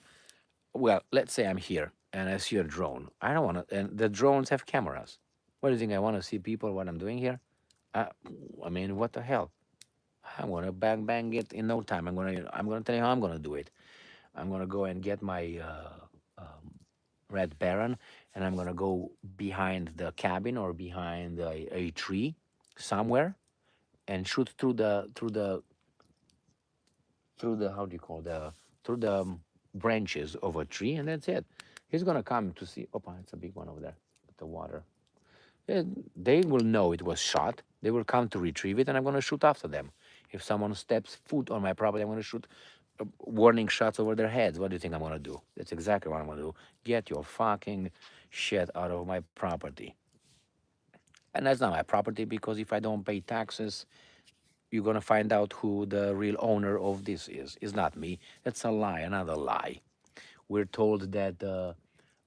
Well, let's say I'm here and I see a drone. I don't want to, and the drones have cameras. What do you think? I want to see people what I'm doing here? Uh, I mean, what the hell? I'm gonna bang bang it in no time. I'm gonna tell you how I'm gonna do it. I'm gonna go and get my Red Baron, and I'm gonna go behind the cabin or behind a tree somewhere and shoot through the how do you call through the branches of a tree, and that's it. He's gonna come to see. Opa, it's a big one over there with the water. Yeah, they will know it was shot. They will come to retrieve it, and I'm gonna shoot after them. If someone steps foot on my property, I'm gonna shoot warning shots over their heads. What do you think I'm gonna do? That's exactly what I'm gonna do. Get your fucking shit out of my property. And that's not my property because if I don't pay taxes, you're gonna find out who the real owner of this is. It's not me. That's a lie, another lie. We're told that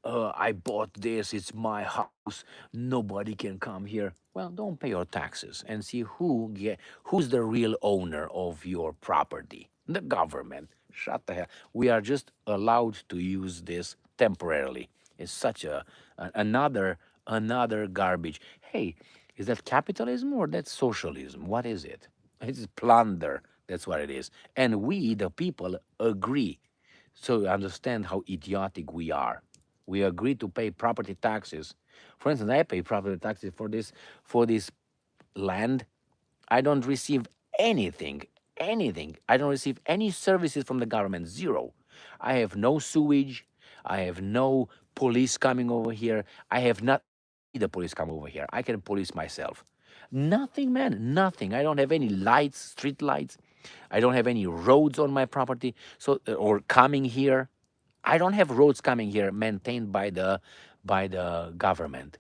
I bought this, it's my house, nobody can come here. Well, don't pay your taxes and see who's the real owner of your property. The government. Shut the hell. We are just allowed to use this temporarily. It's such another garbage. Hey, is that capitalism or that's socialism? What is it? It's plunder. That's what it is. And we, the people, agree. So you understand how idiotic we are. We agree to pay property taxes. For instance, I pay property taxes for this land. I don't receive anything, anything. I don't receive any services from the government. Zero. I have no sewage. I have no police coming over here. I don't need the police come over here. I can police myself. Nothing, man. Nothing. I don't have any lights, street lights. I don't have any roads on my property. So or coming here. I don't have roads coming here maintained by the government.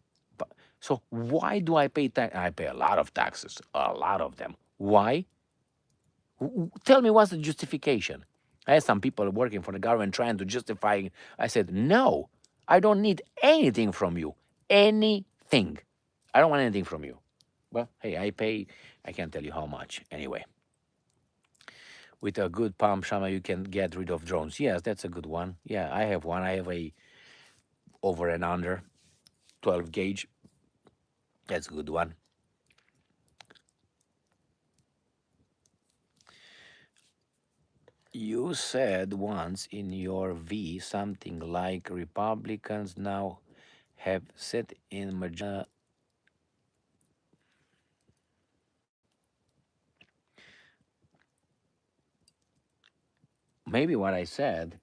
So why do I pay tax? I pay a lot of taxes, a lot of them. Why? Tell me what's the justification? I had some people working for the government trying to justify. I said, no, I don't need anything from you. Anything. I don't want anything from you. Well, hey, I pay. I can't tell you how much. Anyway, with a good pump, Shama, you can get rid of drones. Yes, that's a good one. Yeah, I have one. I have a over and under 12 gauge. That's a good one. You said once in your V something like Republicans now have set in majority. Maybe what I said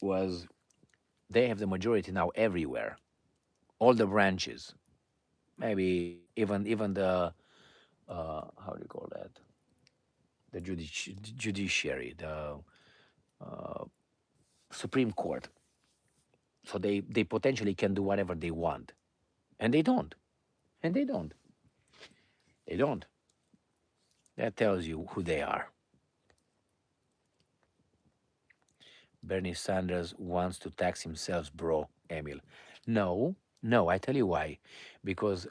was they have the majority now everywhere, all the branches. Maybe even the how do you call that? The judiciary, the uh, Supreme Court. So they potentially can do whatever they want. And they don't. And they don't. They don't. That tells you who they are. Bernie Sanders wants to tax himself, bro, Emil. No, no, I tell you why. Because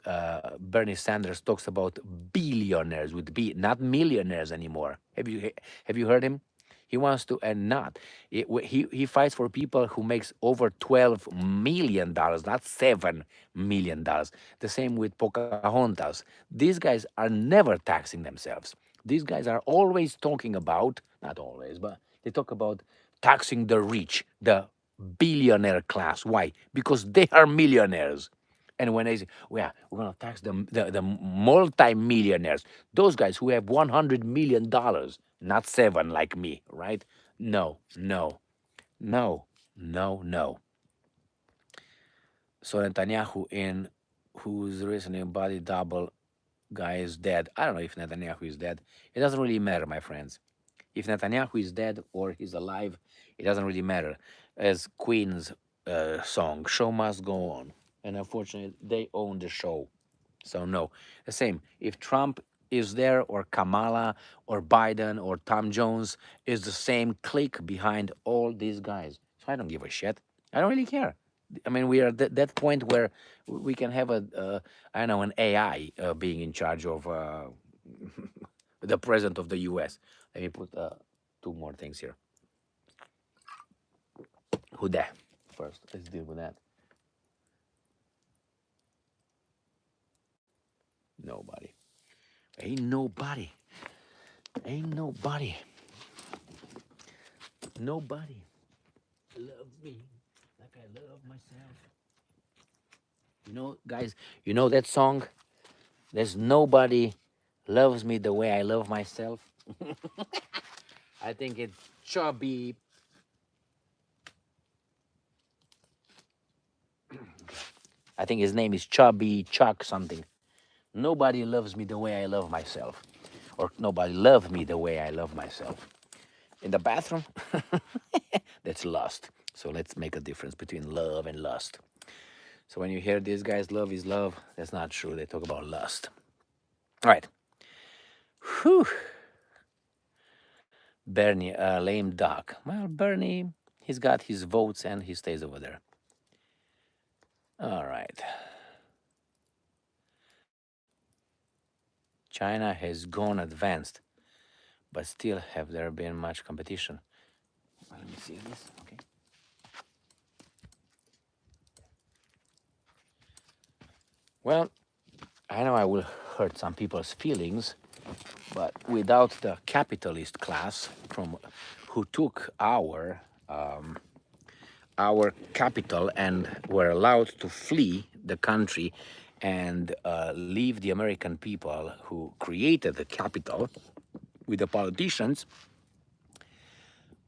Bernie Sanders talks about billionaires with B, not millionaires anymore. Have you heard him? He wants to, and not. He fights for people who makes over $12 million, not $7 million. The same with Pocahontas. These guys are never taxing themselves. These guys are always talking about, not always, but they talk about taxing the rich, the billionaire class. Why? Because they are millionaires. And when they say, well, yeah, we're going to tax the multi-millionaires, those guys who have $100 million, not seven like me, right? No, no, no, no, no. So Netanyahu, in whose recently body double guy is dead. I don't know if Netanyahu is dead. It doesn't really matter, my friends. If Netanyahu is dead or he's alive, it doesn't really matter. As Queen's song, show must go on. And unfortunately, they own the show. So, no. The same. If Trump is there, or Kamala, or Biden, or Tom Jones, is the same clique behind all these guys. So I don't give a shit. I don't really care. I mean, we are at that point where we can have I don't know, an AI being in charge of the president of the U.S. Let me put two more things here. Who that? First, let's deal with that. Nobody. Ain't nobody. Ain't nobody. Nobody loves me like I love myself. You know, guys, you know that song? There's nobody loves me the way I love myself. I think it's Chubby. I think his name is Chubby Chuck something. Nobody loves me the way I love myself. Or nobody loved me the way I love myself. In the bathroom? That's lust. So let's make a difference between love and lust. So when you hear these guys, love is love, that's not true. They talk about lust. All right. Whew. Bernie, lame duck. Well, Bernie, he's got his votes and he stays over there. All right. China has gone advanced, but still have there been much competition. Well, let me see this. Okay. Well, I know I will hurt some people's feelings, but without the capitalist class from who took our capital and were allowed to flee the country and leave the American people who created the capital with the politicians,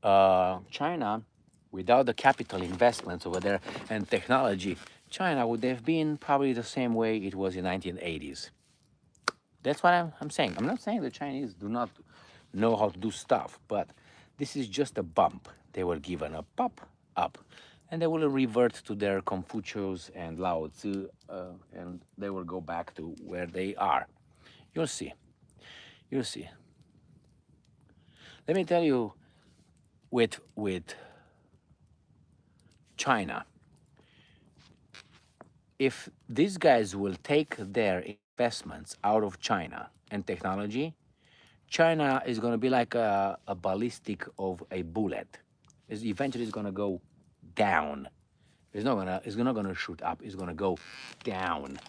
China, without the capital investments over there and technology, China would have been probably the same way it was in 1980s. That's what I'm saying. I'm not saying the Chinese do not know how to do stuff, but this is just a bump. They were given a pop up, and they will revert to their Confucius and Lao Tzu, and they will go back to where they are. You'll see. You'll see. Let me tell you, with China, if these guys will take their investments out of China and technology, China is going to be like a ballistic of a bullet. Eventually, it's going to go down. It's not gonna shoot up. It's gonna go down.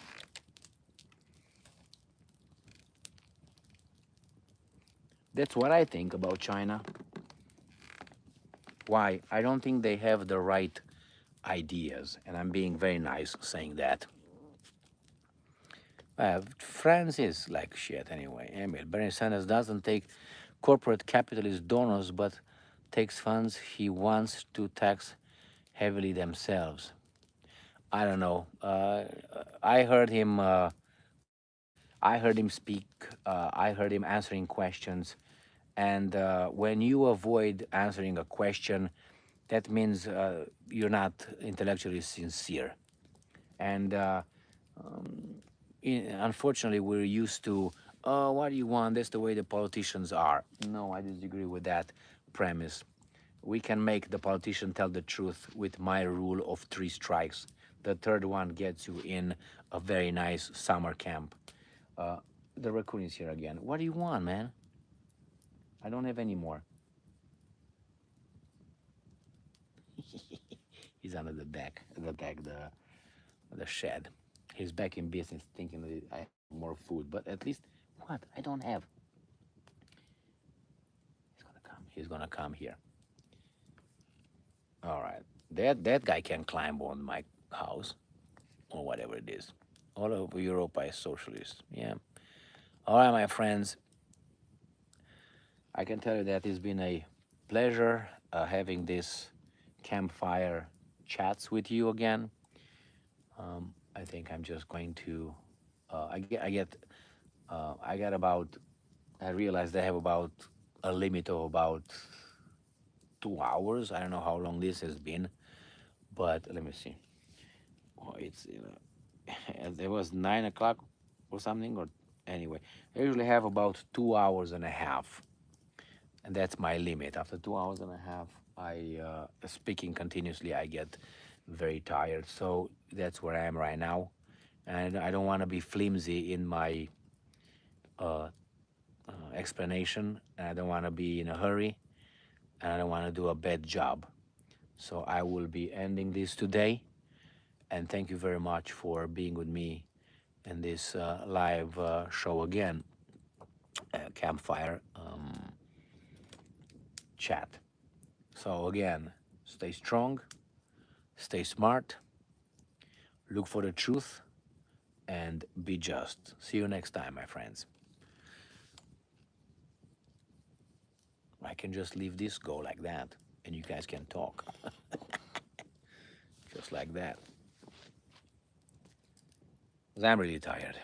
That's what I think about China. Why? I don't think they have the right ideas, and I'm being very nice saying that. France is like shit anyway. Emil, Bernie Sanders doesn't take corporate capitalist donors, but takes funds he wants to tax heavily themselves. I don't know. I heard him. I heard him speak. I heard him answering questions, and when you avoid answering a question, that means you're not intellectually sincere. And Unfortunately, we're used to, oh, what do you want? That's the way the politicians are. No, I disagree with that premise. We can make the politician tell the truth with my rule of three strikes. The third one gets you in a very nice summer camp. Uh, the raccoon is here again. What do you want, man? I don't have any more. He's under the shed. He's back in business, thinking that I have more food. But at least, what? I don't have. He's gonna come. He's gonna come here. All right. That guy can climb on my house or whatever it is. All over Europe is socialist. Yeah. All right, my friends. I can tell you that it's been a pleasure having this campfire chats with you again. I think I'm just going to. I got about. I realized I have about a limit of about 2 hours. I don't know how long this has been, but let me see. Oh, it's it was 9 o'clock or something, or anyway. I usually have about 2 hours and a half, and that's my limit. After 2 hours and a half, I speaking continuously, I get very tired. So that's where I am right now, and I don't want to be flimsy in my uh, explanation. I don't want to be in a hurry, and I don't want to do a bad job. So I will be ending this today, and thank you very much for being with me in this live show again, campfire chat. So again, stay strong, stay smart, look for the truth, and be just. See you next time, my friends. I can just leave this go like that, and you guys can talk just like that. 'Cause I'm really tired.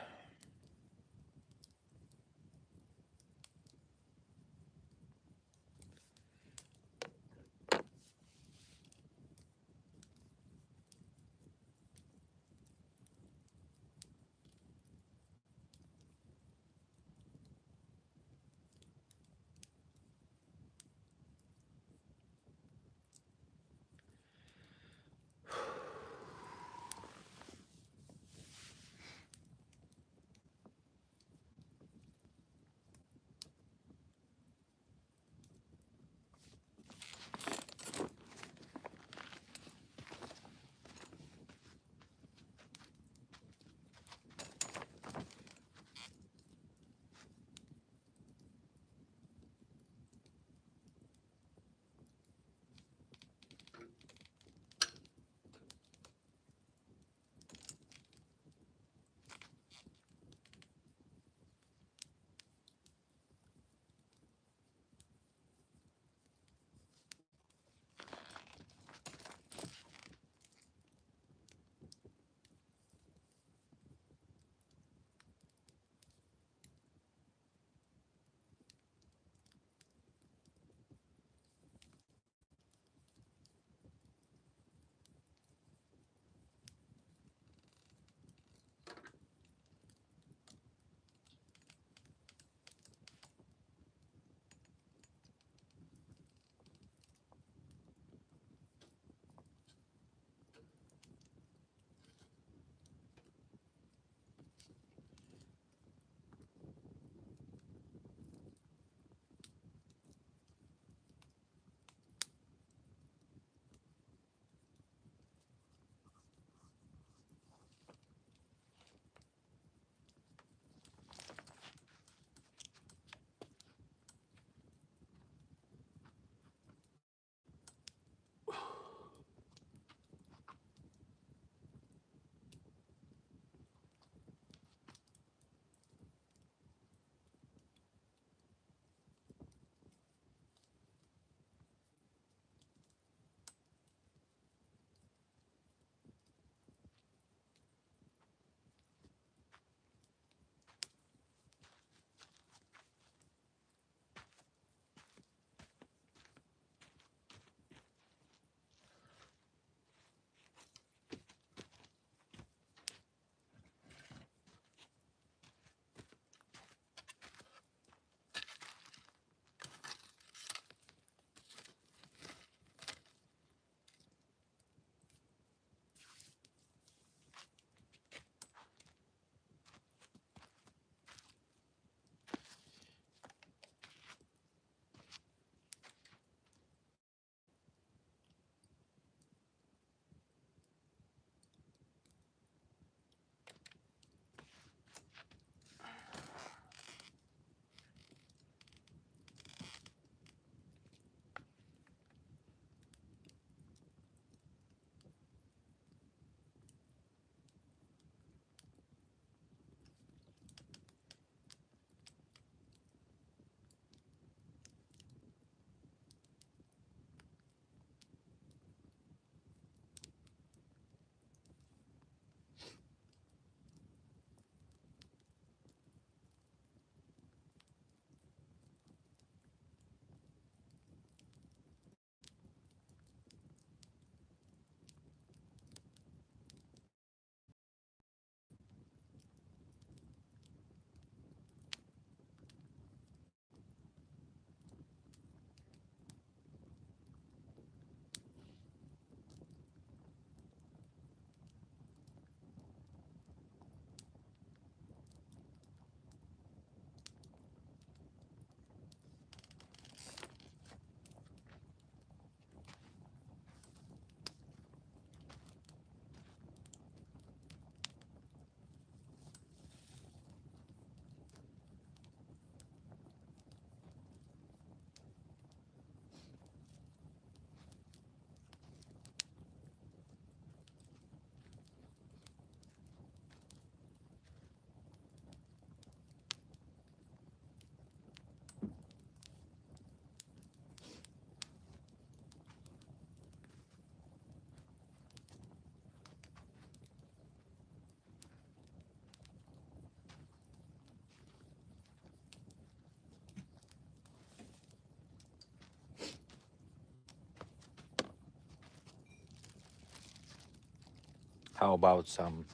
How about some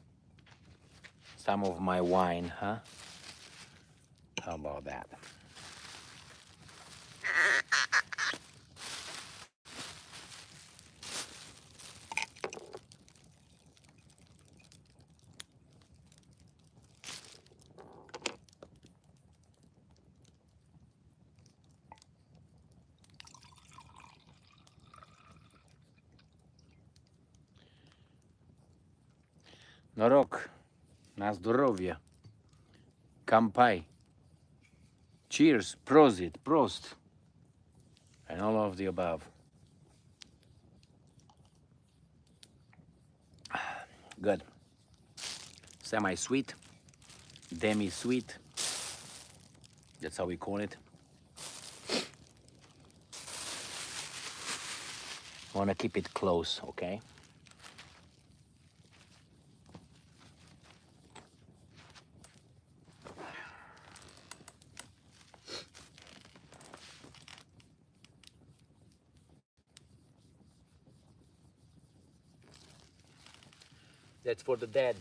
of my wine, huh? How about that? Norok, na zdrowie, kampai, cheers, prosit, prost, and all of the above. Good. Semi-sweet, demi-sweet. That's how we call it. I want to keep it close, okay? That's for the dead.